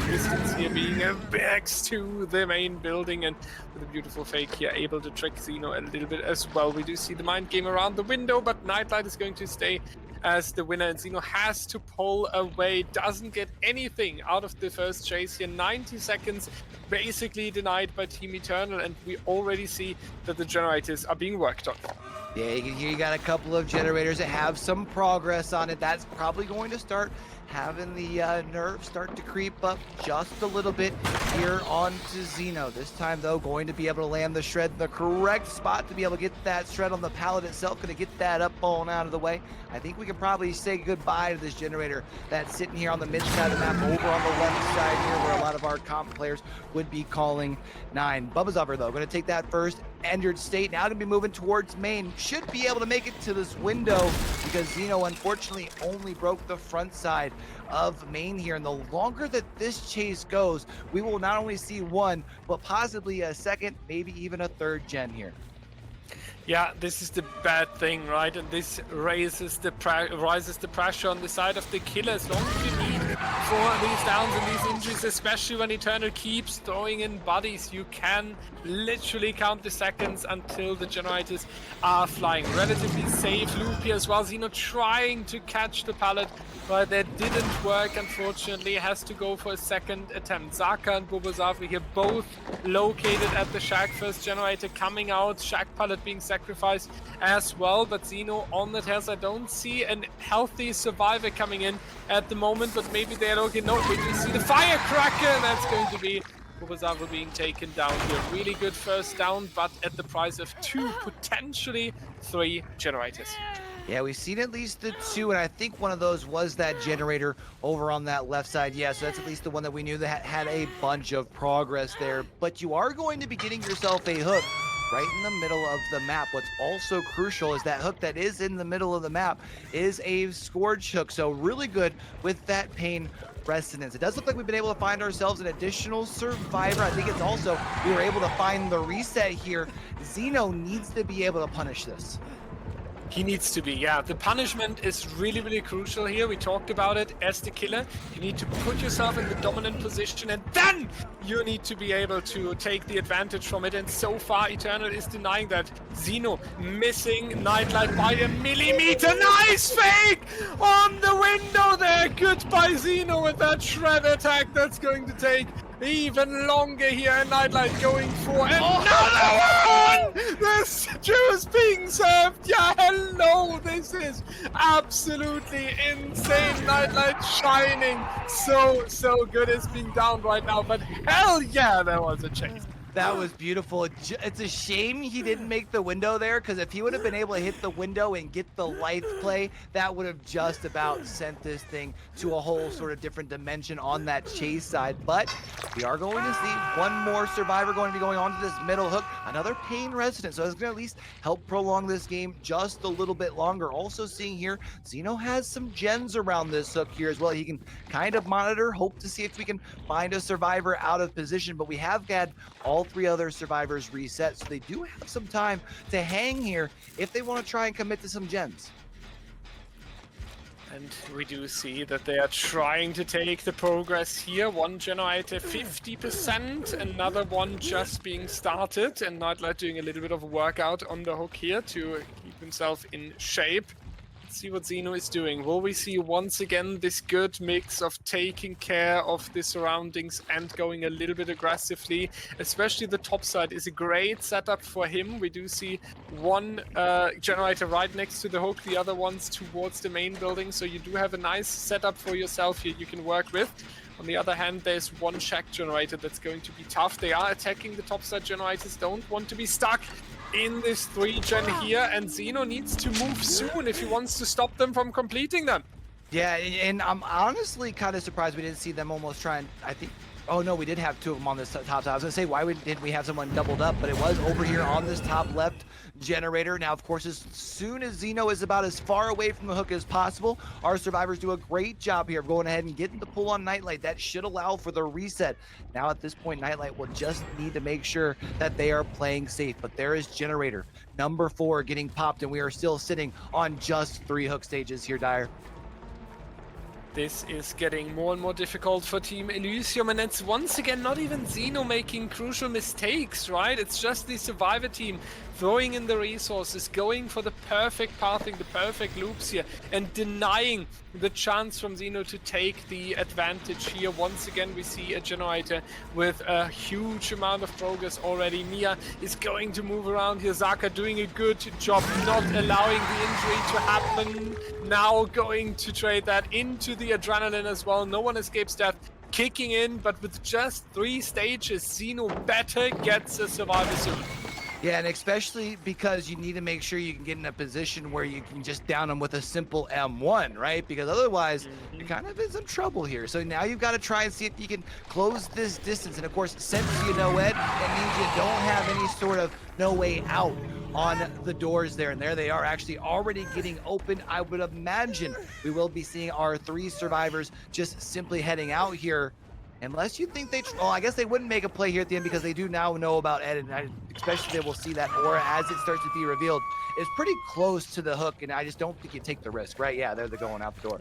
being next to the main building, and with a beautiful fake here, able to trick Zeno a little bit as well. We do see the mind game around the window, but Nightlight is going to stay as the winner, and Zeno has to pull away, doesn't get anything out of the first chase here. 90 seconds basically denied by Team Eternal, and we already see that the generators are being worked on. Yeah, you got a couple of generators that have some progress on it. That's probably going to start having the nerves start to creep up just a little bit here onto Zeno. This time, though, going to be able to land the shred in the correct spot to be able to get that shred on the pallet itself. Going to get that up, ball and out of the way. I think we can probably say goodbye to this generator that's sitting here on the mid side of the map, over on the left side here, where a lot of our comp players would be calling 9. Bubbazover, though, going to take that first entered state. Now going to be moving towards main. Should be able to make it to this window because Zeno, unfortunately, only broke the front side of main here. And the longer that this chase goes, we will not only see one, but possibly a second, maybe even a third gen here. Yeah, this is the bad thing, right? And this rises the pressure on the side of the killer. As long as you need for these downs and these injuries, especially when Eternal keeps throwing in bodies, you can literally count the seconds until the generators are flying. Relatively safe loop here as well. Zeno trying to catch the pallet, but that didn't work, unfortunately. Has to go for a second attempt. Zaka and Bobozavi here both located at the shack. First generator coming out, shack pallet being sacrificed as well, but Zeno on the tail side. Don't see a healthy survivor coming in at the moment, but maybe they're looking. No, we do see the firecracker, and that's going to be Bobozavi being taken down here. Really good first down, but at the price of 2, potentially 3 generators. Yeah, we've seen at least the 2, and I think one of those was that generator over on that left side. Yeah, so that's at least the one that we knew that had a bunch of progress there. But you are going to be getting yourself a hook right in the middle of the map. What's also crucial is that hook that is in the middle of the map is a Scourge hook, so really good with that pain resonance. It does look like we've been able to find ourselves an additional survivor. I think it's also we were able to find the reset here. Zeno needs to be able to punish this. He needs to be, yeah. The punishment is really, really crucial here. We talked about it as the killer. You need to put yourself in the dominant position, and then you need to be able to take the advantage from it. And so far, Eternal is denying that. Zeno missing Nightlight by a millimeter. Nice fake on the window there. Goodbye, Zeno, with that shred attack. That's going to take even longer here, and Nightlight going for another one! This juice being served, yeah, hello, this is absolutely insane. Nightlight shining, so good. It's being down right now, but hell yeah, there was a chase. That was beautiful. It's a shame he didn't make the window there, because if he would have been able to hit the window and get the light play, that would have just about sent this thing to a whole sort of different dimension on that chase side. But we are going to see one more survivor going to be going on to this middle hook. Another pain resident, so it's going to at least help prolong this game just a little bit longer. Also seeing here, Zeno has some gens around this hook here as well. He can kind of monitor, hope to see if we can find a survivor out of position, but we have had all 3 other survivors reset, so they do have some time to hang here if they want to try and commit to some gens. And we do see that they are trying to take the progress here. One generator 50%, another one just being started, and Nightlight doing a little bit of a workout on the hook here to keep himself in shape. See what Zeno is doing. Will we see once again this good mix of taking care of the surroundings and going a little bit aggressively? Especially the top side is a great setup for him. We do see one generator right next to the hook, the other ones towards the main building, so you do have a nice setup for yourself here you can work with. On the other hand, there's one shack generator that's going to be tough. They are attacking the topside generators, don't want to be stuck in this 3-gen here, and Zeno needs to move soon if he wants to stop them from completing them. Yeah, and I'm honestly kind of surprised we didn't see them almost try and, I think, oh no, we did have 2 of them on this top side. I was gonna say, why didn't we have someone doubled up, but it was over here on this top left generator. Now, of course, as soon as Zeno is about as far away from the hook as possible, our survivors do a great job here of going ahead and getting the pull on Nightlight. That should allow for the reset. Now, at this point, Nightlight will just need to make sure that they are playing safe, but there is generator number 4 getting popped, and we are still sitting on just 3 hook stages here, Dyer. This is getting more and more difficult for Team Elysium, and it's once again not even Xeno making crucial mistakes, right? It's just the Survivor team throwing in the resources, going for the perfect pathing, the perfect loops here, and denying the chance from Xeno to take the advantage here. Once again, we see a generator with a huge amount of progress already. Mia is going to move around here. Zaka doing a good job not allowing the injury to happen. Now going to trade that into the adrenaline as well. No one escapes death. Kicking in, but with just 3 stages, Xeno better gets a survivor soon. Yeah, and especially because you need to make sure you can get in a position where you can just down them with a simple M1, right? Because otherwise, you're kind of in some trouble here. So now you've got to try and see if you can close this distance. And of course, since you know Ed, that means you don't have any sort of no way out on the doors there. And there they are actually already getting open. I would imagine we will be seeing our 3 survivors just simply heading out here. Unless you think they, well, I guess they wouldn't make a play here at the end because they do now know about Ed, and especially they will see that aura as it starts to be revealed. It's pretty close to the hook, and I just don't think you take the risk, right? Yeah, they're going out the door.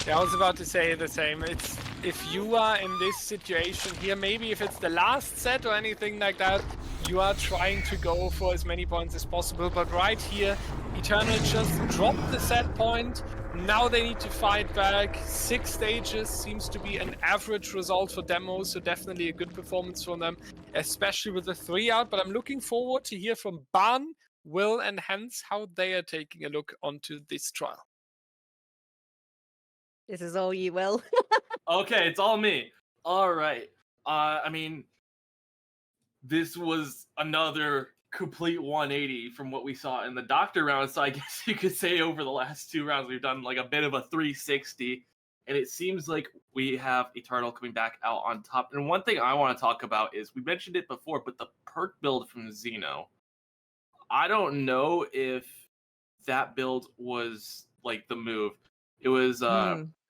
Yeah, I was about to say the same. It's if you are in this situation here, maybe if it's the last set or anything like that, you are trying to go for as many points as possible. But right here, Eternal just dropped the set point. Now they need to fight back. 6 stages seems to be an average result for Demo, so definitely a good performance from them, especially with the 3 out. But I'm looking forward to hear from Barn, Will, and Hens how they are taking a look onto this trial. This is all you, Will. Okay, it's all me. All right. I mean, this was another complete 180 from what we saw in the Doctor round. So I guess you could say over the last 2 rounds, we've done like a bit of a 360. And it seems like we have Eternal coming back out on top. And one thing I want to talk about is, we mentioned it before, but the perk build from Xeno. I don't know if that build was like the move. It was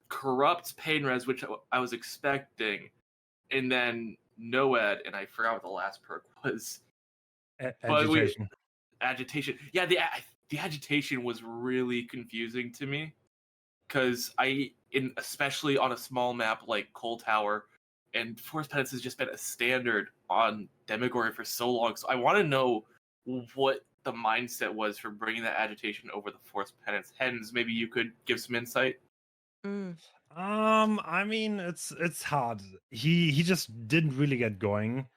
Corrupt Pain Res, which I was expecting. And then Noed, and I forgot what the last perk was. Agitation. Agitation. Yeah, the agitation was really confusing to me, because especially on a small map like Cold Tower, and Force Penance has just been a standard on Demogorgon for so long. So I want to know what the mindset was for bringing that agitation over the Force Penance. Hens, maybe you could give some insight. I mean, it's hard. He just didn't really get going.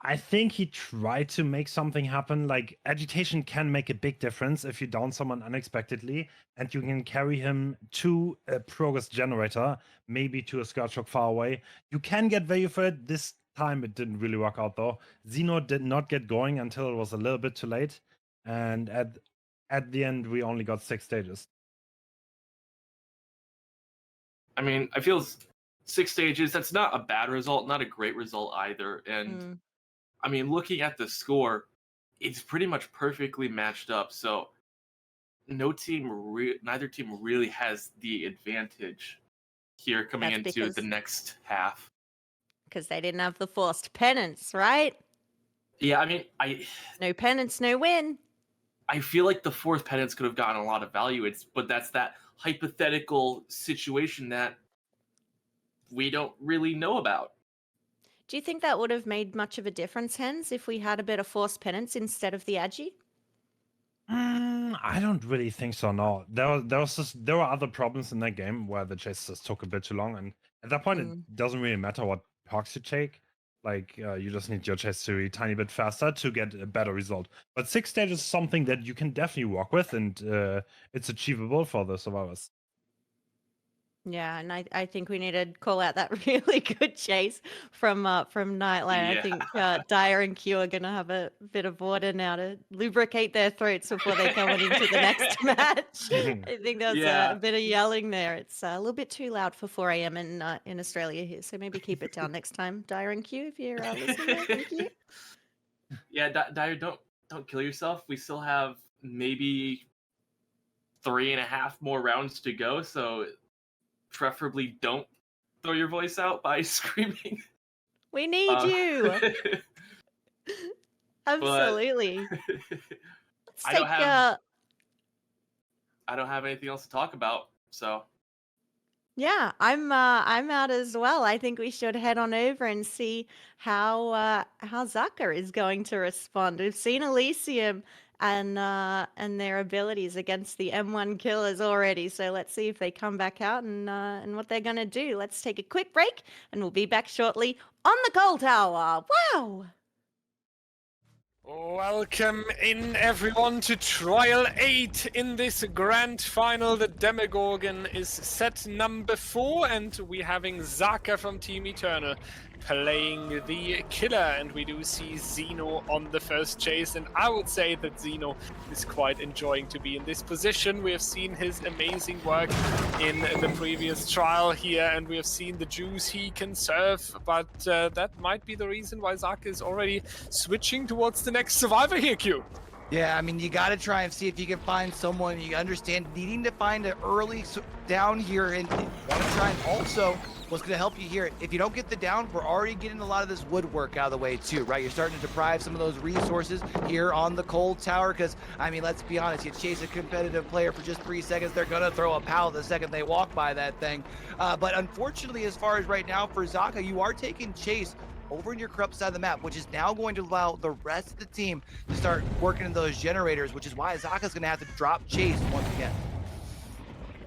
I think he tried to make something happen. Like, agitation can make a big difference if you down someone unexpectedly, and you can carry him to a progress generator, maybe to a Scourge Shock far away. You can get value for it. This time it didn't really work out though. Xeno did not get going until it was a little bit too late, and at the end we only got 6 stages. I mean, I feel 6 stages, that's not a bad result, not a great result either. And I mean, looking at the score, it's pretty much perfectly matched up. So neither team really has the advantage here coming into the next half. Because they didn't have the forced penance, right? Yeah, I mean, no penance, no win. I feel like the fourth penance could have gotten a lot of value. But that's that hypothetical situation that we don't really know about. Do you think that would have made much of a difference, Hens, if we had a bit of forced penance instead of the agi? I don't really think so. No, there were other problems in that game where the chase just took a bit too long, and at that point, it doesn't really matter what perks you take. Like, you just need your chase to be a tiny bit faster to get a better result. But 6 stages is something that you can definitely work with, and it's achievable for the survivors. Yeah, and I think we need to call out that really good chase from Nightlight. Yeah. I think Dire and Q are going to have a bit of water now to lubricate their throats before they come on into the next match. I think there's a bit of yelling there. It's a little bit too loud for 4 a.m. in Australia here, so maybe keep it down next time, Dire and Q, if you're listening. Thank you. Yeah, Dire, don't kill yourself. We still have maybe 3.5 more rounds to go, so preferably don't throw your voice out by screaming. We need you. Absolutely. I don't have anything else to talk about, so Yeah, I'm out as well. I think we should head on over and see how Zaka is going to respond. We've seen Elysium and their abilities against the M1 killers already. So let's see if they come back out and what they're gonna do. Let's take a quick break and we'll be back shortly on the Gold Hour. Wow! Welcome in everyone to Trial 8 in this grand final. The Demogorgon is set number 4 and we're having Zaka from Team Eternal playing the killer, and we do see Xeno on the first chase, and I would say that Xeno is quite enjoying to be in this position. We have seen his amazing work in the previous trial here, and we have seen the juice he can serve, but that might be the reason why Zaka is already switching towards the next survivor here, Q. Yeah, I mean, you got to try and see if you can find someone. You understand needing to find an early down here, and want to try and also what's going to help you here. If you don't get the down, we're already getting a lot of this woodwork out of the way too, right? You're starting to deprive some of those resources here on the cold tower, because, I mean, let's be honest, you chase a competitive player for just 3 seconds, they're going to throw a pal the second they walk by that thing. But unfortunately, as far as right now for Zaka, you are taking chase over in your corrupt side of the map, which is now going to allow the rest of the team to start working in those generators, which is why Zaka's going to have to drop chase once again.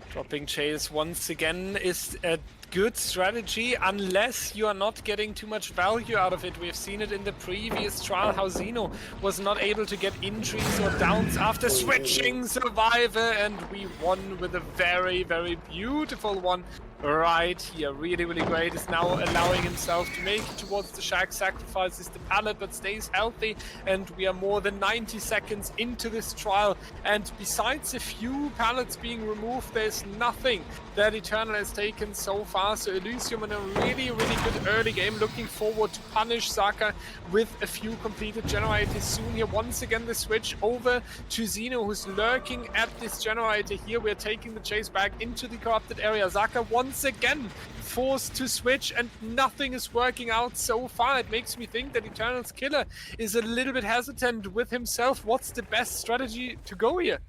Dropping chase once again is a good strategy, unless you are not getting too much value out of it. We have seen it in the previous trial, how Xeno was not able to get injuries or downs after switching survivor, and we won with a very, very beautiful one right here. Really, really great. Is now allowing himself to make it towards the shack, sacrifices the pallet but stays healthy, and we are more than 90 seconds into this trial, and besides a few pallets being removed, there's nothing that Eternal has taken so far. So Elysium in a really, really good early game, looking forward to punish Zaka with a few completed generators soon here. Once again the switch over to Xeno, who's lurking at this generator here. We're taking the chase back into the corrupted area. Zaka once again forced to switch, and nothing is working out so far. It makes me think that Eternal's killer is a little bit hesitant with himself. What's the best strategy to go here?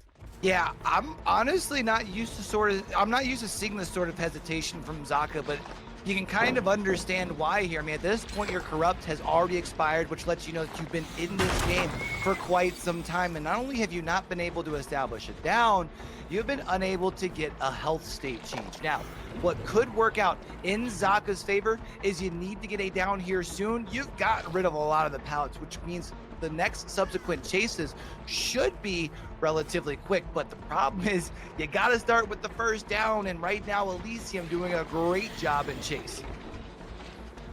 Yeah, I'm honestly not used to I'm not used to seeing this sort of hesitation from Zaka, but you can kind of understand why here. I mean, at this point, your corrupt has already expired, which lets you know that you've been in this game for quite some time. And not only have you not been able to establish a down, you've been unable to get a health state change. Now, what could work out in Zaka's favor is you need to get a down here soon. You've gotten rid of a lot of the pallets, which means the next subsequent chases should be relatively quick, but the problem is you got to start with the first down, and right now Elysium doing a great job in chase.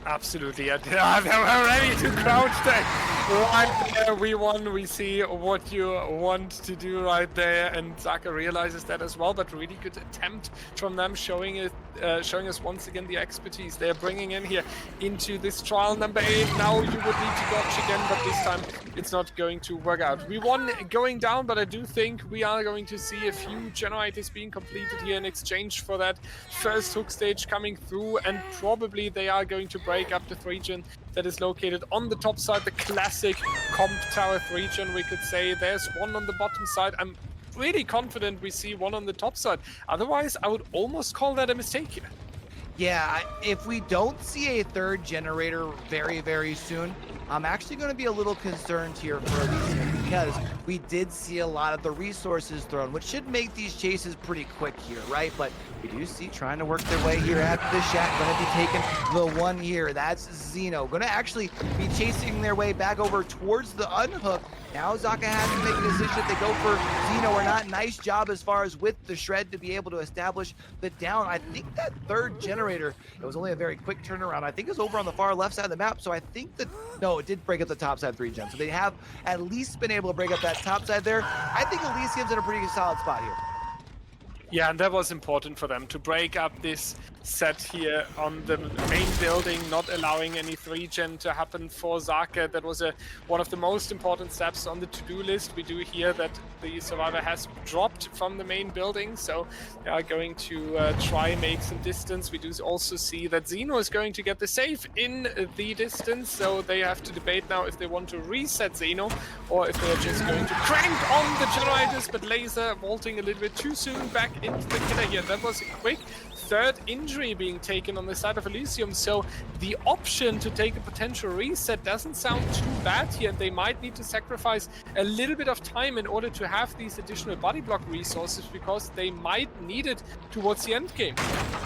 Absolutely, I'm ready to crouch there. Right there, we won. We see what you want to do right there, and Zaka realizes that as well. But really good attempt from them, showing us once again the expertise they're bringing in here into this trial number 8. Now you would need to dodge again, but this time it's not going to work out. We won going down, but I do think we are going to see a few generators being completed here in exchange for that first hook stage coming through, and probably they are going to break up the 3-gen that is located on the top side, the classic comp tower 3-gen, we could say. There's one on the bottom side. I'm really confident we see one on the top side. Otherwise, I would almost call that a mistake here. Yeah, if we don't see a third generator very, very soon, I'm actually going to be a little concerned here for Elysium, because we did see a lot of the resources thrown, which should make these chases pretty quick here, right? But we do see trying to work their way here at the shack, going to be taking the one here. That's Xeno. Going to actually be chasing their way back over towards the unhook. Now Zaka has to make a decision if they go for Xeno or not. Nice job as far as with the shred to be able to establish the down. I think that third generator, it was only a very quick turnaround. I think it was over on the far left side of the map. So I think that, no, it did break up the top side 3-gen. So they have at least been able to break up that top side there. I think Elysium's in a pretty solid spot here. Yeah, and that was important for them to break up this set here on the main building, not allowing any 3-gen to happen for Zaka. That was one of the most important steps on the to-do list. We do hear that the survivor has dropped from the main building, so they are going to try make some distance. We do also see that Zeno is going to get the save in the distance, so they have to debate now if they want to reset Zeno or if they're just going to crank on the generators, but Laser vaulting a little bit too soon back into the killer here. That was a quick third injury being taken on the side of Elysium, so the option to take a potential reset doesn't sound too bad here. They might need to sacrifice a little bit of time in order to have these additional body block resources, because they might need it towards the end game.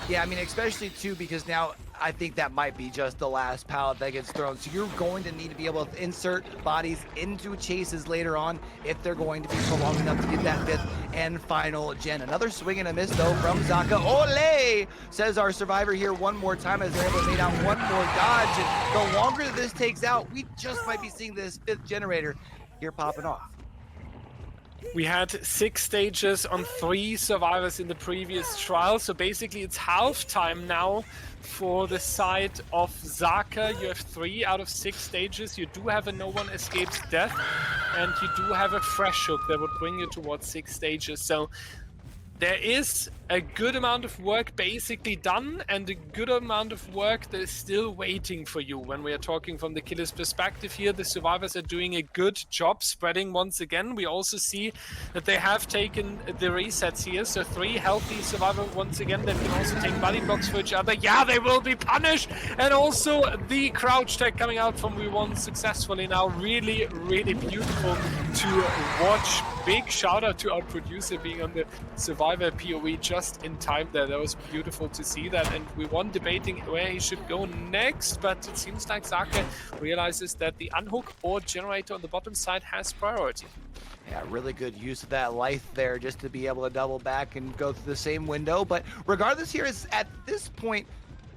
Yeah, I mean, especially too, because now I think that might be just the last pallet that gets thrown. So you're going to need to be able to insert bodies into chases later on if they're going to be prolonged enough to get that 5th and final gen. Another swing and a miss though from Zaka. Ole, says our survivor here one more time as they're able to make out one more dodge. And the longer that this takes out, we just might be seeing this 5th generator here popping off. We had 6 stages on 3 survivors in the previous trial, so basically it's half time now for the side of Zaka. You have 3 out of 6 stages. You do have a no one escapes death, and you do have a fresh hook that would bring you towards 6 stages. So there is a good amount of work basically done, and a good amount of work that is still waiting for you. When we are talking from the killer's perspective here, the survivors are doing a good job spreading once again. We also see that they have taken the resets here, so 3 healthy survivors once again that can also take body blocks for each other. Yeah, they will be punished, and also the crouch tag coming out from We1 successfully now. Really, really beautiful to watch. Big shout out to our producer being on the survivor POE just in time there. That was beautiful to see that, and We1 debating where he should go next, but it seems like Zaka realizes that the unhook or generator on the bottom side has priority. Yeah, really good use of that life there just to be able to double back and go through the same window. But regardless here, is at this point,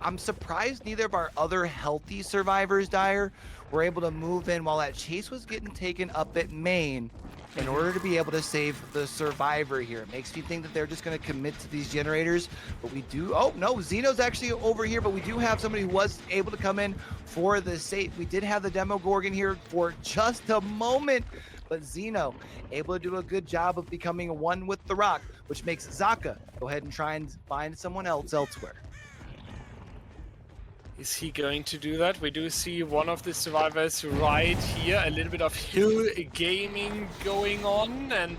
I'm surprised neither of our other healthy survivors, Dyer, were able to move in while that chase was getting taken up at main in order to be able to save the survivor here. It makes me think that they're just going to commit to these generators, but we do, oh no, Zeno's actually over here, but we do have somebody who was able to come in for the save. We did have the Demogorgon here for just a moment, but Zeno able to do a good job of becoming one with the rock, which makes Zaka go ahead and try and find someone else elsewhere. Is he going to do that? We do see one of the survivors right here. A little bit of hill gaming going on, and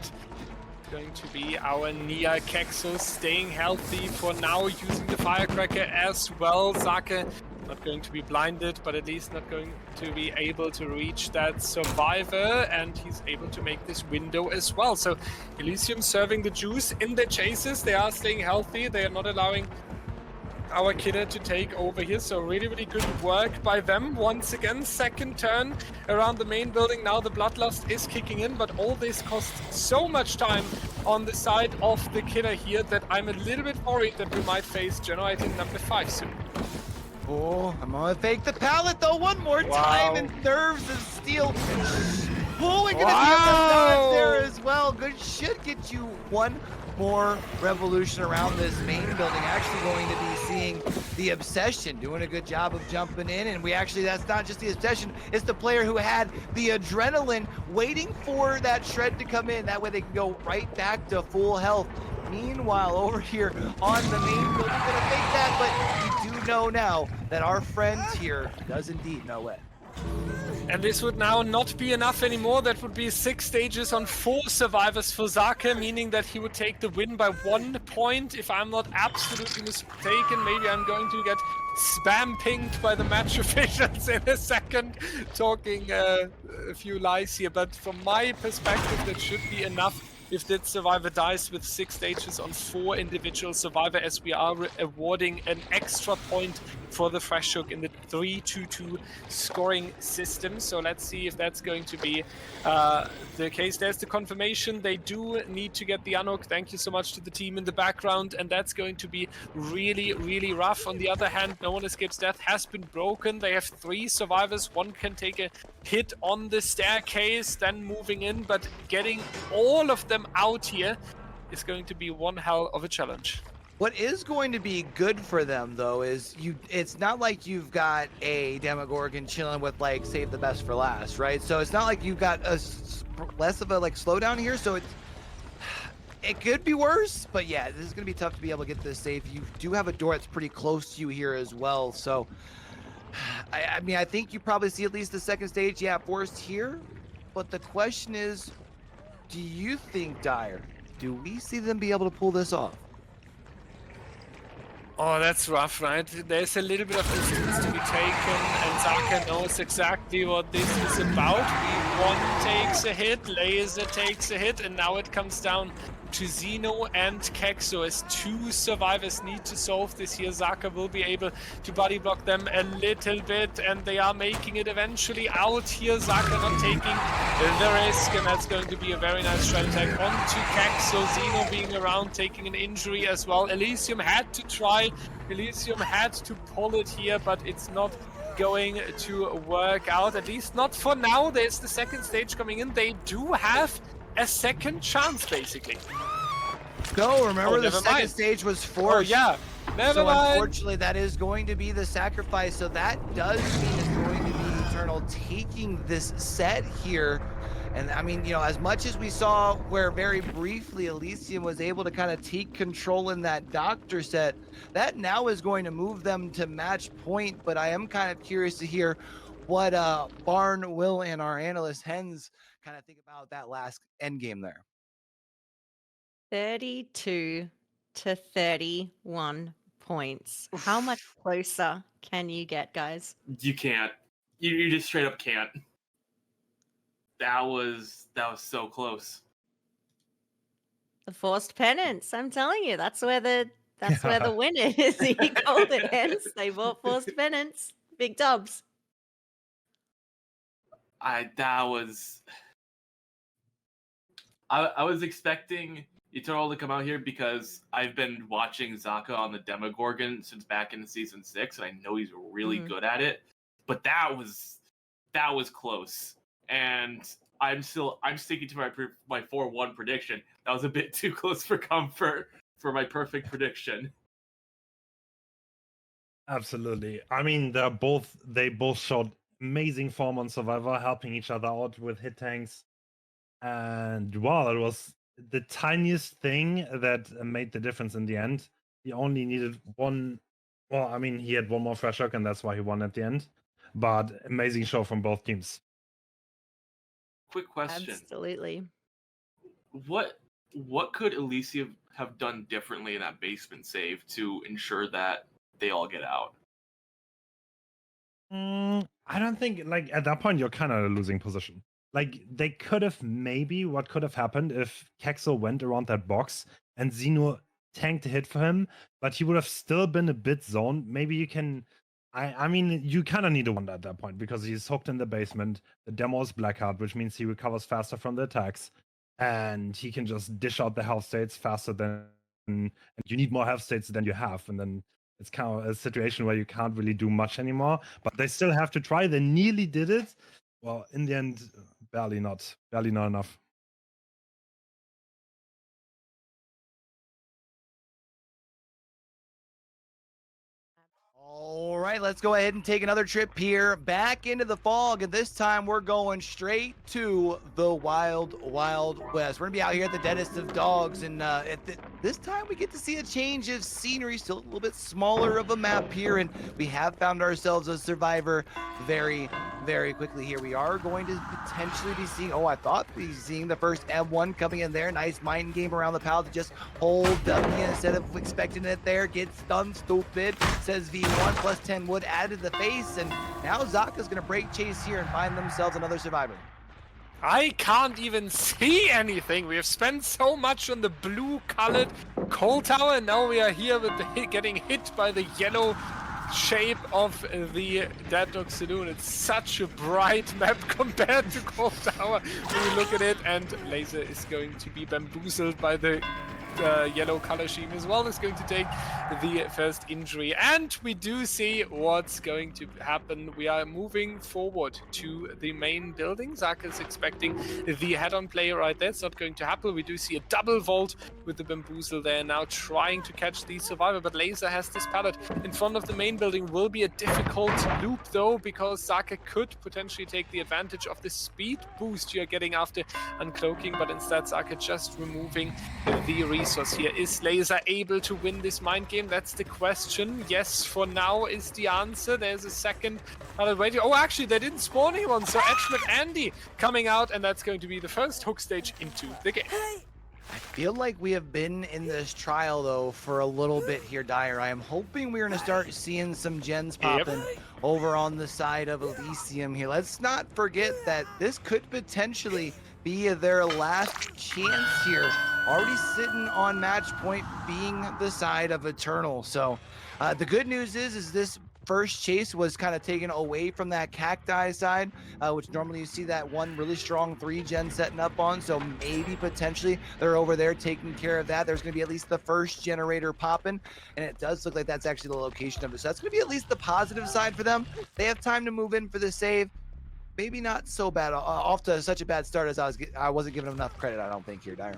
going to be our Nia Kexel staying healthy for now, using the firecracker as well. Zaka not going to be blinded, but at least not going to be able to reach that survivor, and he's able to make this window as well. So Elysium serving the juice in their chases. They are staying healthy. They are not allowing our killer to take over here, so really, really good work by them. Once again, second turn around the main building. Now the bloodlust is kicking in, but all this costs so much time on the side of the killer here that I'm a little bit worried that we might face generator number 5 soon. Oh, I'm gonna fake the pallet though one more time, and Nerves of Steel. Oh, we're gonna see the dodge there as well. Good, should get you one more revolution around this main building. Actually going to be seeing the Obsession doing a good job of jumping in, and we actually, that's not just the Obsession, it's the player who had the adrenaline waiting for that shred to come in. That way they can go right back to full health. Meanwhile, over here on the main building, gonna fake that, but we do know now that our friend here does indeed know it. And this would now not be enough anymore. That would be 6 stages on 4 survivors for Zaka, meaning that he would take the win by 1 point. If I'm not absolutely mistaken, maybe I'm going to get spam pinged by the match officials in a second, talking a few lies here. But from my perspective, that should be enough if that survivor dies with 6 stages on 4 individual survivor, as we are awarding an extra point for the fresh hook in the 3-2-2 scoring system. So let's see if that's going to be the case. There's the confirmation. They do need to get the unhook. Thank you so much to the team in the background, and that's going to be really, really rough. On the other hand, no one escapes death has been broken. They have 3 survivors. One can take a hit on the staircase, then moving in, but getting all of them out here is going to be one hell of a challenge. What is going to be good for them though is it's not like you've got a Demogorgon chilling with like save the best for last, right? So it's not like you've got less of a like slowdown here, so it could be worse, but yeah, this is going to be tough to be able to get this safe. You do have a door that's pretty close to you here as well, so I mean, I think you probably see at least the second stage, yeah, forced here, but the question is, do you think, Dyer, do we see them be able to pull this off? Oh, that's rough, right? There's a little bit of distance to be taken, and Zaka knows exactly what this is about. V1 takes a hit, Laser takes a hit, and now it comes down to Xeno and Kexo as two survivors need to solve this here. Zaka will be able to body block them a little bit, and they are making it eventually out here. Zaka not taking the risk, and that's going to be a very nice straight attack onto Kexo. Xeno being around, taking an injury as well. Elysium had to try, Elysium had to pull it here, but it's not going to work out, at least not for now. There's the second stage coming in. They do have a second chance, basically. No, remember the second mind. stage was forced. Oh, yeah. Never so mind. Unfortunately, that is going to be the sacrifice. So that does mean it's going to be Eternal taking this set here. And I mean, you know, as much as we saw where very briefly Elysium was able to kind of take control in that Doctor set, that now is going to move them to match point. But I am kind of curious to hear what Barn, Will, and our analyst Hens kind of think about that last end game there. 32 to 31 points. How much closer can you get, guys? You can't. You just straight up can't. That was so close. The forced penance. I'm telling you, that's where the win is. He called it, Hens. They bought forced penance. Big dubs. I was expecting Eternal to come out here because I've been watching Zaka on the Demogorgon since back in season 6, and I know he's really good at it. But that was close, and I'm sticking to my 4-1 prediction. That was a bit too close for comfort for my perfect prediction. Absolutely. I mean, they both showed amazing form on Survivor, helping each other out with hit tanks. And wow, it was the tiniest thing that made the difference in the end. He only needed one. Well, I mean, he had one more fresh hook, and that's why he won at the end. But amazing show from both teams. Quick question. Absolutely. What could Elysium have done differently in that basement save to ensure that they all get out? I don't think, like, at that point, you're kind of in a losing position. Like, they could have what could have happened if Kexo went around that box and Xeno tanked a hit for him, but he would have still been a bit zoned. Maybe you can, I mean, you kind of need a wonder at that point because he's hooked in the basement. The demo is Blackheart, which means he recovers faster from the attacks, and he can just dish out the health states faster than, and you need more health states than you have, and then it's kind of a situation where you can't really do much anymore, but they still have to try. They nearly did it. Well, in the end, barely not enough. All right, let's go ahead and take another trip here back into the fog, and this time we're going straight to the Wild Wild West. We're gonna be out here at the Deadest of Dogs, and this time we get to see a change of scenery, still a little bit smaller of a map here, and we have found ourselves a survivor very, very quickly here. We are going to potentially be seeing, I thought we seeing the first M1 coming in there. Nice mind game around the pal to just hold W instead of expecting it there. Get stunned, stupid, says V1, plus 10 wood added to the face, and now Zaka's gonna break chase here and find themselves another survivor. I can't even see anything. We have spent so much on the blue-colored coal tower, and now we are here with getting hit by the yellow shape of the Dead Dog Saloon. It's such a bright map compared to Coal Tower when you look at it, and Laser is going to be bamboozled by the yellow color scheme as well, is going to take the first injury. And we do see what's going to happen. We are moving forward to the main building. Zaka is expecting the head-on play right there. It's not going to happen. We do see a double vault with the bamboozle there, now trying to catch the survivor, but Laser has this pallet in front of the main building. Will be a difficult loop though, because Zaka could potentially take the advantage of the speed boost you're getting after uncloaking, but instead Zaka just removing the resource here. Is Laser able to win this mind game? That's the question. Yes, for now is the answer. There's a second pallet waiting. Oh, actually they didn't spawn anyone, so Edgemont Andy coming out, and that's going to be the first hook stage into the game. I feel like we have been in this trial though for a little bit here, Dyer. I am hoping we're going to start seeing some gens popping over on the side of Elysium here. Let's not forget that this could potentially be their last chance here. Already sitting on match point, being the side of Eternal. So the good news is this first chase was kind of taken away from that cacti side, which normally you see that one really strong 3-gen setting up on. So maybe potentially they're over there taking care of that. There's going to be at least the first generator popping, and it does look like that's actually the location of it. So that's going to be at least the positive side for them. They have time to move in for the save. Maybe not so bad off to such a bad start as I wasn't giving them enough credit, I don't think, here, Dyer.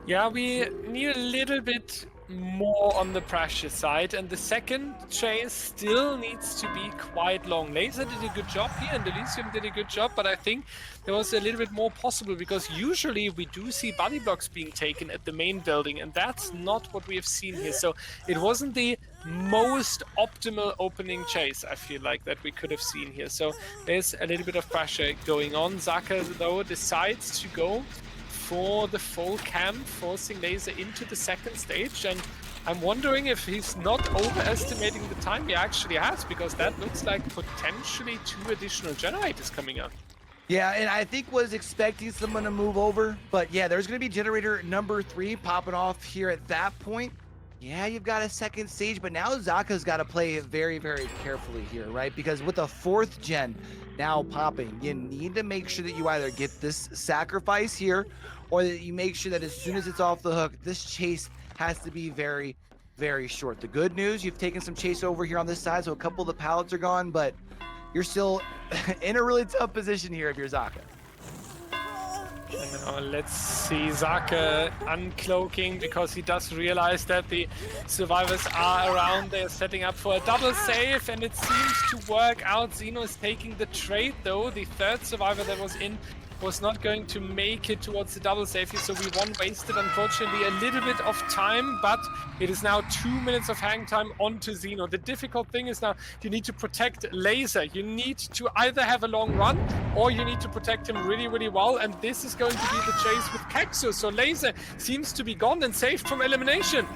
Yeah, we need a little bit more on the pressure side, and the second chase still needs to be quite long. Laser did a good job here, and Elysium did a good job, but I think there was a little bit more possible, because usually we do see body blocks being taken at the main building, and that's not what we have seen here. So it wasn't the most optimal opening chase, I feel like, that we could have seen here. So there's a little bit of pressure going on. Zaka, though, decides to go for the full camp, forcing Laser into the second stage, and I'm wondering if he's not overestimating the time he actually has, because that looks like potentially 2 additional generators coming up. Yeah, and I think was expecting someone to move over, but yeah, there's going to be generator number 3 popping off here at that point. Yeah, you've got a second stage, but now Zaka's got to play it very, very carefully here, right? Because with a 4th gen now popping, you need to make sure that you either get this sacrifice here, or that you make sure that as soon as it's off the hook, this chase has to be very, very short. The good news, you've taken some chase over here on this side, so a couple of the pallets are gone, but you're still in a really tough position here if you're Zaka. Now let's see Zaka uncloaking, because he does realize that the survivors are around. They're setting up for a double save, and it seems to work out. Xeno is taking the trade though. The 3rd survivor that was in was not going to make it towards the double save here, so we wasted, unfortunately, a little bit of time, but it is now 2 minutes of hang time onto Xeno. The difficult thing is now you need to protect Laser. You need to either have a long run, or you need to protect him really, really well, and this is going to be the chase with Kexu. So Laser seems to be gone and saved from elimination.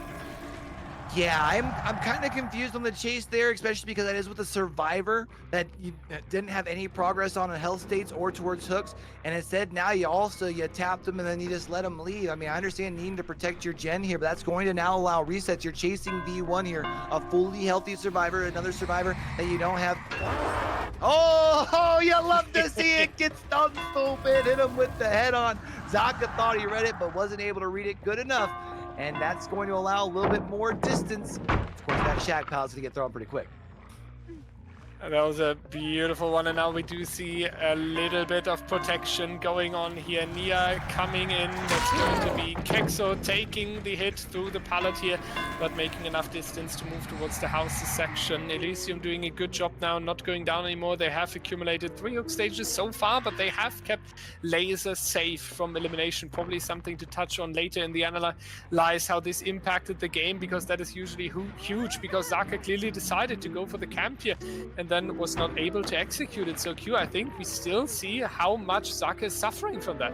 Yeah, I'm kind of confused on the chase there, especially because that is with a survivor that you didn't have any progress on in health states or towards hooks, and instead now you tapped them and then you just let them leave. I mean, I understand needing to protect your gen here, but that's going to now allow resets. You're chasing V1 here, a fully healthy survivor, another survivor that you don't have. Oh, you love to see it get stunned stupid. Hit him with the head on. Zaka thought he read it, but wasn't able to read it good enough. And that's going to allow a little bit more distance. Of course, that shack pallet's going to get thrown pretty quick. That was a beautiful one, and now we do see a little bit of protection going on here. Nia coming in. That's going to be Kexo taking the hit through the pallet here, but making enough distance to move towards the houses section. Elysium doing a good job now, not going down anymore. They have accumulated 3 hook stages so far, but they have kept Laser safe from elimination. Probably something to touch on later in the analyze, how this impacted the game, because that is usually huge, because Zaka clearly decided to go for the camp here, and then was not able to execute it. So Q, I think we still see how much Zaka is suffering from that.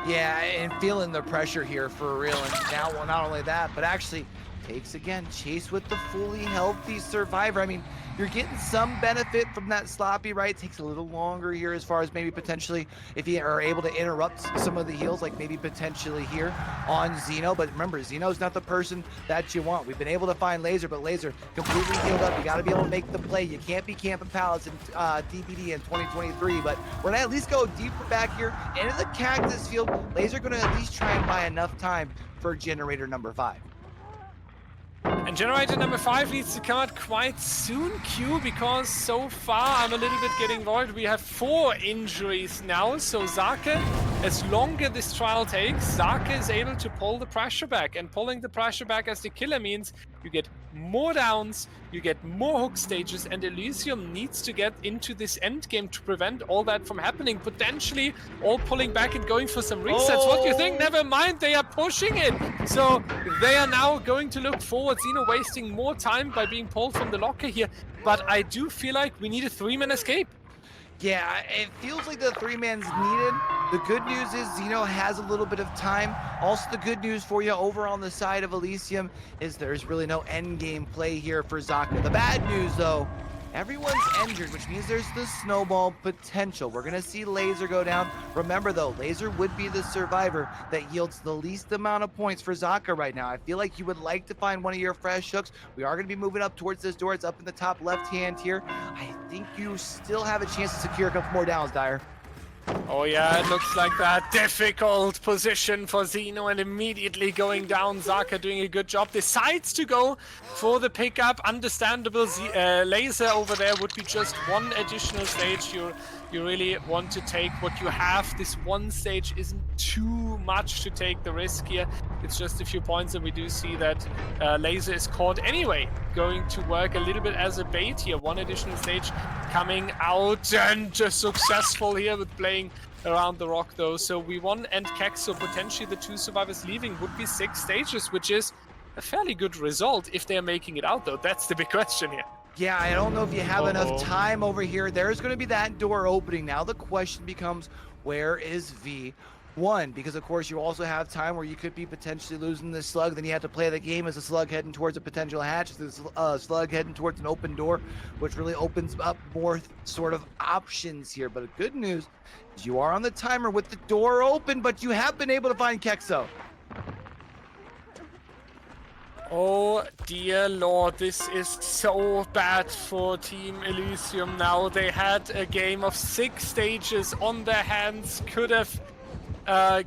Yeah, and feeling the pressure here for real. And now, well, not only that, but actually takes again chase with the fully healthy survivor. I mean, You're getting some benefit from that sloppy, right? It takes a little longer here as far as maybe potentially if you are able to interrupt some of the heals, like maybe potentially here on Xeno. But remember, Xeno's not the person that you want. We've been able to find Laser, but Laser completely healed up. You got to be able to make the play. You can't be camping pallets in DBD in 2023, but we're going to at least go deeper back here into the cactus field. Laser going to at least try and buy enough time for generator number 5. And generator number 5 needs to come out quite soon, Q, because so far I'm a little bit getting worried. We have 4 injuries now, so Zaka, as longer this trial takes, Zaka is able to pull the pressure back. And pulling the pressure back as the killer means you get more downs, you get more hook stages, and Elysium needs to get into this end game to prevent all that from happening. Potentially all pulling back and going for some resets. What do you think? Never mind, they are pushing it. So they are now going to look forward. Xeno wasting more time by being pulled from the locker here. But I do feel like we need a 3-man escape. Yeah, it feels like the 3-man's needed. The good news is Xeno has a little bit of time. Also, the good news for you over on the side of Elysium is there's really no end game play here for Zaka. The bad news, though, everyone's injured, which means there's the snowball potential. We're going to see Laser go down. Remember, though, Laser would be the survivor that yields the least amount of points for Zaka right now. I feel like you would like to find one of your fresh hooks. We are going to be moving up towards this door. It's up in the top left hand here. I think you still have a chance to secure a couple more downs, Dyer. Oh yeah, it looks like that. Difficult position for Xeno and immediately going down. Zaka doing a good job. Decides to go for the pickup. Understandable. Laser over there would be just one additional stage. You really want to take what you have. This one stage isn't too much to take the risk here. It's just a few points, and we do see that Laser is caught anyway. Going to work a little bit as a bait here. One additional stage coming out, and just successful here with playing around the rock though. So we won and Kex, so potentially the 2 survivors leaving would be 6 stages, which is a fairly good result if they're making it out though. That's the big question here. Yeah, I don't know if you have enough time over here. There's going to be that door opening. Now the question becomes, where is V1? Because, of course, you also have time where you could be potentially losing this slug. Then you have to play the game as a slug heading towards a potential hatch. This slug heading towards an open door, which really opens up more sort of options here. But the good news is you are on the timer with the door open, but you have been able to find Kexo. Oh dear lord, this is so bad for Team Elysium now. They had a game of 6 stages on their hands, could have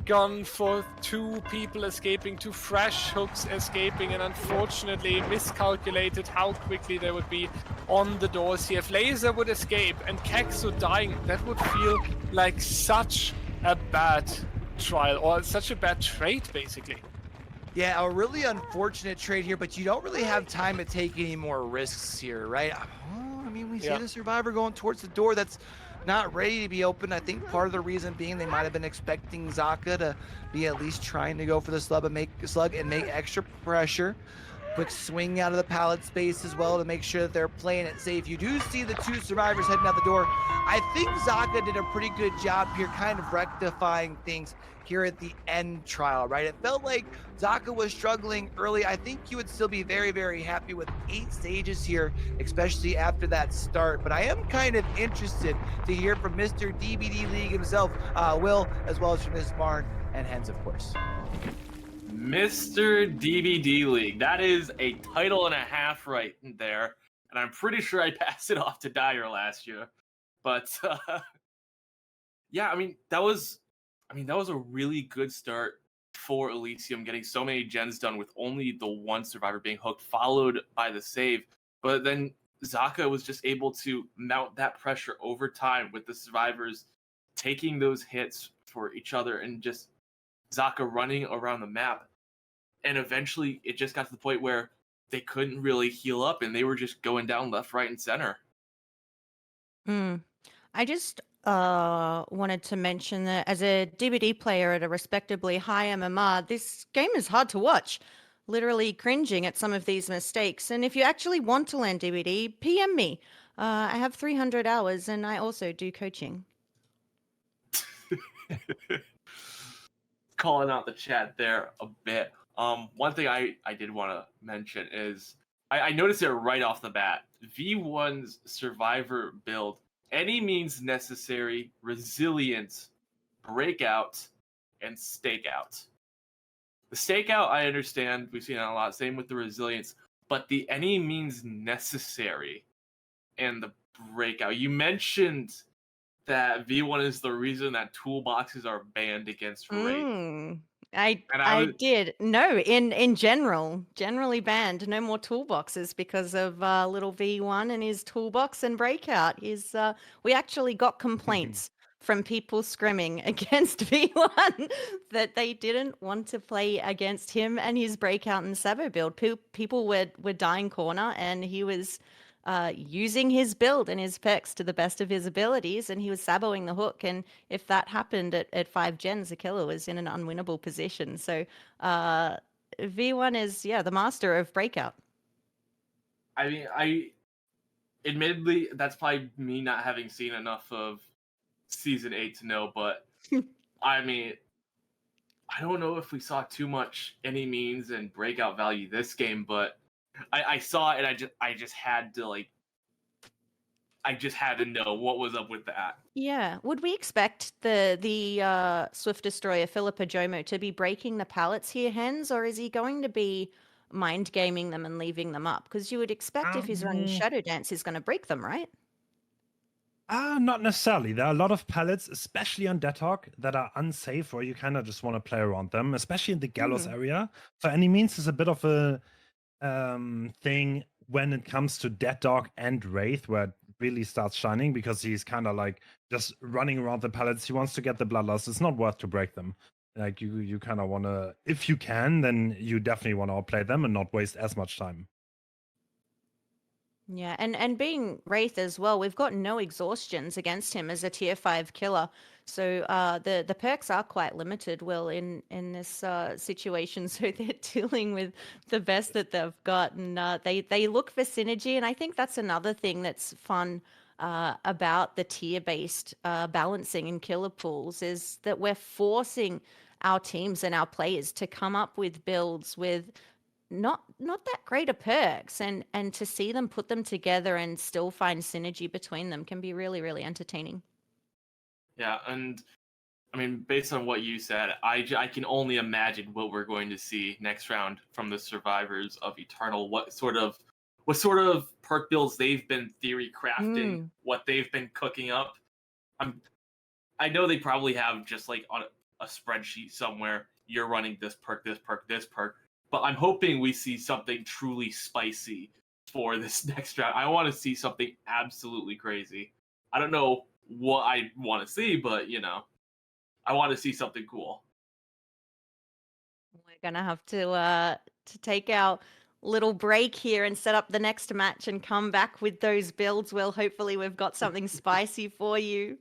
gone for 2 people escaping, 2 fresh hooks escaping, and unfortunately miscalculated how quickly they would be on the doors here. If Laser would escape and Kexo dying, that would feel like such a bad trial, or such a bad trade basically. Yeah, a really unfortunate trade here, but you don't really have time to take any more risks here, right? Well, I mean, we see the survivor going towards the door that's not ready to be opened. I think part of the reason being they might have been expecting Zaka to be at least trying to go for the slug and make extra pressure. Quick swing out of the pallet space as well to make sure that they're playing it safe. You do see the 2 survivors heading out the door. I think Zaka did a pretty good job here kind of rectifying things here at the end trial, right? It felt like Zaka was struggling early. I think you would still be very, very happy with 8 stages here, especially after that start. But I am kind of interested to hear from Mr. DBDLeague himself, Will, as well as from MissBarn and Hens, of course. Mr. DBDLeague. That is a title and a half right there. And I'm pretty sure I passed it off to Dyer last year. But yeah, I mean, that was a really good start for Elysium, getting so many gens done with only the 1 survivor being hooked, followed by the save. But then Zaka was just able to mount that pressure over time with the survivors taking those hits for each other and just Zaka running around the map. And eventually it just got to the point where they couldn't really heal up and they were just going down left, right, and center. I just wanted to mention that as a DBD player at a respectably high MMR, this game is hard to watch. Literally cringing at some of these mistakes. And if you actually want to learn DBD, PM me. I have 300 hours and I also do coaching. Calling out the chat there a bit. One thing I did want to mention is I noticed it right off the bat. V1's survivor build, any means necessary, resilience, breakout, and stakeout. The stakeout, I understand, we've seen that a lot, same with the resilience, but the any means necessary and the breakout. You mentioned that V1 is the reason that toolboxes are banned against Wraith. I did. No, in generally banned. No more toolboxes because of little V1 and his toolbox and breakout. We actually got complaints from people scrimming against V1 that they didn't want to play against him and his breakout and Sabo build. People were dying corner, and he was using his build and his perks to the best of his abilities, and he was saboing the hook. And if that happened at 5 gens, the killer was in an unwinnable position. So V1 is, the master of breakout. I mean, admittedly, that's probably me not having seen enough of Season 8 to know, but I mean, I don't know if we saw too much any means and breakout value this game, but I saw it, and I just had to know what was up with that. Yeah. Would we expect the Swift Destroyer Philippa Jomo to be breaking the pallets here, Hens, or is he going to be mind gaming them and leaving them up? Because you would expect if he's running Shadow Dance, he's going to break them, right? Not necessarily. There are a lot of pallets, especially on Deadhawk, that are unsafe, where you kind of just want to play around them, especially in the Gallows area. So any means is a bit of a thing when it comes to Deadhawk and Wraith, where it really starts shining, because he's kind of like just running around the pallets. He wants to get the bloodlust. It's not worth to break them. Like you kind of want to, if you can, then you definitely want to outplay them and not waste as much time. Yeah, and being Wraith as well, we've got no exhaustions against him as a tier 5 killer. So the perks are quite limited, Will, in this situation. So they're dealing with the best that they've got, and they look for synergy. And I think that's another thing that's fun about the tier-based balancing in killer pools, is that we're forcing our teams and our players to come up with builds with not that great of perks, and to see them put them together and still find synergy between them can be really, really entertaining. Yeah, and I mean, based on what you said, I can only imagine what we're going to see next round from the survivors of Eternal. What sort of perk builds they've been theory crafting, what they've been cooking up. I know they probably have just like on a spreadsheet somewhere, you're running this perk, this perk, this perk. But I'm hoping we see something truly spicy for this next round. I want to see something absolutely crazy. I don't know what I want to see, but I want to see something cool. We're gonna have to take our little break here and set up the next match and come back with those builds. Well, hopefully we've got something spicy for you.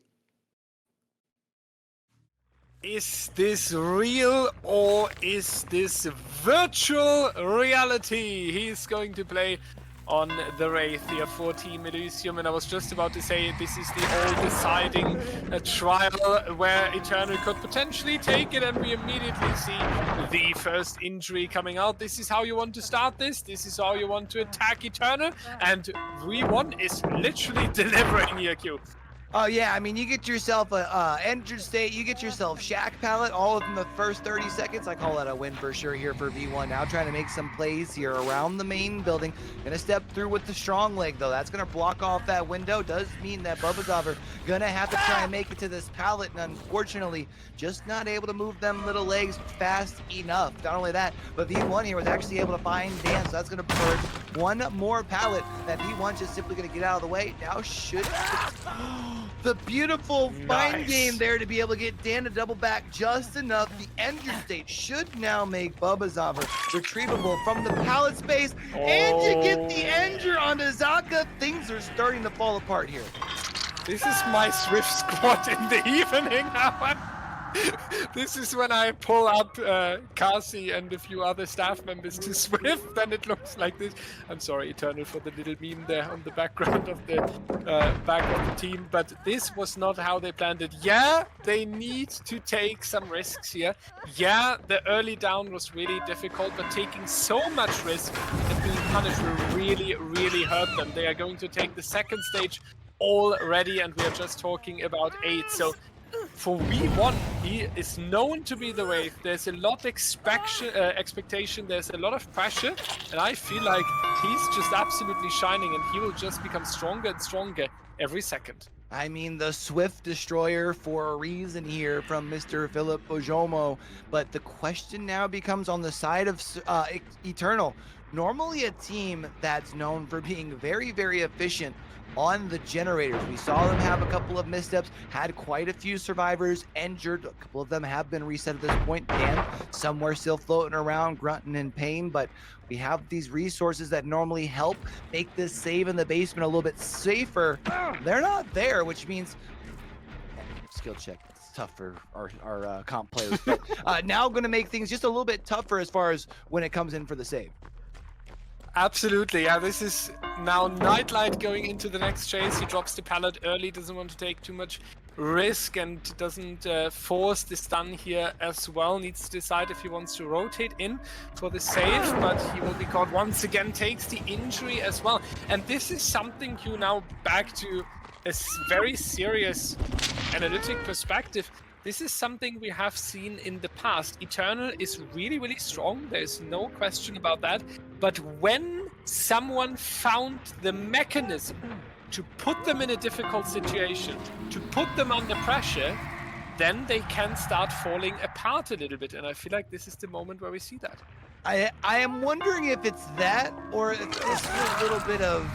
Is this real or is this virtual reality? He's going to play on the Wraith here for Team Elysium, and I was just about to say this is the all-deciding trial where Eternal could potentially take it, and we immediately see the first injury coming out. This is how you want to start this. This is how you want to attack Eternal, and V1 is literally delivering here, Q. Oh yeah, I mean, you get yourself a injured state, you get yourself Shack Pallet, all within the first 30 seconds. I call that a win for sure here for V1. Now trying to make some plays here around the main building. Gonna step through with the strong leg though. That's gonna block off that window. Does mean that Bubbazover gonna have to try and make it to this pallet, and unfortunately, just not able to move them little legs fast enough. Not only that, but V1 here was actually able to find Dan, so that's gonna purge one more pallet that V1 just simply gonna get out of the way. Now should the beautiful fine game there to be able to get Dan to double back just enough. The injured state should now make Bubbazover retrievable from the pallet space, and you get the injure onto Zaka. Things are starting to fall apart here. This is my Swift squad in the evening now. This is when I pull up Kasi and a few other staff members to Swift, and it looks like this. I'm sorry, Eternal, for the little meme there on the background of the back of the team, but this was not how they planned it. Yeah, they need to take some risks here. Yeah, the early down was really difficult, but taking so much risk and being punish will really, really hurt them. They are going to take the second stage already, and we are just talking about 8. So for V1, he is known to be the Wraith. There's a lot of expectation, there's a lot of pressure, and I feel like he's just absolutely shining, and he will just become stronger and stronger every second. I mean, the Swift Destroyer for a reason here from Mr. Philip Ojomo, but the question now becomes on the side of Eternal. Normally a team that's known for being very, very efficient on the generators. We saw them have a couple of missteps, had quite a few survivors injured. A couple of them have been reset at this point. Dan, somewhere still floating around, grunting in pain, but we have these resources that normally help make this save in the basement a little bit safer. They're not there, which means skill check. It's tough for our comp players, but now going to make things just a little bit tougher as far as when it comes in for the save. Absolutely, yeah, this is now Nightlight going into the next chase. He drops the pallet early, doesn't want to take too much risk, and doesn't force the stun here as well. Needs to decide if he wants to rotate in for the save, but he will be caught once again, takes the injury as well. And this is something you now back to a very serious analytic perspective. This is something we have seen in the past. Eternal is really, really strong. There's no question about that. But when someone found the mechanism to put them in a difficult situation, to put them under pressure, then they can start falling apart a little bit. And I feel like this is the moment where we see that. I am wondering if it's that, or if this is a little bit of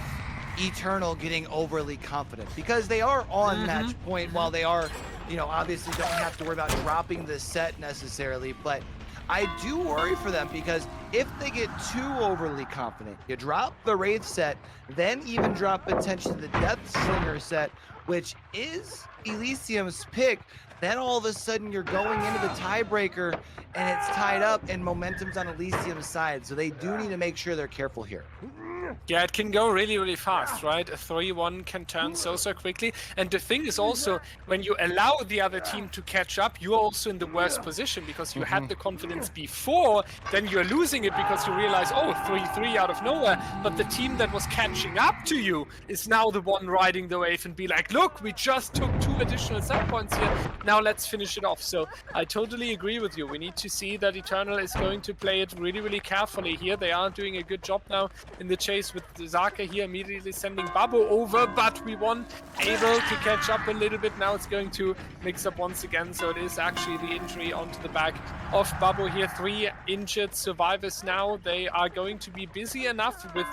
Eternal getting overly confident, because they are on match point while they are, you know, obviously don't have to worry about dropping the set necessarily, but I do worry for them, because if they get too overly confident, you drop the Wraith set, then even drop potentially the Deathslinger set, which is Elysium's pick, then all of a sudden you're going into the tiebreaker and it's tied up and momentum's on Elysium's side. So they do need to make sure they're careful here. Yeah, it can go really, really fast, right? A 3-1 can turn so quickly. And the thing is also, when you allow the other team to catch up, you're also in the worst position, because you had the confidence before, then you're losing it because you realize, oh, 3-3 out of nowhere. But the team that was catching up to you is now the one riding the wave and be like, look, we just took 2 additional set points here. Now let's finish it off. So I totally agree with you. We need to see that Eternal is going to play it really, really carefully here. They are doing a good job now in the chase with Zaka here, immediately sending Babbo over, but V1 able to catch up a little bit. Now it's going to mix up once again, so it is actually the injury onto the back of Babbo here. 3 injured survivors now. They are going to be busy enough with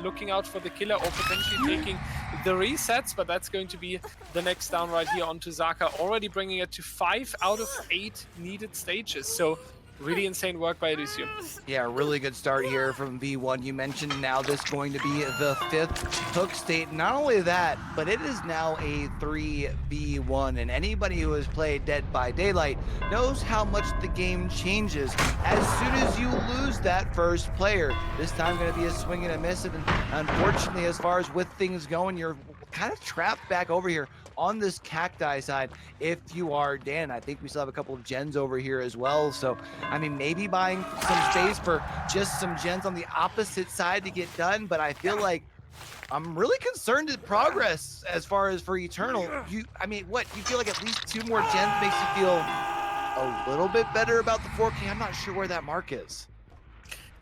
looking out for the killer, or potentially taking the resets, but that's going to be the next down right here onto Zaka, already bringing it to 5 out of 8 needed stages. So really insane work by Elysium. Yeah, really good start here from V1. You mentioned now this going to be the 5th hook state. Not only that, but it is now a 3v1, and anybody who has played Dead by Daylight knows how much the game changes as soon as you lose that first player. This time going to be a swing and a miss, and unfortunately, as far as with things going, you're kind of trapped back over here on this cacti side. If you are Dan, I think we still have a couple of gens over here as well. So, I mean, maybe buying some space for just some gens on the opposite side to get done. But I feel like I'm really concerned at progress as far as for Eternal. I mean, what? You feel like at least 2 more gens makes you feel a little bit better about the 4K? I'm not sure where that mark is.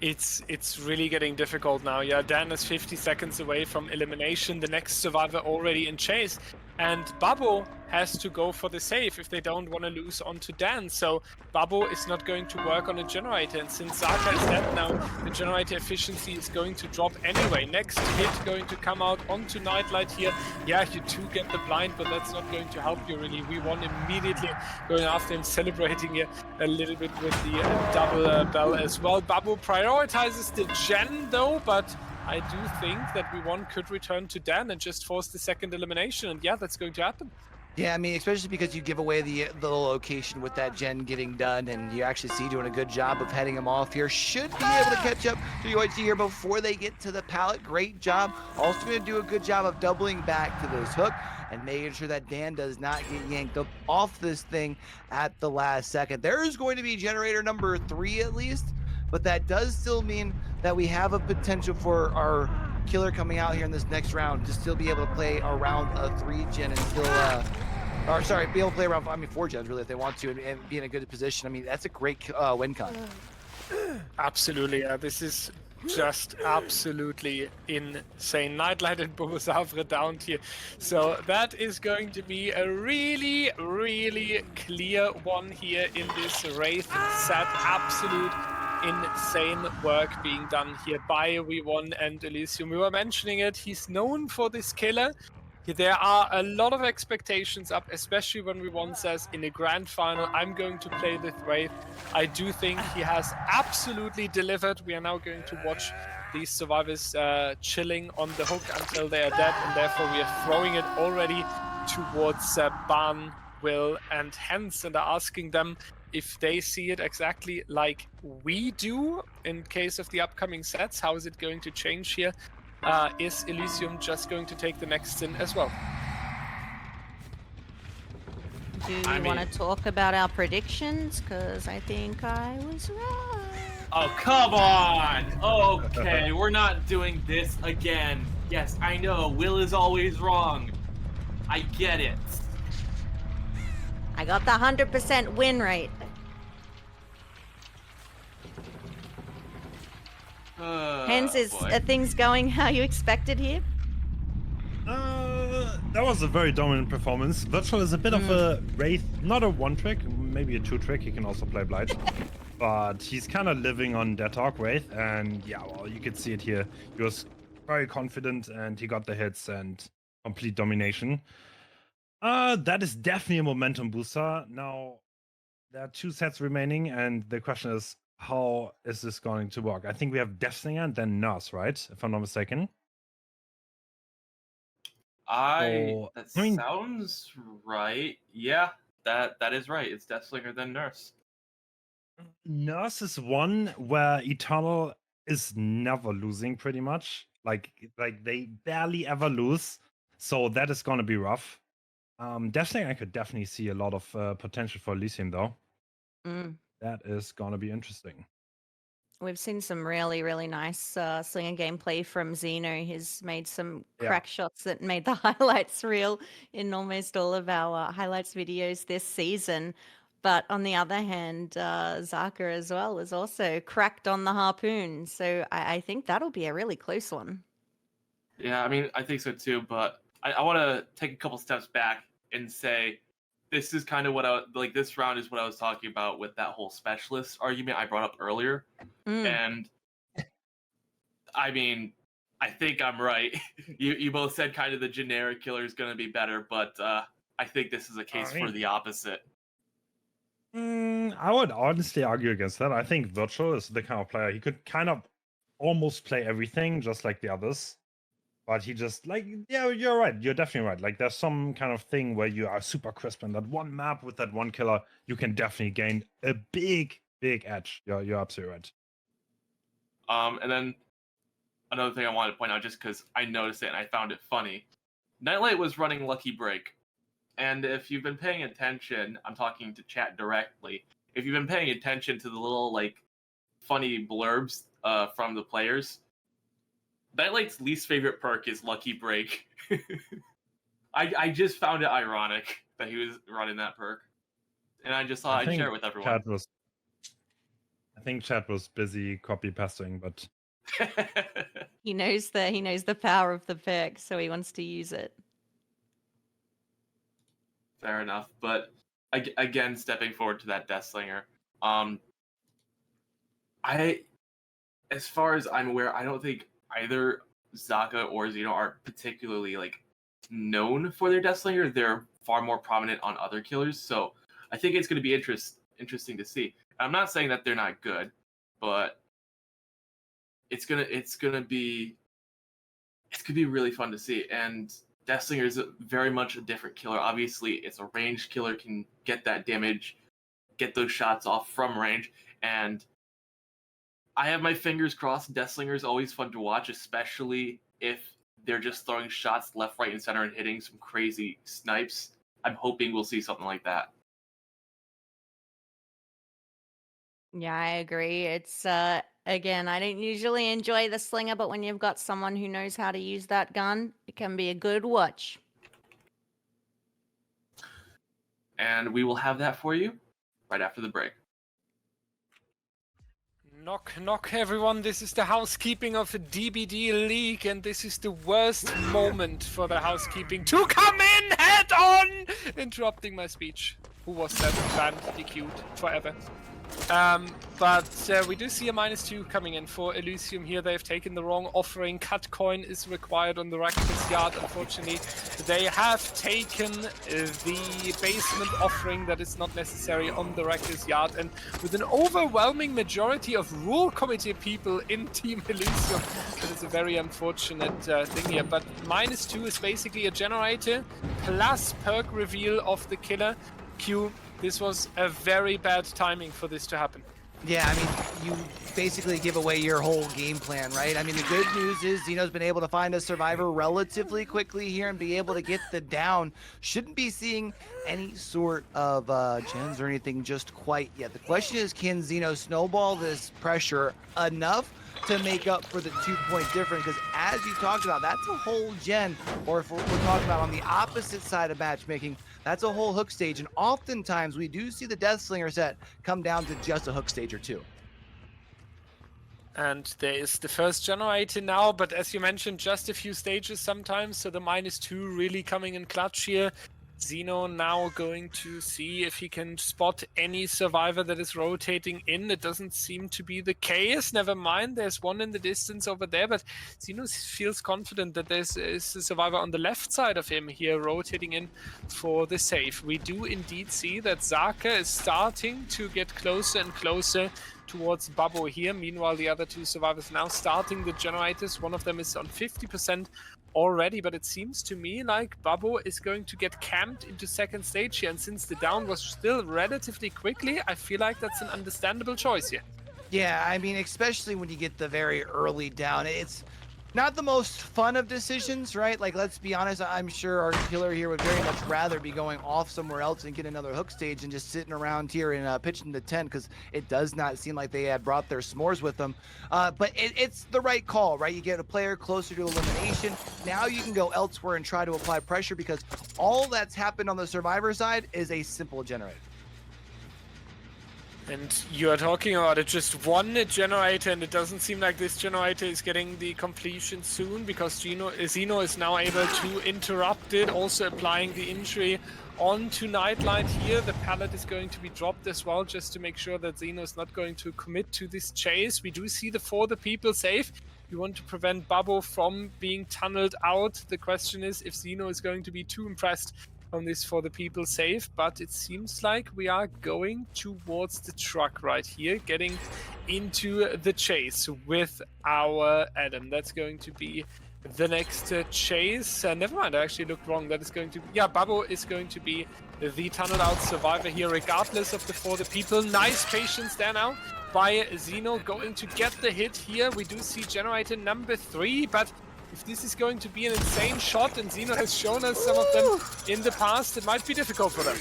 It's really getting difficult now. Yeah, Dan is 50 seconds away from elimination. The next survivor already in chase. And Babbo has to go for the save if they don't want to lose onto Dan. So Babbo is not going to work on a generator. And since Zaka is dead now, the generator efficiency is going to drop anyway. Next hit going to come out onto Nightlight here. Yeah, you do get the blind, but that's not going to help you really. V1 immediately going after him, celebrating here a little bit with the double bell as well. Babbo prioritizes the gen though, but I do think that V1 could return to Dan and just force the second elimination, and yeah, that's going to happen. Yeah, I mean, especially because you give away the location with that gen getting done, and you actually see doing a good job of heading him off here. Should be able to catch up to YoBoyCue here before they get to the pallet. Great job. Also going to do a good job of doubling back to this hook and making sure that Dan does not get yanked up off this thing at the last second. There is going to be generator number 3 at least, but that does still mean that we have a potential for our killer coming out here in this next round to still be able to play around a 3-gen and still, or sorry, be able to play around, 4 gens really if they want to and be in a good position. I mean, that's a great win con. Absolutely, yeah. This is just absolutely insane. Nightlight and Bobosavre down here. So that is going to be a really, really clear one here in this Wraith set. Absolute insane work being done here by V1 and Elysium. We were mentioning it. He's known for this killer. There are a lot of expectations up, especially when V1 says in a grand final, I'm going to play this Wraith. I do think he has absolutely delivered. We are now going to watch these survivors chilling on the hook until they are dead, and therefore we are throwing it already towards Barn, Will, and Hens, and are asking them if they see it exactly like we do in case of the upcoming sets. How is it going to change here? Is Elysium just going to take the next sin as well? Do you want to talk about our predictions? Because I think I was right. Oh, come on! Okay, we're not doing this again. Yes, I know, Will is always wrong. I get it. I got the 100% win rate. Hens, are things going how you expected here? That was a very dominant performance. Virtual is a bit of a Wraith, not a one-trick, maybe a two-trick. He can also play Blight. But he's kind of living on that talk Wraith, and yeah, well, you could see it here. He was very confident, and he got the hits and complete domination. That is definitely a momentum booster. Now, there are 2 sets remaining, and the question is, how is this going to work? I think we have Deathslinger and then Nurse, right? If I'm not mistaken. Sounds right. Yeah, that is right. It's Deathslinger then Nurse. Nurse is one where Eternal is never losing pretty much. Like they barely ever lose. So that is gonna be rough. Deathslinger, I could definitely see a lot of potential for Elysium though. That is gonna be interesting. We've seen some really, really nice slinger gameplay from Xeno. He's made some crack shots that made the highlights reel in almost all of our highlights videos this season. But on the other hand, Zaka as well is also cracked on the harpoon. So I think that'll be a really close one. Yeah, I mean, I think so too. But I want to take a couple steps back and say, this is kind of what this round is what I was talking about with that whole specialist argument I brought up earlier. And I mean, I think I'm right. You both said kind of the generic killer is going to be better, but I think this is a case for the opposite. I would honestly argue against that. I think Virtual is the kind of player he could kind of almost play everything just like the others. But he just, yeah, you're right. You're definitely right. Like, there's some kind of thing where you are super crisp on that one map with that one killer. You can definitely gain a big, big edge. You're absolutely right. And then another thing I wanted to point out, just because I noticed it and I found it funny. Nightlight was running Lucky Break. And if you've been paying attention, I'm talking to chat directly. If you've been paying attention to the little, funny blurbs from the players, Nightlight's least favorite perk is Lucky Break. I just found it ironic that he was running that perk. And I just thought I'd share it with everyone. I think chat was busy copy pasting, but he knows the power of the perk, so he wants to use it. Fair enough. But again, stepping forward to that Deathslinger, as far as I'm aware, I don't think either Zaka or Xeno are particularly known for their Deathslinger. They're far more prominent on other killers, so I think it's going to be interesting to see. I'm not saying that they're not good, but it's gonna be really fun to see. And Deathslinger is very much a different killer. Obviously, it's a ranged killer, can get that damage, get those shots off from range, and I have my fingers crossed. Deathslinger is always fun to watch, especially if they're just throwing shots left, right, and center and hitting some crazy snipes. I'm hoping we'll see something like that. Yeah, I agree. It's Again, I don't usually enjoy the slinger, but when you've got someone who knows how to use that gun, it can be a good watch. And we will have that for you right after the break. Knock, knock, everyone. This is the housekeeping of the DBDLeague, and this is the worst moment for the housekeeping to come in head on! Interrupting my speech. Who was that? Banned, DQ'd, forever. But we do see a -2 coming in for Elysium here. They've taken the wrong offering. Cut coin is required on the Rakdos yard, unfortunately. They have taken the basement offering that is not necessary on the Rakdos yard. And with an overwhelming majority of rule committee people in Team Elysium, that is a very unfortunate thing here. But -2 is basically a generator plus perk reveal of the killer. Q, this was a very bad timing for this to happen. Yeah, I mean, you basically give away your whole game plan, right? I mean, the good news is Zeno's been able to find a survivor relatively quickly here and be able to get the down. Shouldn't be seeing any sort of gens or anything just quite yet. The question is, can Zeno snowball this pressure enough to make up for the 2-point difference? Because as you talked about, that's a whole gen, or if we're talking about on the opposite side of matchmaking, that's a whole hook stage. And oftentimes we do see the Deathslinger set come down to just a hook stage or two. And there is the first generator now, but as you mentioned, just a few stages sometimes, so the -2 really coming in clutch here. Zeno now going to see if he can spot any survivor that is rotating in. It doesn't seem to be the case. Never mind, there's one in the distance over there, but Zeno feels confident that there's a survivor on the left side of him here rotating in for the save. We do indeed see that Zaka is starting to get closer and closer towards Babbo here. Meanwhile, the other two survivors now starting the generators. One of them is on 50% already, but it seems to me like Babbo is going to get camped into second stage here, and since the down was still relatively quickly, I feel like that's an understandable choice here. Yeah, I mean, especially when you get the very early down, it's not the most fun of decisions, right? Like, let's be honest, I'm sure our killer here would very much rather be going off somewhere else and get another hook stage and just sitting around here and pitching the tent, because it does not seem like they had brought their s'mores with them. But it's the right call, right? You get a player closer to elimination. Now you can go elsewhere and try to apply pressure, because all that's happened on the survivor side is a simple generator. And you are talking about it, just one generator, and it doesn't seem like this generator is getting the completion soon, because Zeno is now able to interrupt it, also applying the injury onto Nightlight here. The pallet is going to be dropped as well, just to make sure that Zeno is not going to commit to this chase. We do see the For the People save. You want to prevent Babbo from being tunneled out. The question is if Zeno is going to be too impressed on this For the People save, but it seems like we are going towards the truck right here, getting into the chase with our Adam. That's going to be the next chase. Never mind, I actually looked wrong. That is going to be, yeah, Babbo is going to be the tunnel out survivor here, regardless of the For the People. Nice patience there now by Zeno, going to get the hit here. We do see generator number 3, but if this is going to be an insane shot, and Zeno has shown us some of them in the past, it might be difficult for them.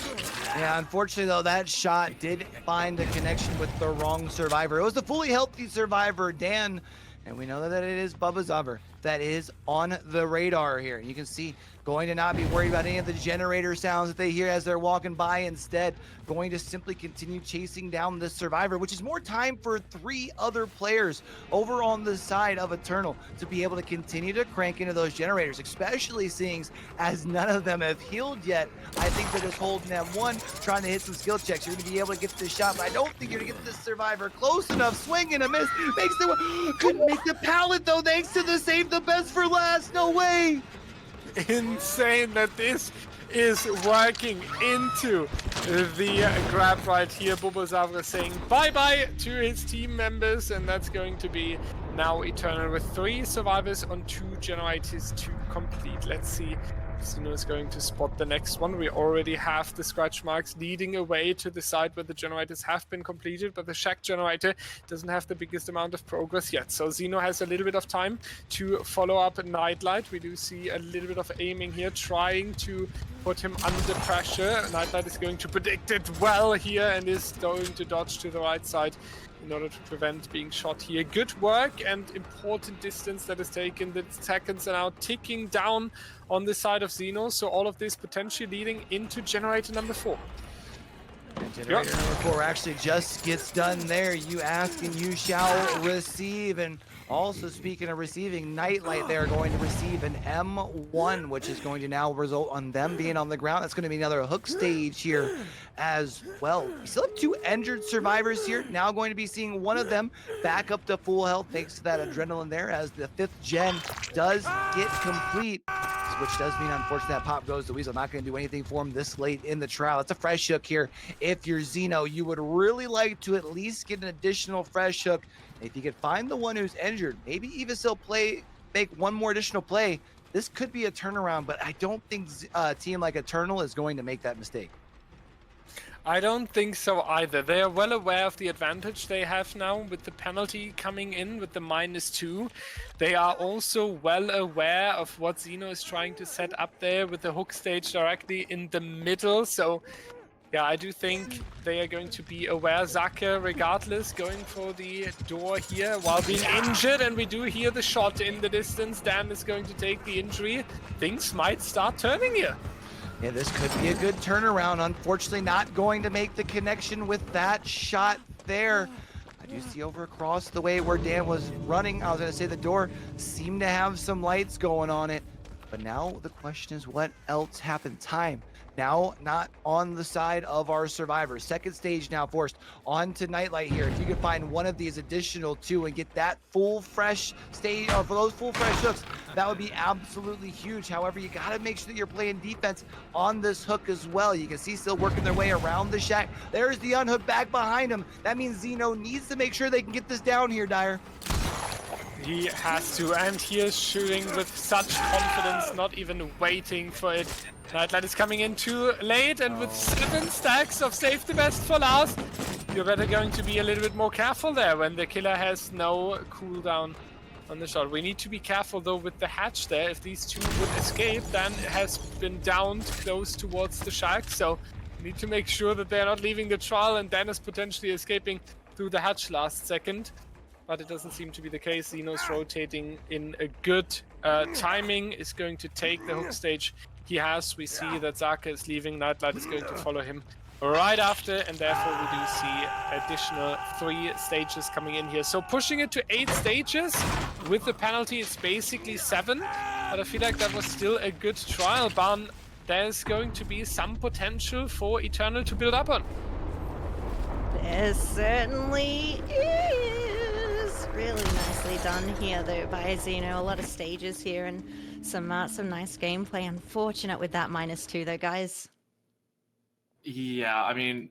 Yeah, unfortunately though, that shot did find a connection with the wrong survivor. It was the fully healthy survivor, Dan, and we know that it is Bubba Zobber that is on the radar here. You can see going to not be worried about any of the generator sounds that they hear as they're walking by. Instead, going to simply continue chasing down this survivor, which is more time for 3 other players over on the side of Eternal to be able to continue to crank into those generators, especially seeing as none of them have healed yet. I think they're just holding them one, trying to hit some skill checks. You're going to be able to get this shot, but I don't think you're going to get this survivor close enough. Swing and a miss. Makes the couldn't make the pallet though, thanks to the save the best for last. No way. Insane that this is working into the grab right here. Bobo Zavra saying bye-bye to his team members, and that's going to be now Eternal with 3 survivors on 2 generators to complete. Let's see if Zeno is going to spot the next one. We already have the scratch marks leading away to the side where the generators have been completed, but the Shack generator doesn't have the biggest amount of progress yet. So Zeno has a little bit of time to follow up Nightlight. We do see a little bit of aiming here, trying to put him under pressure. Nightlight is going to predict it well here and is going to dodge to the right side in order to prevent being shot here. Good work and important distance that is taken. The seconds are now ticking down on the side of Xeno, so all of this potentially leading into generator number 4. And generator number 4 actually just gets done there. You ask and you shall receive. And also, speaking of receiving, Nightlight, they're going to receive an M1, which is going to now result on them being on the ground. That's going to be another hook stage here as well. We still have 2 injured survivors here. Now going to be seeing one of them back up to full health thanks to that adrenaline there, as the 5th gen does get complete. Which does mean, unfortunately, that pop goes to Weasel. Not going to do anything for him this late in the trial. It's a fresh hook here. If you're Xeno, you would really like to at least get an additional fresh hook. If you could find the one who's injured, maybe even still make one more additional play, this could be a turnaround, but I don't think a team like Eternal is going to make that mistake. I don't think so either. They are well aware of the advantage they have now with the penalty coming in with the -2. They are also well aware of what Xeno is trying to set up there with the hook stage directly in the middle. So yeah, I do think they are going to be aware. Zaka, regardless, going for the door here while being injured, and we do hear the shot in the distance. Dan is going to take the injury. Things might start turning here. Yeah, this could be a good turnaround. Unfortunately, not going to make the connection with that shot there. I do see over across the way where Dan was running, I was going to say the door seemed to have some lights going on it. But now the question is, what else happened? Time. Now not on the side of our survivors. Second stage now forced onto Nightlight here. If you could find one of these additional 2 and get that full fresh stage, or for those full fresh hooks, that would be absolutely huge. However, you got to make sure that you're playing defense on this hook as well. You can see still working their way around the shack. There's the unhook back behind him. That means Xeno needs to make sure they can get this down here, Dyer. He has to, and he is shooting with such confidence, not even waiting for it. Nightlight is coming in too late, and with 7 stacks of save the best for last, you're better going to be a little bit more careful there when the killer has no cooldown on the shot. We need to be careful though with the hatch there. If these 2 would escape, Dan has been downed close towards the shack, so we need to make sure that they're not leaving the trial, and Dan is potentially escaping through the hatch last second. But it doesn't seem to be the case. Xeno's rotating in a good timing, is going to take the hook stage he has. We see that Zaka is leaving. Nightlight is going to follow him right after, and therefore we do see additional 3 stages coming in here. So pushing it to 8 stages. With the penalty, it's basically 7. But I feel like that was still a good trial. Barn, there's going to be some potential for Eternal to build up on. There certainly is. Really nicely done here, though, by Xeno. A lot of stages here and some nice gameplay. Unfortunate with that -2, though, guys. Yeah, I mean,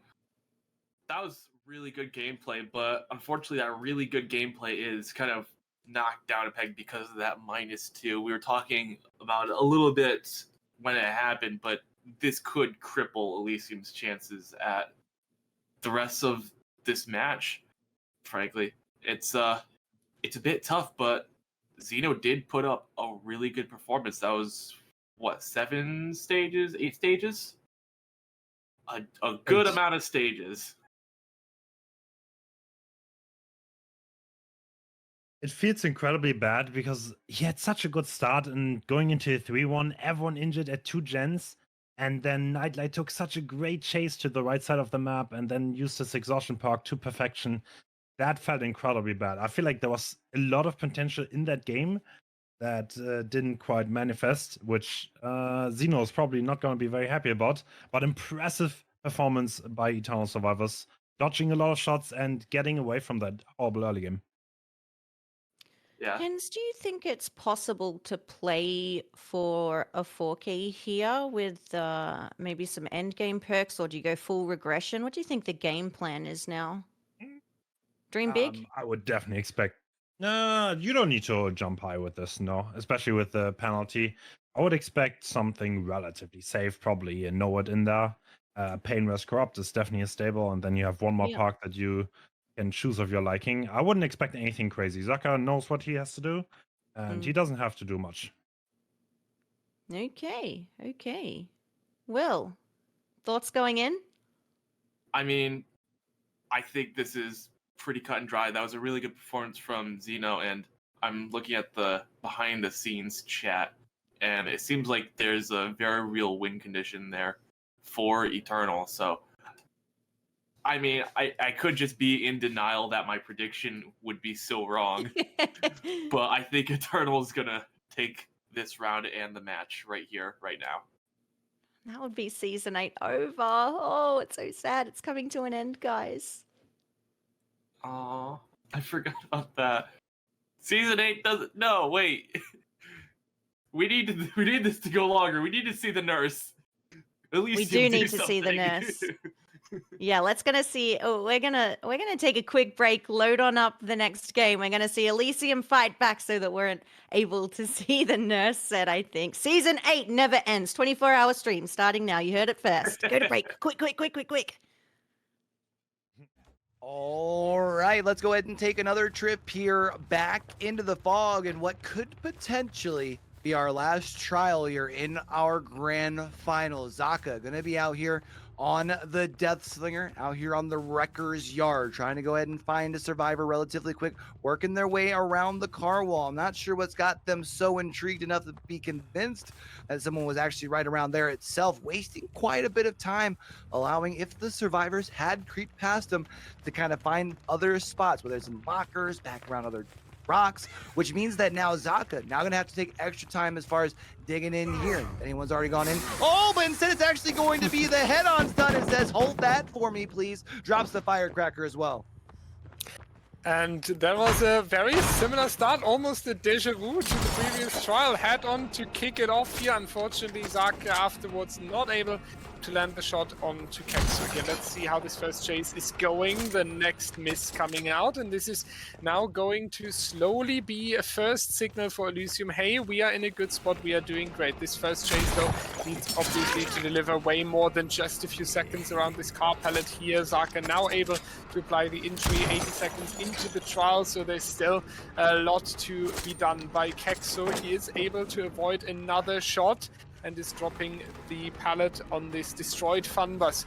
that was really good gameplay, but unfortunately that really good gameplay is kind of knocked down a peg because of that -2. We were talking about it a little bit when it happened, but this could cripple Elysium's chances at the rest of this match, frankly. It's a bit tough, but Xeno did put up a really good performance. That was, what, 7 stages? 8 stages? A good amount of stages. It feels incredibly bad because he had such a good start, and going into a 3-1, everyone injured at 2 gens, and then Nightlight took such a great chase to the right side of the map and then used his exhaustion perk to perfection. That felt incredibly bad. I feel like there was a lot of potential in that game that didn't quite manifest, which Xeno is probably not going to be very happy about. But impressive performance by Eternal Survivors, dodging a lot of shots and getting away from that horrible early game. Yeah. Hens, do you think it's possible to play for a 4K here with maybe some endgame perks, or do you go full regression? What do you think the game plan is now? Dream big? I would definitely expect. You don't need to jump high with this, no, especially with the penalty. I would expect something relatively safe, probably a Know-It in there. Pain Rest Corrupt is definitely a stable, and then you have one more park that you can choose of your liking. I wouldn't expect anything crazy. Zaka knows what he has to do, and he doesn't have to do much. Okay. Will, thoughts going in? I mean, I think this is pretty cut and dry. That was a really good performance from Zeno, and I'm looking at the behind the scenes chat, and it seems like there's a very real win condition there for Eternal. So, I mean, I could just be in denial that my prediction would be so wrong, but I think Eternal's gonna take this round and the match right here, right now. That would be season 8 over. Oh, it's so sad. It's coming to an end, guys. Oh, I forgot about that. Season 8 doesn't. No, wait. We need this to go longer. We need to see the nurse. We do need to see the nurse. Yeah, let's gonna see. Oh, we're gonna take a quick break, load on up the next game. We're gonna see Elysium fight back so that we're able to see the nurse set, I think. Season 8 never ends. 24-hour stream starting now. You heard it first. Go to break. Quick. All right, let's go ahead and take another trip here back into the fog and what could potentially be our last trial here in our grand final. Zaka gonna be out here on the Deathslinger, out here on the Wrecker's Yard, trying to go ahead and find a survivor relatively quick, working their way around the car wall. I'm not sure what's got them so intrigued enough to be convinced that someone was actually right around there itself, wasting quite a bit of time, allowing, if the survivors had creeped past them, to kind of find other spots, whether it's in lockers, back around other rocks, which means that now Zaka gonna have to take extra time as far as digging in here. Anyone's already gone in. Oh, but instead it's actually going to be the head-on stun. It says, hold that for me, please. Drops the firecracker as well. And that was a very similar start, almost a deja vu to the previous trial. Head on to kick it off here. Unfortunately, Zaka afterwards not able to land the shot onto Kexu again. Let's see how this first chase is going. The next miss coming out, and this is now going to slowly be a first signal for Elysium. Hey, we are in a good spot. We are doing great. This first chase, though, needs obviously to deliver way more than just a few seconds around this car pallet here. Zaka now able to apply the entry 80 seconds into the trial, so there's still a lot to be done by Kexu. He is able to avoid another shot and is dropping the pallet on this destroyed fun bus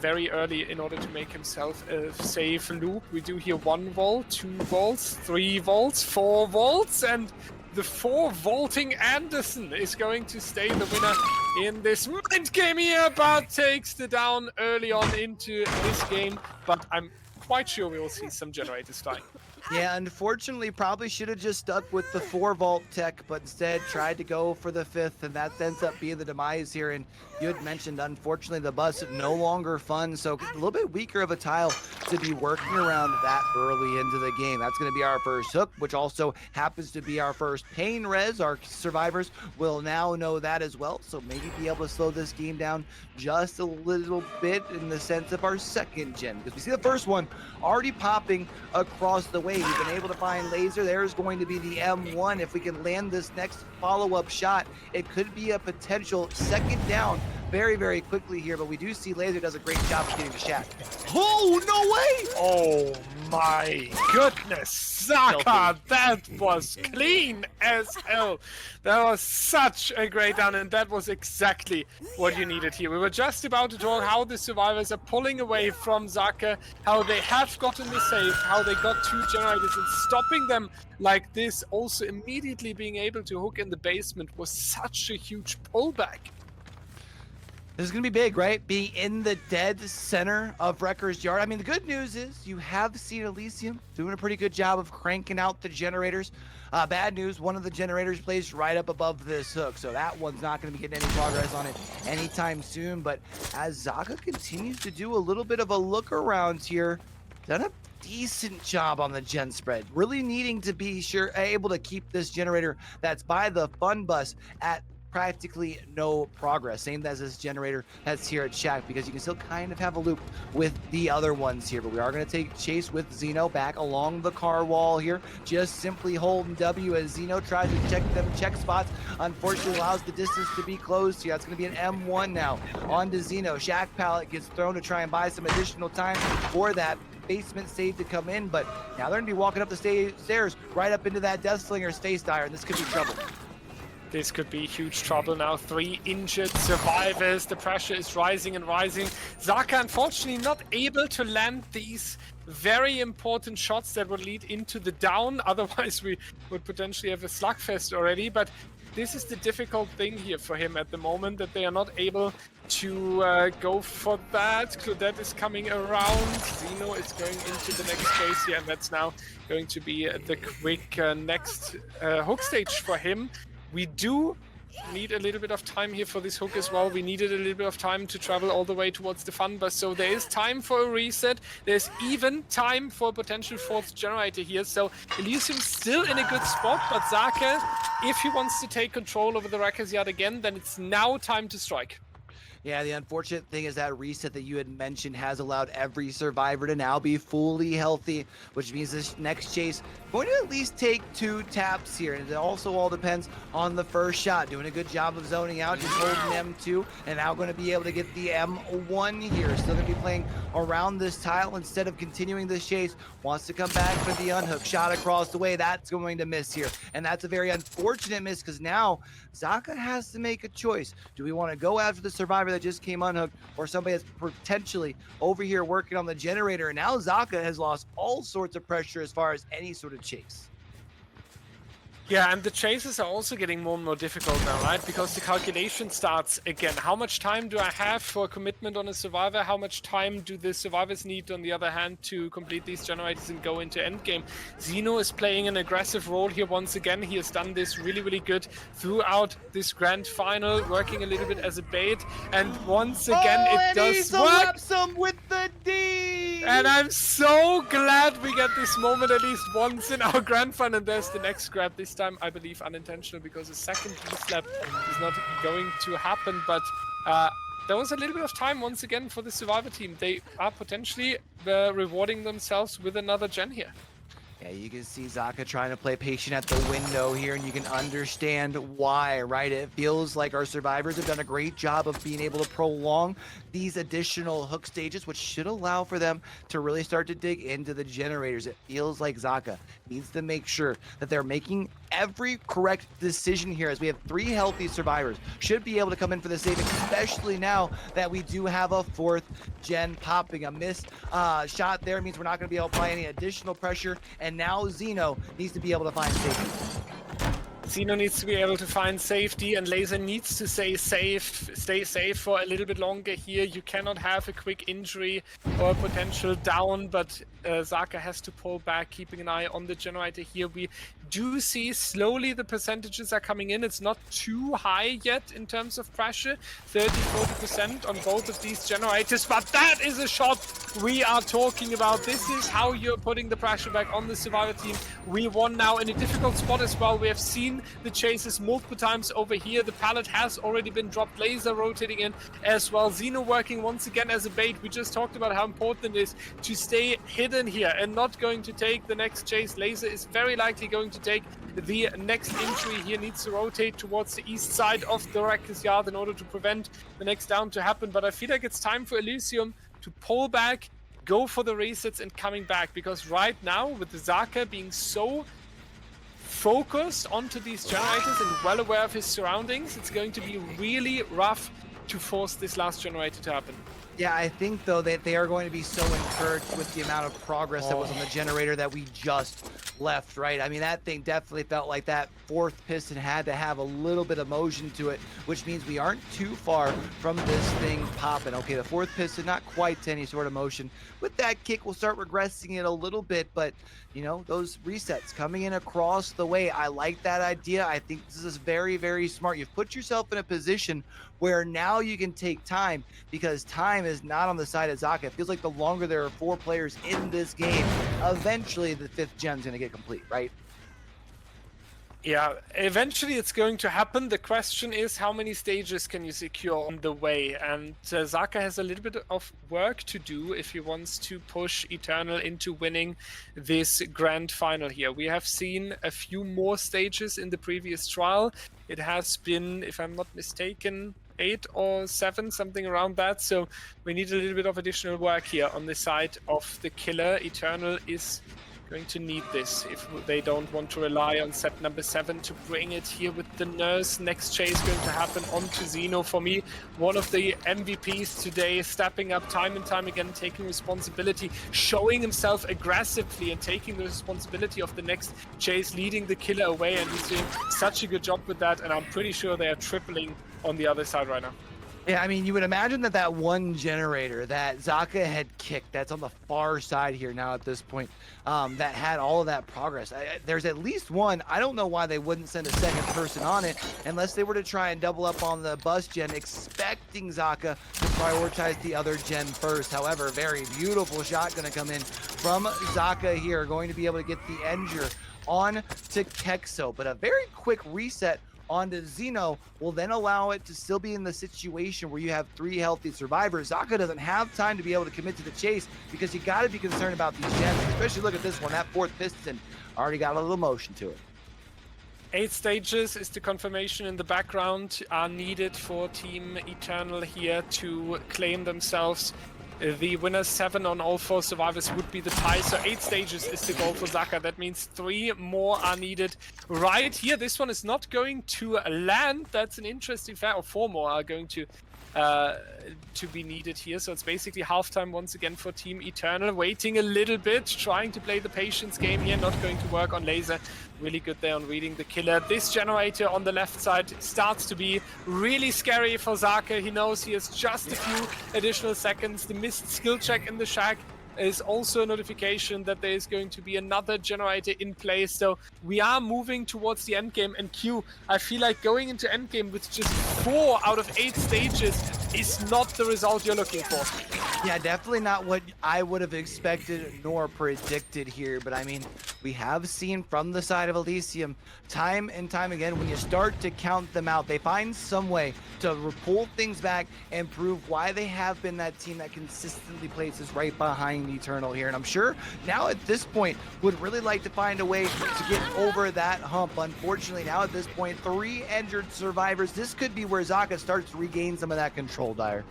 very early in order to make himself a safe loop. We do here 1 volt, 2 volts, 3 volts, 4 volts, and the 4 vaulting Anderson is going to stay the winner in this mind game here, but takes the down early on into this game. But I'm quite sure we will see some generators flying. Yeah, unfortunately, probably should have just stuck with the 4 volt tech, but instead tried to go for the 5th, and that ends up being the demise here. And you had mentioned, unfortunately, the bus no longer fun, so a little bit weaker of a tile to be working around that early into the game. That's going to be our first hook, which also happens to be our first pain res. Our survivors will now know that as well, so maybe be able to slow this game down just a little bit in the sense of our second gen, because we see the first one already popping across the way. We've been able to find Laser. There's going to be the M1. If we can land this next follow-up shot, it could be a potential second down very, very quickly here, but we do see Laser does a great job of getting to Shack. Oh, no way! Oh my goodness, Zaka, that was clean as hell. That was such a great down, and that was exactly what you needed here. We were just about to talk how the survivors are pulling away from Zaka, how they have gotten the save, how they got 2 generators, and stopping them like this, also immediately being able to hook in the basement, was such a huge pullback. This is going to be big, right? Be in the dead center of Wrecker's Yard. I mean, the good news is you have seen Elysium doing a pretty good job of cranking out the generators. Bad news, one of the generators placed right up above this hook, so that one's not going to be getting any progress on it anytime soon. But as Zaka continues to do a little bit of a look around here, done a decent job on the gen spread. Really needing to be able to keep this generator that's by the fun bus at practically no progress. Same as this generator that's here at Shack, because you can still kind of have a loop with the other ones here. But we are going to take chase with Zeno back along the car wall here, just simply holding W as Zeno tries to check them check spots. Unfortunately allows the distance to be closed here. That's going to be an M1 now on to Zeno. Shack pallet gets thrown to try and buy some additional time for that basement save to come in, but now they're going to be walking up the stairs right up into that Deathslinger Space Dire, and this could be trouble. This could be huge trouble now. 3 injured survivors. The pressure is rising and rising. Zaka, unfortunately, not able to land these very important shots that would lead into the down. Otherwise, we would potentially have a slugfest already. But this is the difficult thing here for him at the moment, that they are not able to go for that. Claudette is coming around. Zeno is going into the next phase here, and that's now going to be the quick next hook stage for him. We do need a little bit of time here for this hook as well. We needed a little bit of time to travel all the way towards the fun bus, so there is time for a reset. There's even time for a potential 4th generator here, so Elysium still in a good spot, but Zaka, if he wants to take control over the Wreckers Yard again, then it's now time to strike. Yeah, the unfortunate thing is that reset that you had mentioned has allowed every survivor to now be fully healthy, which means this next chase going to at least take 2 taps here. And it also all depends on the first shot. Doing a good job of zoning out, just holding M2, and now going to be able to get the M1 here. Still going to be playing around this tile instead of continuing this chase. Wants to come back for the unhook. Shot across the way. That's going to miss here. And that's a very unfortunate miss, because now Zaka has to make a choice. Do we want to go after the survivor that just came unhooked, or somebody that's potentially over here working on the generator? And now Zaka has lost all sorts of pressure as far as any sort of chase. Yeah, and the chases are also getting more and more difficult now, right? Because the calculation starts again. How much time do I have for commitment on a survivor? How much time do the survivors need, on the other hand, to complete these generators and go into endgame? Zeno is playing an aggressive role here once again. He has done this really, really good throughout this grand final, working a little bit as a bait. And once again, it does work. Williawesome with the D! And I'm so glad we get this moment at least once in our grand final. And there's the next grab, this time I believe unintentional, because a second D-slap is not going to happen. But there was a little bit of time once again for the survivor team. They are potentially rewarding themselves with another gen here. Yeah, you can see Zaka trying to play patient at the window here, and you can understand why, right? It feels like our survivors have done a great job of being able to prolong these additional hook stages, which should allow for them to really start to dig into the generators. It feels like Zaka needs to make sure that they're making every correct decision here, as we have 3 healthy survivors. Should be able to come in for the save, especially now that we do have a 4th gen popping. A missed shot there means we're not going to be able to apply any additional pressure, and now Zeno needs to be able to find safety. Zeno needs to be able to find safety, and Laser needs to stay safe for a little bit longer here. You cannot have a quick injury or a potential down, but Zaka has to pull back, keeping an eye on the generator here. We do see slowly the percentages are coming in. It's not too high yet in terms of pressure, 30-40% on both of these generators, but that is a shot we are talking about. This is how you're putting the pressure back on the survivor team. We won now in a difficult spot as well. We have seen the chases multiple times over here. The pallet has already been dropped. Laser rotating in as well. Zeno working once again as a bait. We just talked about how important it is to stay hidden here and not going to take the next chase. Laser is very likely going to take the next injury here. Needs to rotate towards the east side of the Wreckers Yard in order to prevent the next down to happen. But I feel like it's time for Elysium to pull back, go for the resets and coming back, because right now with the Zaka being so focused onto these generators and well aware of his surroundings, it's going to be really rough to force this last generator to happen. Yeah, I think though that they are going to be so encouraged with the amount of progress that was on the generator that we just left, right? I mean, that thing definitely felt like that 4th piston had to have a little bit of motion to it, which means we aren't too far from this thing popping. Okay, the 4th piston, not quite to any sort of motion. With that kick, we'll start regressing it a little bit, but you know, those resets coming in across the way, I like that idea. I think this is very, very smart. You've put yourself in a position where now you can take time, because time is not on the side of Zaka. It feels like the longer there are 4 players in this game, eventually the 5th gen's going to get complete, right? Yeah, eventually it's going to happen. The question is, how many stages can you secure on the way? And Zaka has a little bit of work to do if he wants to push Eternal into winning this grand final here. We have seen a few more stages in the previous trial. It has been, if I'm not mistaken, 8 or 7, something around that. So we need a little bit of additional work here on the side of the killer. Eternal is Going to need this if they don't want to rely on set number 7 to bring it here with the Nurse. Next chase going to happen onto Xeno. For me, one of the MVPs today, stepping up time and time again, taking responsibility, showing himself aggressively and taking the responsibility of the next chase, leading the killer away, and he's doing such a good job with that, and I'm pretty sure they are tripling on the other side right now. Yeah, I mean, you would imagine that one generator that Zaka had kicked, that's on the far side here now at this point, that had all of that progress. There's at least one. I don't know why they wouldn't send a second person on it unless they were to try and double up on the bus gen, expecting Zaka to prioritize the other gen first. However, very beautiful shot going to come in from Zaka here, going to be able to get the Enger on to Kexo, but a very quick reset onto Xeno will then allow it to still be in the situation where you have 3 healthy survivors. Zaka doesn't have time to be able to commit to the chase because you got to be concerned about these gens, especially look at this one. That 4th piston already got a little motion to it. 8 stages is the confirmation in the background are needed for Team Eternal here to claim themselves. The winner 7 on all 4 survivors would be the tie, so 8 stages is the goal for Zaka. That means 3 more are needed right here. This one is not going to land. That's an interesting fact. Or 4 more are going to be needed here. So it's basically halftime once again for Team Eternal. Waiting a little bit, trying to play the patience game here. Not going to work on Laser. Really good there on reading the killer. This generator on the left side starts to be really scary for Zaka. He knows he has just a few additional seconds. The missed skill check in the shack is also a notification that there is going to be another generator in place. So we are moving towards the end game, and Q, I feel like going into endgame with just 4 out of 8 stages is not the result you're looking for. Yeah, definitely not what I would have expected nor predicted here. But I mean, we have seen from the side of Elysium time and time again, when you start to count them out, they find some way to pull things back and prove why they have been that team that consistently places right behind Eternal here. And I'm sure now at this point would really like to find a way to get over that hump. Unfortunately, now at this point, 3 injured survivors. This could be where Zaka starts to regain some of that control, Dyer.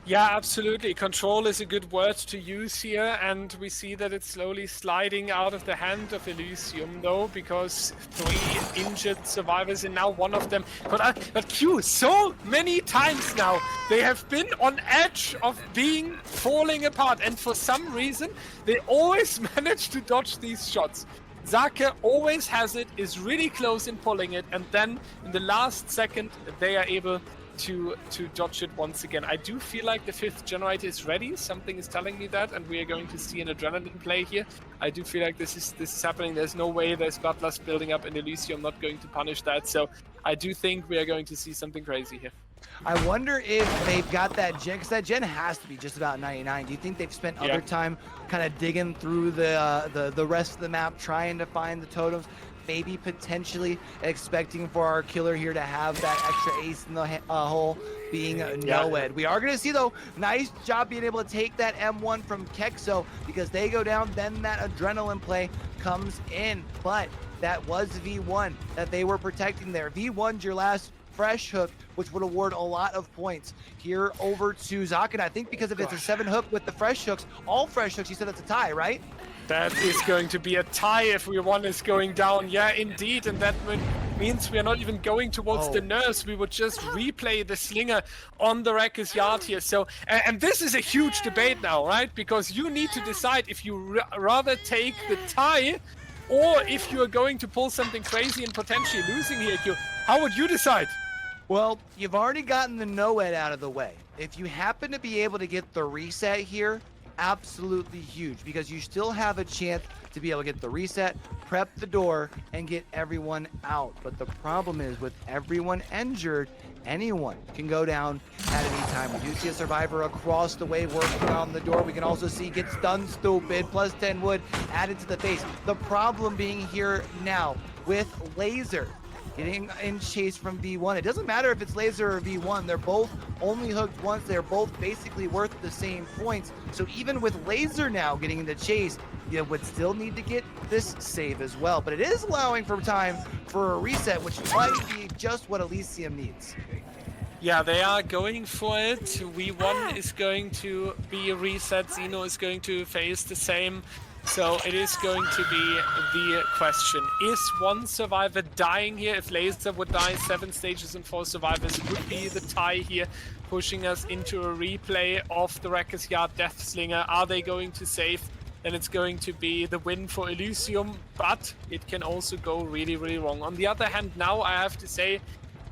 Yeah, absolutely. Control is a good word to use here, and we see that it's slowly sliding out of the hand of Elysium, though, because 3 injured survivors, and now one of them. But Q, so many times now, they have been on edge of falling apart, and for some reason, they always manage to dodge these shots. Zaka always has it, is really close in pulling it, and then in the last second, they are able to dodge it once again. I do feel like the 5th generator is ready. Something is telling me that, and we are going to see an adrenaline play here. I do feel like this is happening. There's no way there's bloodlust building up in Elysium. Not going to punish that. So I do think we are going to see something crazy here. I wonder if they've got that gen, because that gen has to be just about 99. Do you think they've spent other time kind of digging through the rest of the map, trying to find the totems? Maybe potentially expecting for our killer here to have that extra ace in the hole, being Noed. We are going to see, though, nice job being able to take that M1 from Kexo, because they go down, then that adrenaline play comes in. But that was V1 that they were protecting there. V1's your last fresh hook, which would award a lot of points here over to Zaka. And I think because if it's a 7 hook with the fresh hooks, all fresh hooks, you said it's a tie, right? That is going to be a tie if one is going down. Yeah, indeed. And that means we are not even going towards the Nurse. We would just replay the Slinger on the Wrecker's Yard here. So, and this is a huge debate now, right? Because you need to decide if you rather take the tie or if you are going to pull something crazy and potentially losing here. How would you decide? Well, you've already gotten the Noed out of the way. If you happen to be able to get the reset here, absolutely huge, because you still have a chance to be able to get the reset, prep the door, and get everyone out. But the problem is, with everyone injured, anyone can go down at any time. We do see a survivor across the way working on the door. We can also see gets done stupid, plus 10 wood added to the face. The problem being here now with Laser getting in chase from V1. It doesn't matter if it's Laser or V1. They're both only hooked once. They're both basically worth the same points. So even with Laser now getting into chase, you would still need to get this save as well. But it is allowing for time for a reset, which might be just what Elysium needs. Yeah, they are going for it. V1 is going to be a reset. Xeno is going to face the same So it is going to be the question. Is one survivor dying here? If Laser would die, 7 stages and 4 survivors would be the tie here, pushing us into a replay of the Wrecker's Yard Deathslinger. Are they going to save? Then it's going to be the win for Elysium, but it can also go really, really wrong. On the other hand, now I have to say,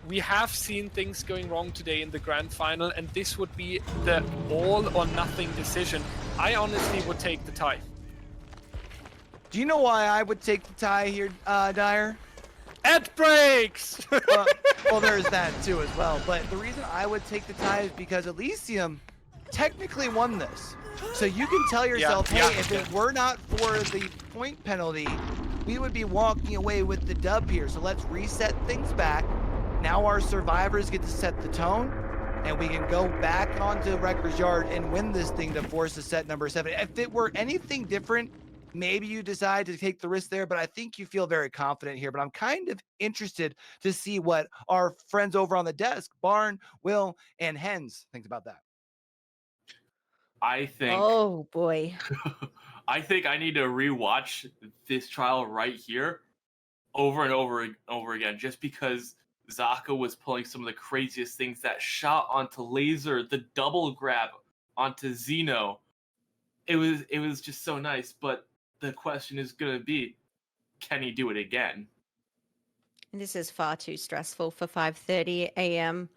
we have seen things going wrong today in the grand final, and this would be the all or nothing decision. I honestly would take the tie. Do you know why I would take the tie here, Dyer? Ad breaks! Well, there's that too as well. But the reason I would take the tie is because Elysium technically won this. So you can tell yourself, if it were not for the point penalty, we would be walking away with the dub here. So let's reset things back. Now our survivors get to set the tone, and we can go back onto Wrecker's Yard and win this thing to force a set number 7. If it were anything different, maybe you decide to take the risk there, but I think you feel very confident here. But I'm kind of interested to see what our friends over on the desk, Barn, Will, and Hens, think about that. I think. Oh boy. I think I need to rewatch this trial right here, over and over again, just because Zaka was pulling some of the craziest things. That shot onto Laser, the double grab onto Xeno. It was just so nice, but the question is going to be, can he do it again? This is far too stressful for 5:30 a.m.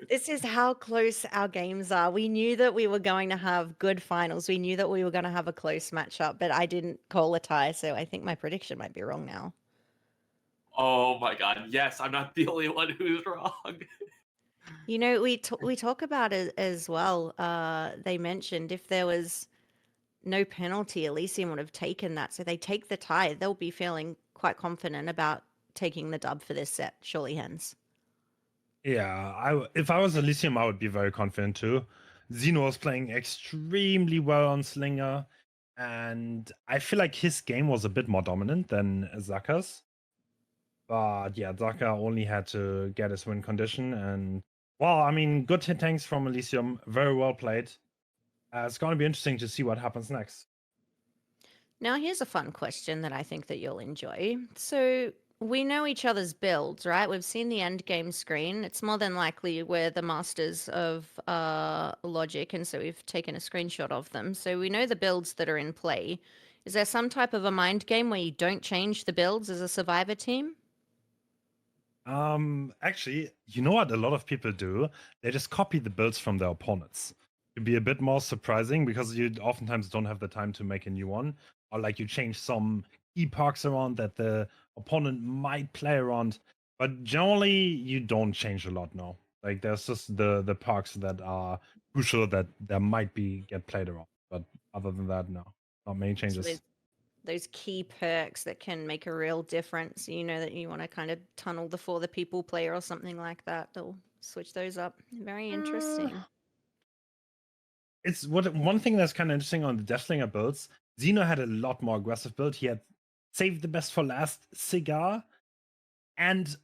This is how close our games are. We knew that we were going to have good finals. We knew that we were going to have a close matchup, but I didn't call a tie, so I think my prediction might be wrong now. Oh my god, yes, I'm not the only one who's wrong. You know, we talk about it as well. They mentioned if there was no penalty, Elysium would have taken that. So they take the tie. They'll be feeling quite confident about taking the dub for this set. Surely, Hens. Yeah, if I was Elysium, I would be very confident too. Xeno was playing extremely well on Slinger, and I feel like his game was a bit more dominant than Zaka's. But yeah, Zaka only had to get his win condition, and well, I mean, good hit tanks from Elysium, very well played. It's going to be interesting to see what happens next. Now, here's a fun question that I think that you'll enjoy. So we know each other's builds, right? We've seen the end game screen. It's more than likely we're the masters of logic, and so we've taken a screenshot of them. So we know the builds that are in play. Is there some type of a mind game where you don't change the builds as a survivor team? Actually, you know what a lot of people do? They just copy the builds from their opponents. To be a bit more surprising, because you oftentimes don't have the time to make a new one, or like you change some key perks around that the opponent might play around, but generally you don't change a lot now. Like there's just the perks that are crucial that there might be get played around, but other than that, no, not many changes. So those key perks that can make a real difference. You know that you want to kind of tunnel the For the People player or something like that. They'll switch those up. Very interesting. It's one thing that's kind of interesting on the Deathslinger builds. Xeno had a lot more aggressive build. He had saved the best for last Cigar and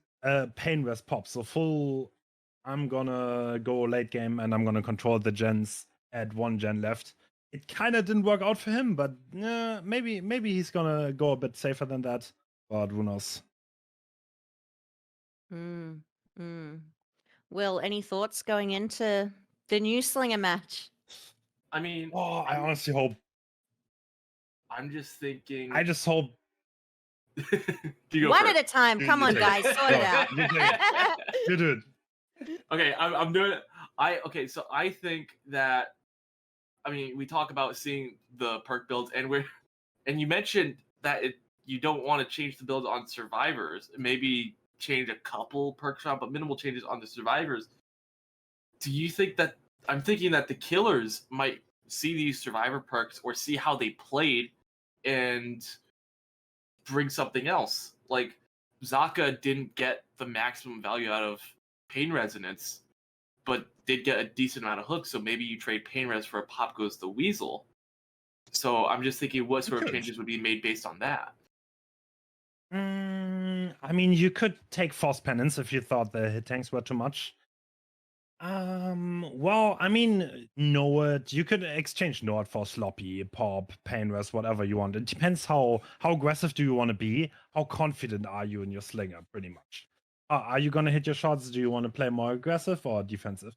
Pain Rest Pop. So full, I'm gonna go late game and I'm gonna control the gens at 1 gen left. It kind of didn't work out for him, but maybe he's gonna go a bit safer than that. But who knows? Will, any thoughts going into the new Slinger match? I mean, I honestly hope. I'm just thinking. I just hope. One at a time. Come on, guys, sort it out. You do it. Okay, I'm doing it. So I think that. I mean, we talk about seeing the perk builds, and you mentioned that you don't want to change the build on survivors. Maybe change a couple perks around, but minimal changes on the survivors. Do you think that? I'm thinking that the killers might see these survivor perks or see how they played and bring something else. Like Zaka didn't get the maximum value out of Pain Resonance, but did get a decent amount of hooks. So maybe you trade Pain Res for a Pop Goes the Weasel. So I'm just thinking what sort of changes would be made based on that. I mean, you could take false penance if you thought the hit tanks were too much. Well, I mean, Nord. You could exchange Nord for Sloppy, Pop, Painless, whatever you want. It depends how aggressive do you want to be. How confident are you in your slinger, pretty much. Are you going to hit your shots? Do you want to play more aggressive or defensive?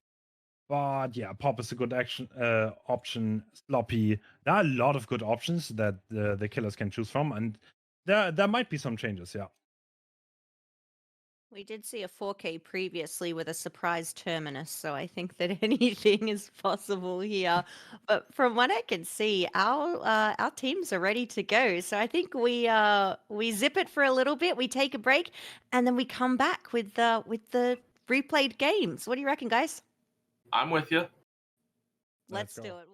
But yeah, Pop is a good option. Sloppy. There are a lot of good options that the killers can choose from, and there might be some changes, yeah. We did see a 4K previously with a surprise terminus, so I think that anything is possible here. But from what I can see, our teams are ready to go. So I think we zip it for a little bit, we take a break, and then we come back with the replayed games. What do you reckon, guys? I'm with you. Let's go. do it.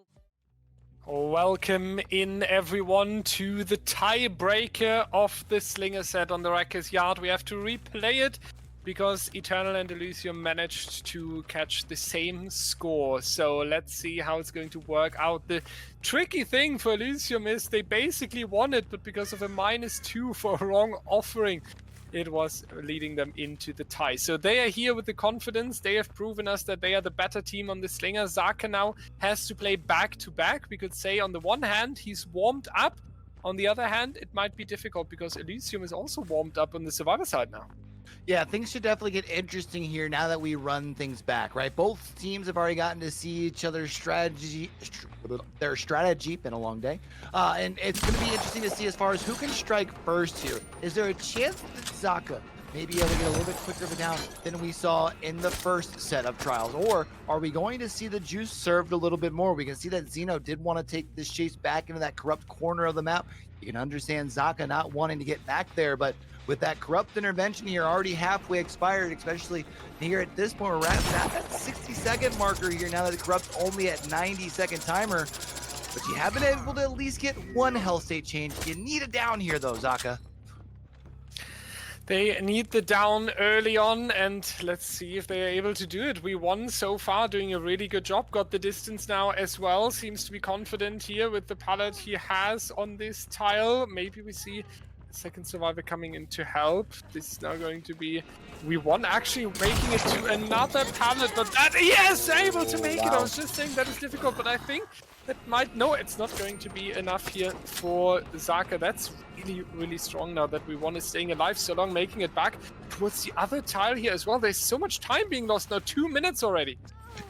Welcome in, everyone, to the tiebreaker of the Slinger set on the Wrecker's Yard. We have to replay it because Eternal and Elysium managed to catch the same score. So let's see how it's going to work out. The tricky thing for Elysium is they basically won it, but because of a -2 for a wrong offering, it was leading them into the tie. So they are here with the confidence. They have proven us that they are the better team on the Slinger. Zaka now has to play back-to-back. We could say on the one hand, he's warmed up. On the other hand, it might be difficult because Elysium is also warmed up on the Survivor side now. Yeah, things should definitely get interesting here now that we run things back, right? Both teams have already gotten to see each other's strategy. Been a long day. And it's going to be interesting to see as far as who can strike first here. Is there a chance that Zaka may be able to get a little bit quicker of a down than we saw in the first set of trials? Or are we going to see the juice served a little bit more? We can see that Zeno did want to take this chase back into that corrupt corner of the map. You can understand Zaka not wanting to get back there, but with that corrupt intervention here already halfway expired, especially here at this point, we're at that 60-second marker here now that the corrupt's only at 90-second timer. But you have been able to at least get one health state change. You need a down here though, Zaka. They need the down early on, and let's see if they are able to do it. We won so far, doing a really good job. Got the distance now as well. Seems to be confident here with the pallet he has on this tile. Maybe we see second survivor coming in to help. This is now going to be, we won actually making it to another pallet, but that, yes, able to make it. I was just saying that is difficult, but I think that might, no, it's not going to be enough here for Zaka. That's really, really strong now that we won is staying alive so long, making it back towards the other tile here as well. There's so much time being lost now, 2 minutes already.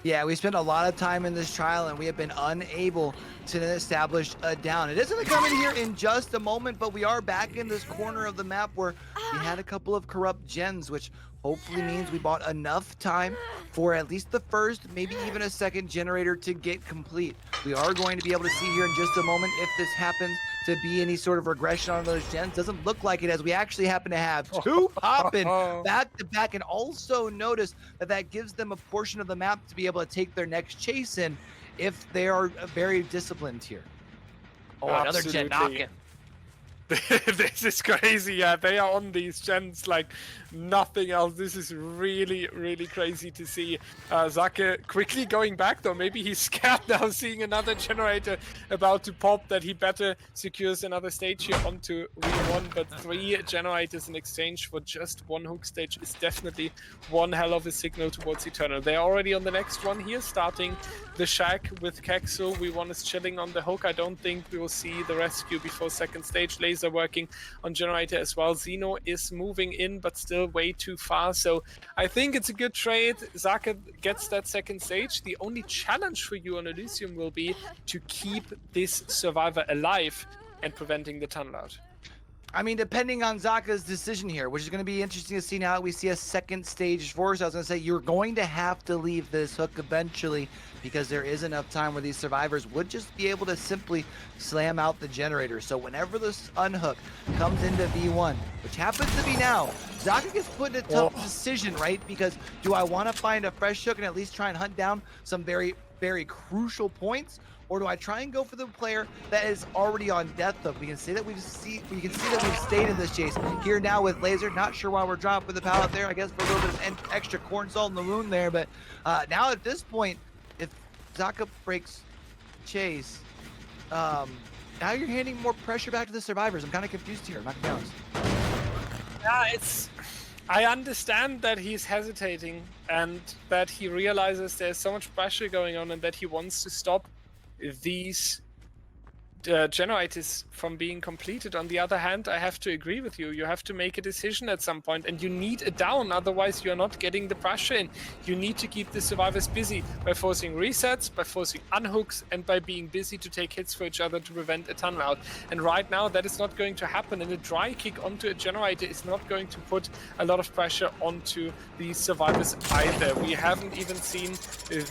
Yeah, we spent a lot of time in this trial and we have been unable to establish a down. It isn't coming here in just a moment, but we are back in this corner of the map where we had a couple of corrupt gens, which hopefully means we bought enough time for at least the first, maybe even a second generator to get complete. We are going to be able to see here in just a moment if this happens to be any sort of regression on those gens. Doesn't look like it, as we actually happen to have two popping back to back, and also notice that that gives them a portion of the map to be able to take their next chase in if they are very disciplined here. Oh, another gen knocking. This is crazy. Yeah, they are on these gens like nothing else. This is really, really crazy to see. Zaka quickly going back though. Maybe he's scared now, seeing another generator about to pop, that he better secures another stage here onto V1. But 3 generators in exchange for just 1 hook stage is definitely one hell of a signal towards Eternal. They're already on the next one here, starting the shack with Kexo. V1 is chilling on the hook. I don't think we will see the rescue before second stage. Laser working on generator as well. Zeno is moving in, but still way too far. So I think it's a good trade. Zaka gets that second stage. The only challenge for you on Elysium will be to keep this survivor alive and preventing the tunnel out. I mean, depending on Zaka's decision here, which is going to be interesting to see now that we see a second stage for us. I was going to say, you're going to have to leave this hook eventually, because there is enough time where these survivors would just be able to simply slam out the generator. So whenever this unhook comes into V1, which happens to be now, Zaka gets put in a tough decision, right? Because do I want to find a fresh hook and at least try and hunt down some very, very crucial points? Or do I try and go for the player that is already on death hook? We can see that we've stayed in this chase here now with Laser. Not sure why we're dropping the pallet there. I guess for a little bit of extra corn salt in the wound there. But now at this point, if Zaka breaks chase, now you're handing more pressure back to the survivors. I'm kind of confused here. I'm not gonna be honest. Yeah, I understand that he's hesitating and that he realizes there's so much pressure going on and that he wants to stop these generators from being completed. On the other hand, I have to agree with you. You have to make a decision at some point, and you need a down, otherwise you're not getting the pressure in. You need to keep the survivors busy by forcing resets, by forcing unhooks, and by being busy to take hits for each other to prevent a tunnel out. And right now that is not going to happen, and a dry kick onto a generator is not going to put a lot of pressure onto the survivors either. We haven't even seen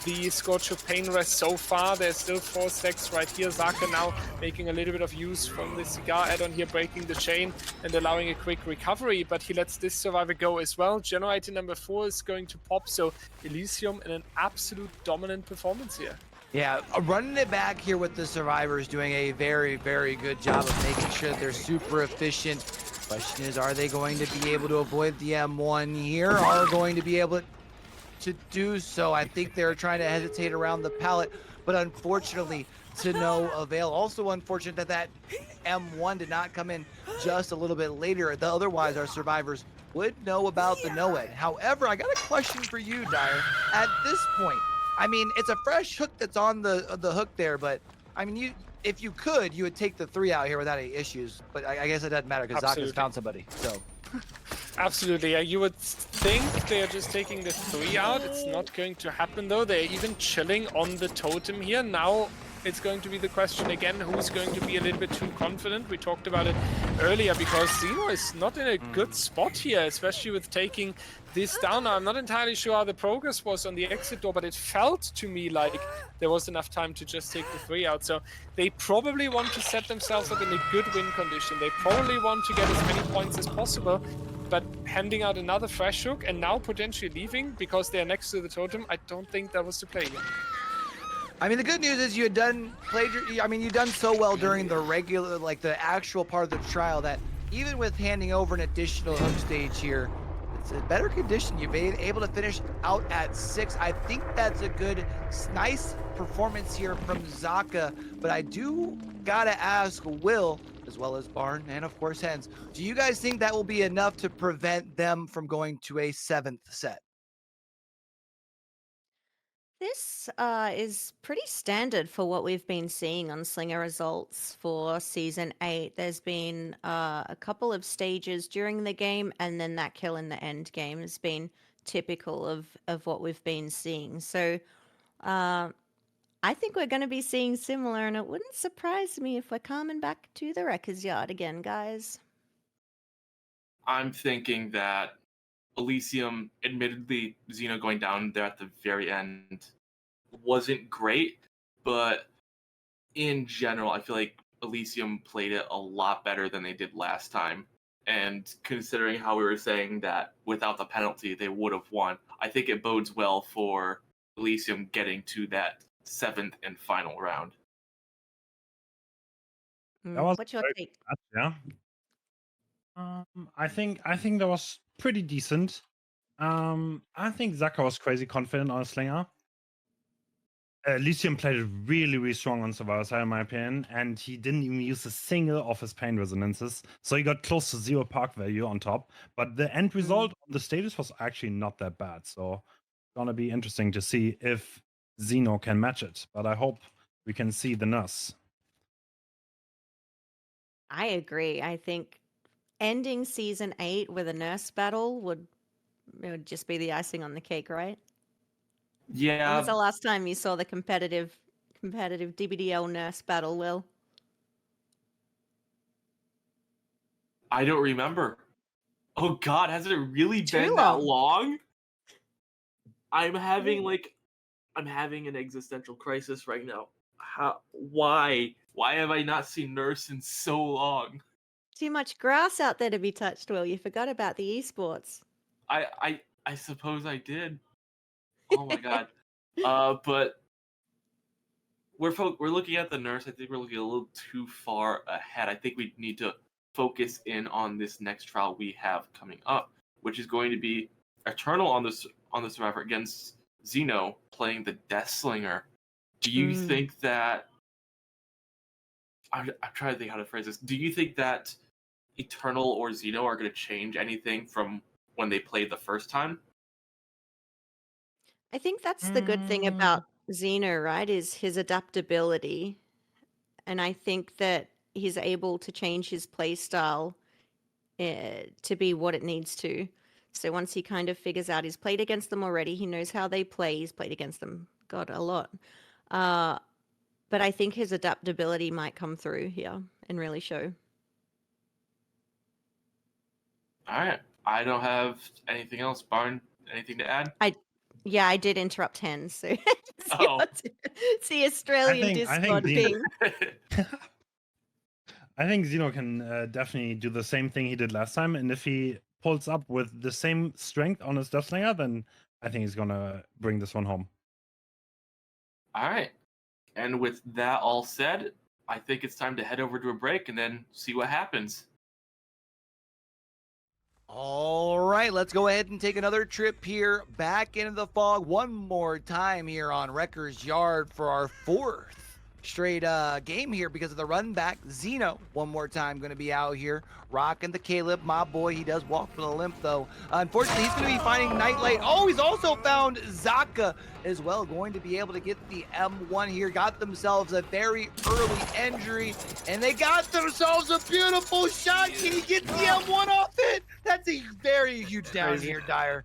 the Scorch of Pain rest so far. There's still 4 stacks right here. Zaka now making a little bit of use from the cigar add-on here, breaking the chain and allowing a quick recovery, but he lets this survivor go as well. Generator number 4 is going to pop, so Elysium in an absolute dominant performance here. Yeah, running it back here with the survivors, doing a very, very good job of making sure that they're super efficient. Question is, are they going to be able to avoid the M1 here? Are going to be able to do so? I think they're trying to hesitate around the pallet, but unfortunately, to no avail. Also unfortunate that that M1 did not come in just a little bit later. Otherwise, our survivors would know about the no-ed. However, I got a question for you, Dyer. At this point, I mean, it's a fresh hook that's on the hook there, but I mean, if you could, you would take the 3 out here without any issues. But I guess it doesn't matter because Zaka's found somebody. So. Absolutely, you would think they're just taking the 3 out. It's not going to happen though. They're even chilling on the totem here. Now it's going to be the question again, who's going to be a little bit too confident? We talked about it earlier because Zeno is not in a good spot here, especially with taking this down. Now, I'm not entirely sure how the progress was on the exit door, but it felt to me like there was enough time to just take the 3 out. So they probably want to set themselves up in a good win condition. They probably want to get as many points as possible, but handing out another fresh hook and now potentially leaving because they're next to the totem, I don't think that was the play here. I mean, the good news is you had you've done so well during the regular, like the actual part of the trial that even with handing over an additional hook stage here, it's a better condition. You've been able to finish out at 6. I think that's a good, nice performance here from Zaka, but I do gotta ask Will, as well as Barn, and of course Hens, do you guys think that will be enough to prevent them from going to a 7th set? This is pretty standard for what we've been seeing on Slinger results for Season 8. There's been a couple of stages during the game, and then that kill in the end game has been typical of what we've been seeing. So I think we're going to be seeing similar, and it wouldn't surprise me if we're coming back to the Wrecker's Yard again, guys. I'm thinking that Elysium, admittedly, Xeno going down there at the very end wasn't great, but in general, I feel like Elysium played it a lot better than they did last time. And considering how we were saying that without the penalty, they would have won, I think it bodes well for Elysium getting to that 7th and final round. What's your take? Yeah. I think that was pretty decent. I think Zaka was crazy confident on Slinger. Elysium played it really, really strong on Survivor side, in my opinion, and he didn't even use a single of his pain resonances, so he got close to 0 park value on top. But the end result on the stages was actually not that bad, so it's gonna be interesting to see if Xeno can match it. But I hope we can see the Nurse. I agree. I think ending Season 8 with a Nurse battle would just be the icing on the cake, right? Yeah. When was the last time you saw the competitive DBDL Nurse battle, Will? I don't remember. Oh God, has it really been long. that long? I'm having an existential crisis right now. Why have I not seen Nurse in so long? Too much grass out there to be touched, Will. You forgot about the esports. I suppose I did. Oh my God. But we're looking at the Nurse. I think we're looking a little too far ahead. I think we need to focus in on this next trial we have coming up, which is going to be Eternal on the Survivor against Xeno playing the Deathslinger. Do you think that? I'm trying to think how to phrase this. Do you think that Eternal or Xeno are going to change anything from when they played the first time. I think that's the good thing about Xeno, right? Is his adaptability. And I think that he's able to change his play style to be what it needs to. So once he kind of figures out, he's played against them already, he knows how they play, he's played against them, God, a lot. But I think his adaptability might come through here and really show. All right. I don't have anything else. Barn, anything to add? Yeah, I did interrupt Hens. So Oh. see Australian Discord ping. I think Xeno can definitely do the same thing he did last time, and if he pulls up with the same strength on his Deathslinger, then I think he's gonna bring this one home. All right. And with that all said, I think it's time to head over to a break and then see what happens. All right, let's go ahead and take another trip here back into the fog one more time here on Wrecker's Yard for our fourth straight game here because of the run back. Xeno, one more time, going to be out here rocking the Caleb. My boy, he does walk with a limp, though. Unfortunately, he's going to be finding Nightlight. Oh, he's also found Zaka as well, going to be able to get the M1 here. Got themselves a very early injury, and they got themselves a beautiful shot. Can he get the M1 off it? That's a very huge down here, Dyer.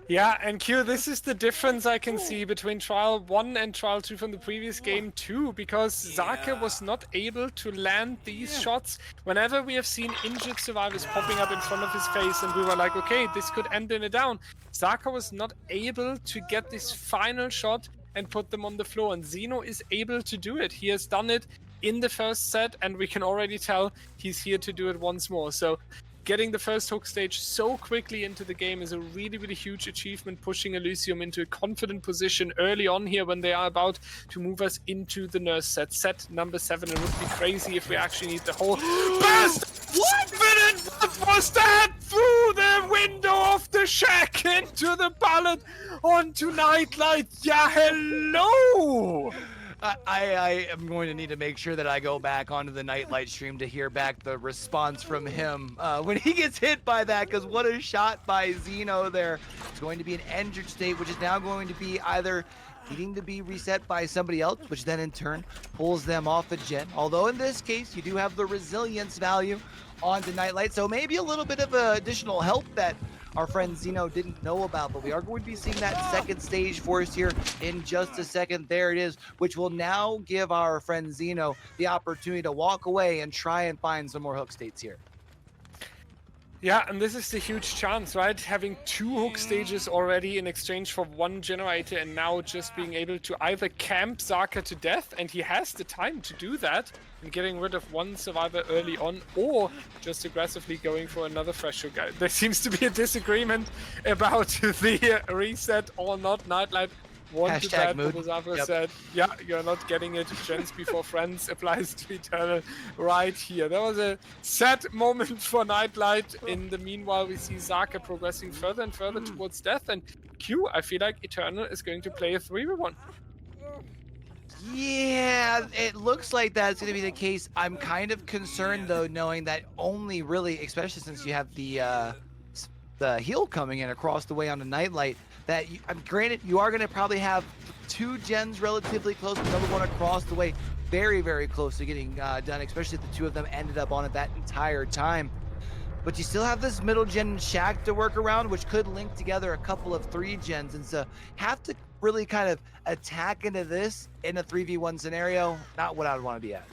Yeah, and Q, this is the difference I can see between Trial 1 and Trial 2 from the previous game too, because Zaka was not able to land these shots. Whenever we have seen injured survivors popping up in front of his face and we were like, okay, this could end in a down, Zaka was not able to get this final shot and put them on the floor, and Xeno is able to do it. He has done it in the first set, and we can already tell he's here to do it once more. So getting the first hook stage so quickly into the game is a really, really huge achievement, pushing Elysium into a confident position early on here when they are about to move us into the Nurse set. Set number 7. It would be crazy if we actually need the whole best! What was that? Through the window of the shack into the ballot onto Nightlight. Yeah, hello! I am going to need to make sure that I go back onto the Nightlight stream to hear back the response from him when he gets hit by that, because what a shot by Xeno there. It's going to be an injured state, which is now going to be either needing to be reset by somebody else, which then in turn pulls them off a gen. Although in this case, you do have the resilience value onto Nightlight, so maybe a little bit of additional help that our friend Xeno didn't know about, but we are going to be seeing that second stage for us here in just a second. There it is, which will now give our friend Xeno the opportunity to walk away and try and find some more hook states here. Yeah, and this is the huge chance, right? Having 2 hook stages already in exchange for 1 generator, and now just being able to either camp Zaka to death, and he has the time to do that, and getting rid of 1 survivor early on, or just aggressively going for another fresh hook. There seems to be a disagreement about the reset or not. Nightlight wanted that, but as Avra said, yeah, you're not getting it. Gens before friends applies to Eternal right here. There was a sad moment for Nightlight. In the meanwhile, we see Zaka progressing further and further towards death, and Q, I feel like Eternal is going to play a 3v1. Yeah, it looks like that's going to be the case. I'm kind of concerned, though, knowing that only really, especially since you have the heal coming in across the way on the Nightlight, that granted, you are going to probably have 2 gens relatively close, but another one across the way very, very close to getting done, especially if the 2 of them ended up on it that entire time. But you still have this middle gen shack to work around, which could link together a couple of 3 gens, and so have to really kind of attack into this in a 3v1 scenario. Not what I would want to be at.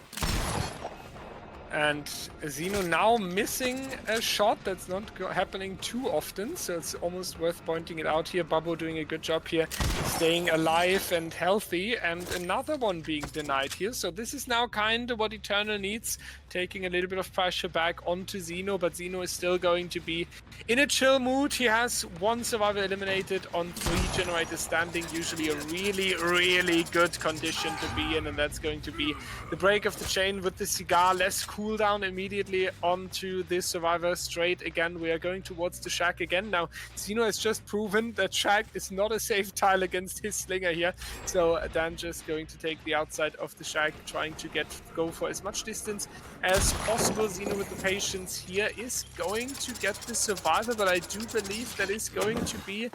And Xeno now missing a shot. That's not happening too often, so it's almost worth pointing it out here. Bubbo doing a good job here, staying alive and healthy, and another one being denied here. So this is now kind of what Eternal needs, taking a little bit of pressure back onto Xeno, but Xeno is still going to be in a chill mood. He has 1 survivor eliminated on 3 generators standing, usually a really, really good condition to be in, and that's going to be the break of the chain with the cigar. Less cooldown immediately onto this survivor straight again. We are going towards the shack again now. Xeno has just proven that shack is not a safe tile against against his slinger here. So Dan just going to take the outside of the shack, trying to go for as much distance as possible. Xeno with the patience here is going to get the survivor, but I do believe that is going to be...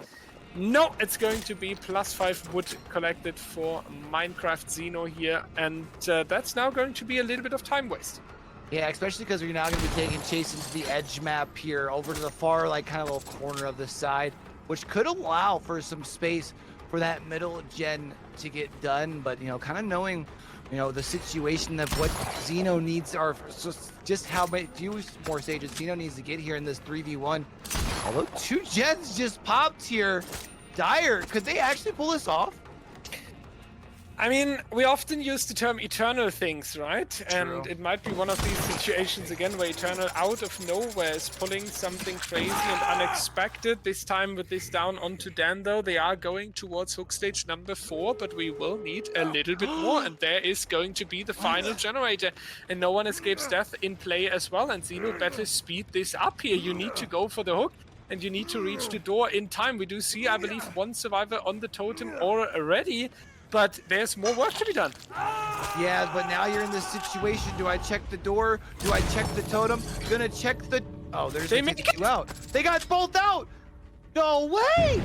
No, it's going to be +5 wood collected for Minecraft Xeno here, and that's now going to be a little bit of time waste. Yeah, especially because we're now going to be taking Chase into the edge map here, over to the far, like, kind of little corner of the side, which could allow for some space for that middle gen to get done, but, you know, kind of knowing, you know, the situation of what Xeno needs are just how many few more stages Xeno needs to get here in this 3v1. Although 2 gens just popped here. Dire, could they actually pull this off? I mean, we often use the term eternal things, right? True. And it might be one of these situations again where Eternal out of nowhere is pulling something crazy and unexpected. This time with this down onto Dan, though, they are going towards hook stage number 4, but we will need a little bit more. And there is going to be the final generator. And no one escapes death in play as well. And Xeno better speed this up here. You need to go for the hook. And you need to reach the door in time. We do see, I believe, 1 survivor on the totem already. But there's more work to be done. Yeah, but now you're in this situation. Do I check the door? Do I check the totem? Gonna check the... Oh, there's They the make two out. They got both out! No way!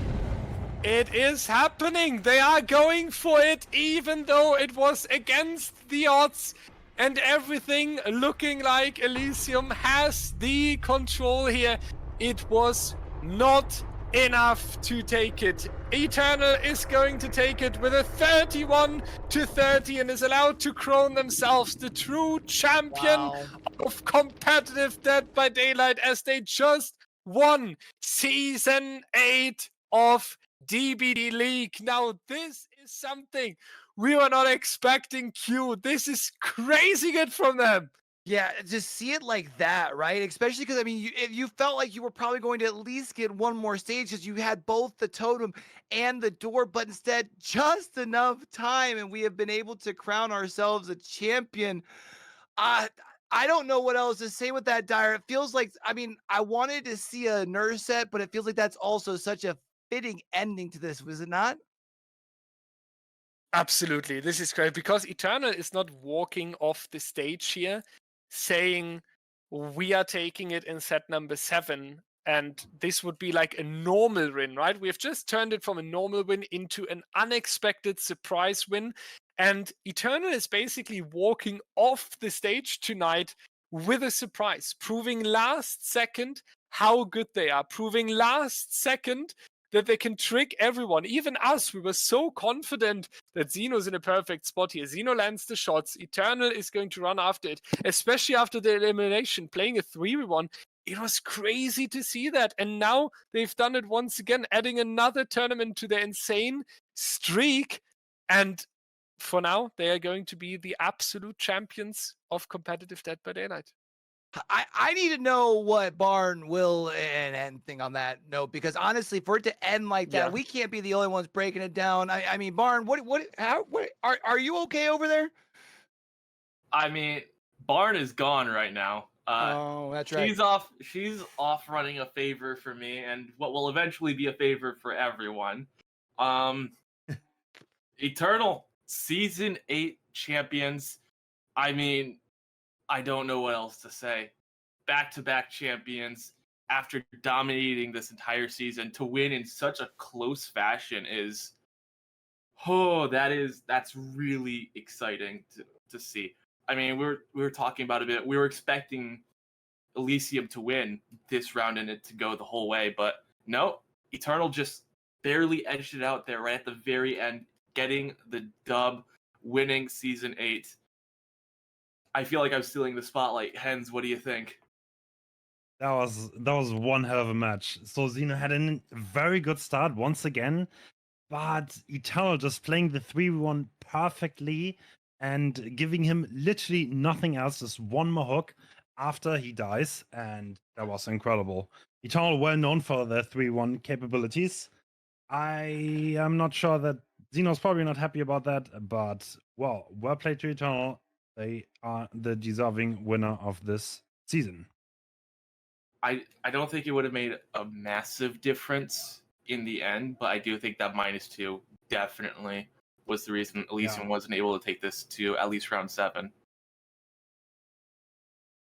It is happening. They are going for it, even though it was against the odds. And everything looking like Elysium has the control here. It was not enough to take it. Eternal is going to take it with a 31-30 and is allowed to crown themselves the true champion of competitive Dead by Daylight, as they just won Season 8 of DBDLeague. Now, this is something we were not expecting, Q. This is crazy good from them. Yeah, just see it like that, right? Especially because, I mean, you felt like you were probably going to at least get one more stage because you had both the totem and the door, but instead just enough time, and we have been able to crown ourselves a champion. I don't know what else to say with that, Dire. It feels like, I mean, I wanted to see a nurse set, but it feels like that's also such a fitting ending to this, was it not? Absolutely. This is great because Eternal is not walking off the stage here saying we are taking it in set number 7 and this would be like a normal win, right? We have just turned it from a normal win into an unexpected surprise win, and Eternal is basically walking off the stage tonight with a surprise, proving last second how good they are, proving last second that they can trick everyone, even us. We were so confident that Xeno's in a perfect spot here. Xeno lands the shots. Eternal is going to run after it, especially after the elimination, playing a 3v1. It was crazy to see that. And now they've done it once again, adding another tournament to their insane streak. And for now, they are going to be the absolute champions of competitive Dead by Daylight. I need to know what Barn will and anything on that note, because honestly, for it to end like that, we can't be the only ones breaking it down. I mean, Barn, what are you okay over there? I mean, Barn is gone right now. Oh, that's right. She's off running a favor for me, and what will eventually be a favor for everyone. Eternal Season 8 champions. I mean, I don't know what else to say. Back-to-back champions after dominating this entire season, to win in such a close fashion is, that's really exciting to see. I mean, we were talking about a bit. We were expecting Elysium to win this round and it to go the whole way, but no, Eternal just barely edged it out there right at the very end, getting the dub, winning Season 8. I feel like I'm stealing the spotlight. Hens, what do you think? That was one hell of a match. So Xeno had a very good start once again, but Eternal just playing the 3v1 perfectly and giving him literally nothing else, just one more hook after he dies, and that was incredible. Eternal well known for their 3v1 capabilities. I am not sure that Xeno's probably not happy about that, but well played to Eternal. They are the deserving winner of this season. I don't think it would have made a massive difference in the end, but I do think that -2 definitely was the reason Elysium wasn't able to take this to at least round 7.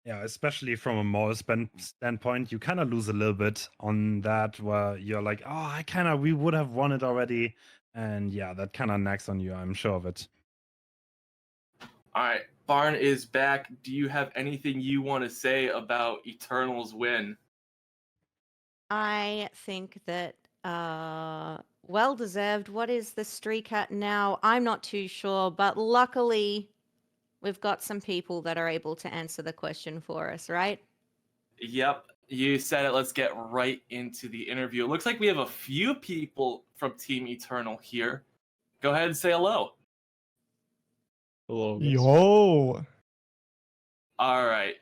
Yeah, especially from a moral standpoint, you kind of lose a little bit on that, where you're like, oh, we would have won it already. And yeah, that kind of nags on you, I'm sure of it. All right, Barn is back. Do you have anything you want to say about Eternal's win? I think that well deserved. What is the streak at now? I'm not too sure, but luckily we've got some people that are able to answer the question for us, right? Yep, you said it. Let's get right into the interview. It looks like we have a few people from Team Eternal here. Go ahead and say hello. Hello, guys. Yo! All right.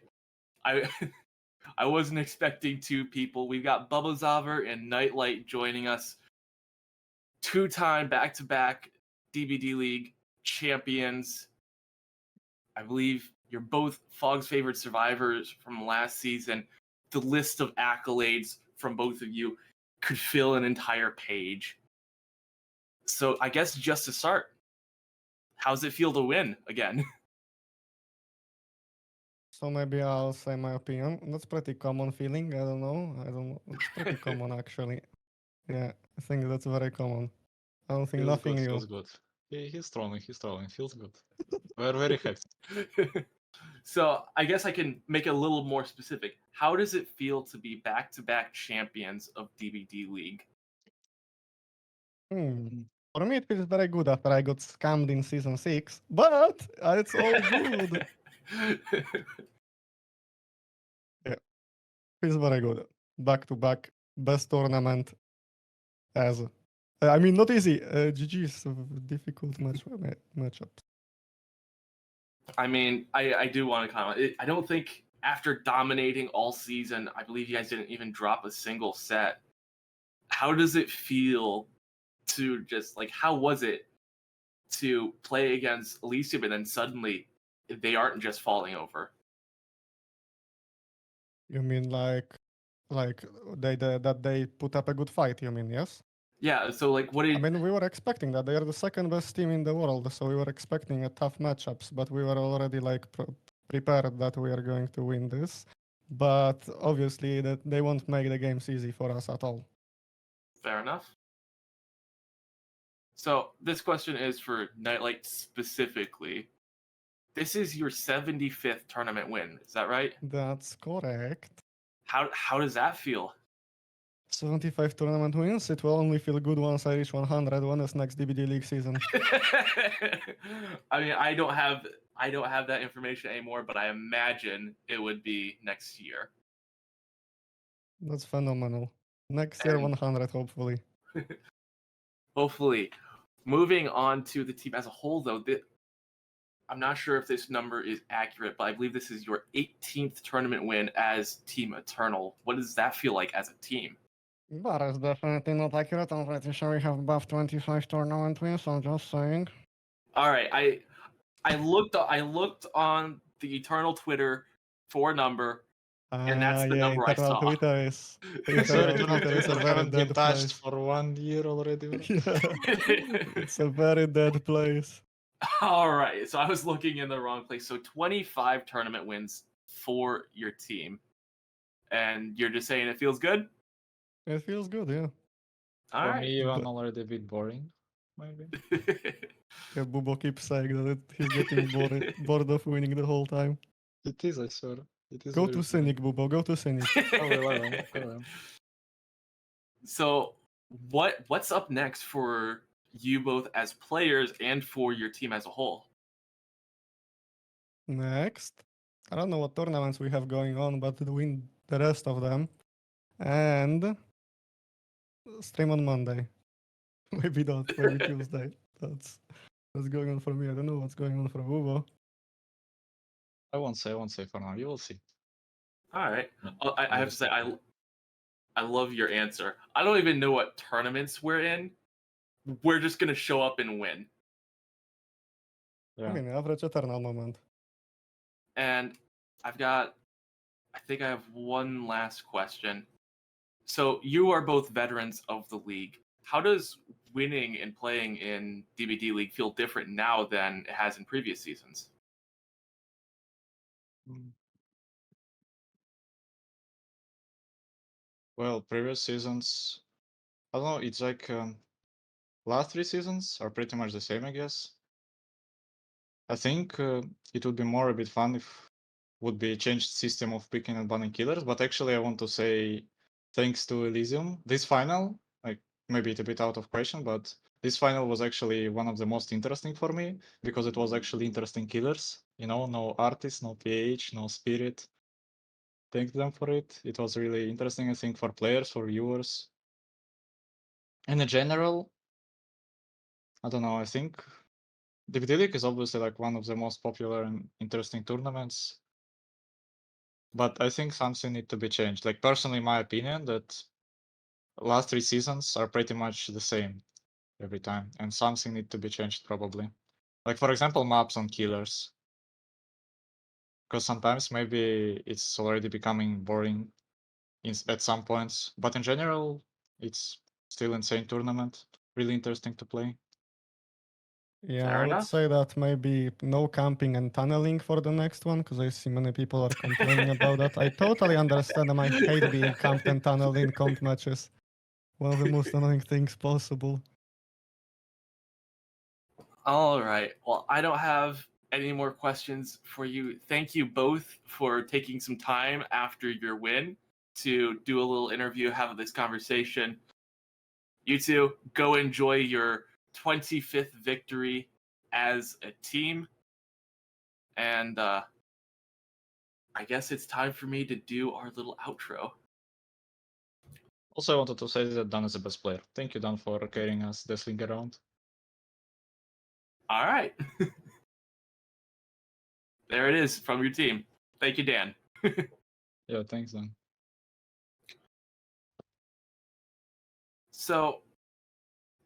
I wasn't expecting 2 people. We've got Bubba Zaver and Nightlight joining us. 2-time back-to-back DBDLeague champions. I believe you're both Fog's favorite survivors from last season. The list of accolades from both of you could fill an entire page. So I guess just to start, how's it feel to win again? So maybe I'll say my opinion. That's pretty common feeling. I don't know. It's pretty common actually. Yeah, I think that's very common. I don't think nothing new. Feels good. He's trolling. Feels good. We're very happy. So I guess I can make it a little more specific. How does it feel to be back-to-back champions of DBDLeague? For me, it feels very good after I got scammed in season 6, but it's all good. Feels very good. Back to back, best tournament as. I mean, not easy. GG's difficult matchup. I mean, I do want to comment. I don't think after dominating all season, I believe you guys didn't even drop a single set. How does it feel to just, like, how was it to play against Elysium and then suddenly they aren't just falling over? You mean like that they put up a good fight, you mean, yes? Yeah, so like what did I mean, we were expecting that. They are the second best team in the world, so we were expecting a tough matchups, but we were already like prepared that we are going to win this. But obviously that they won't make the games easy for us at all. Fair enough. So this question is for Nightlight specifically. This is your 75th tournament win, is that right? That's correct. How does that feel? 75 tournament wins. It will only feel good once I reach 100. When is next DBDLeague season? I mean, I don't have that information anymore, but I imagine it would be next year. That's phenomenal. Next year, 100, hopefully. Hopefully. Moving on to the team as a whole, though, I'm not sure if this number is accurate, but I believe this is your 18th tournament win as Team Eternal. What does that feel like as a team? That is definitely not accurate. I'm pretty sure we have above 25 tournament wins. I'm just saying. All right, I looked on the Eternal Twitter for a number, and that's the number I saw. Twitter is a very Been dead touched place. for 1 year already. It's a very dead place. All right, so I was looking in the wrong place. So 25 tournament wins for your team, and you're just saying it feels good? It feels good, yeah. All For right. me, even already a bit boring, maybe. Yeah, Bubo keeps saying that he's getting bored of winning the whole time. It is, I swear. It is. Go very to Cynic, Bubo. Go to Cynic. I will. So what's up next for you both as players and for your team as a whole? Next, I don't know what tournaments we have going on, but to win the rest of them. And stream on Monday. Maybe not, maybe Tuesday. That's going on for me. I don't know what's going on for Bubo. I won't say for now. You will see. All right. I have to say I love your answer. I don't even know what tournaments we're in. We're just gonna show up and win. Yeah. I mean, average Eternal moment. And I think I have one last question. So you are both veterans of the league. How does winning and playing in DBDLeague feel different now than it has in previous seasons? Well, previous seasons, I don't know, it's like last 3 seasons are pretty much the same, I guess. I think it would be more a bit fun if would be a changed system of picking and banning killers, but actually I want to say thanks to Elysium, this final, like maybe it's a bit out of question, but this final was actually one of the most interesting for me because it was actually interesting killers, you know, no artist, no PH, no spirit. Thank them for it. It was really interesting, I think, for players, for viewers. And in general, I don't know, I think DBDLeague is obviously like one of the most popular and interesting tournaments. But I think something need to be changed. Like personally, my opinion that last 3 seasons are pretty much the same every time, and something need to be changed probably. Like for example, maps on killers, because sometimes maybe it's already becoming boring at some points. But in general, it's still insane tournament, really interesting to play. Yeah, Fair I would enough. say that maybe no camping and tunneling for the next one, because I see many people are complaining about that. I totally understand them. I hate being camped and tunneled in comp matches. One of the most annoying things possible. All right. Well, I don't have any more questions for you. Thank you both for taking some time after your win to do a little interview, have this conversation. You two go enjoy your 25th victory as a team. And I guess it's time for me to do our little outro. Also, I wanted to say that Dan is the best player. Thank you, Dan, for carrying us Deathslinger around. All right. There it is from your team. Thank you, Dan. Yeah, thanks, Dan. So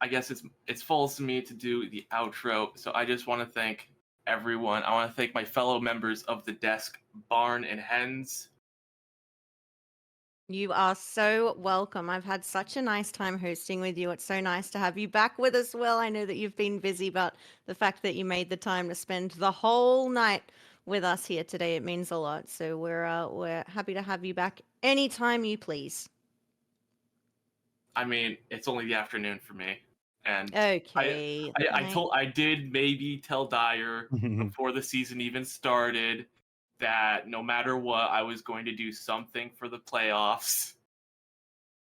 I guess it's falls to me to do the outro. So I just want to thank everyone. I want to thank my fellow members of the desk, Barn and Hens. You are so welcome. I've had such a nice time hosting with you. It's so nice to have you back with us, Will. I know that you've been busy, but the fact that you made the time to spend the whole night with us here today, it means a lot. So we're happy to have you back anytime you please. I mean, it's only the afternoon for me, and Okay. I did maybe tell Dyer before the season even started that no matter what, I was going to do something for the playoffs.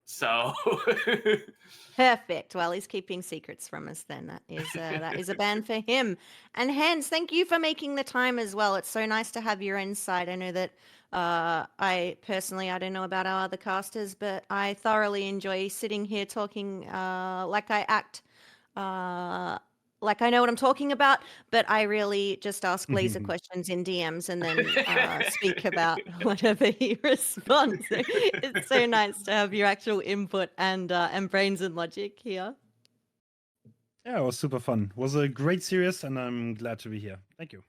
So Perfect. Well, he's keeping secrets from us then. That is a ban for him. And Hens, thank you for making the time as well. It's so nice to have your insight. I know that I don't know about our other casters, but I thoroughly enjoy sitting here talking like I act like I know what I'm talking about, but I really just ask laser questions in DMs and then speak about whatever he responds. So it's so nice to have your actual input and brains and logic here. Yeah, it was super fun. It was a great series, and I'm glad to be here. Thank you.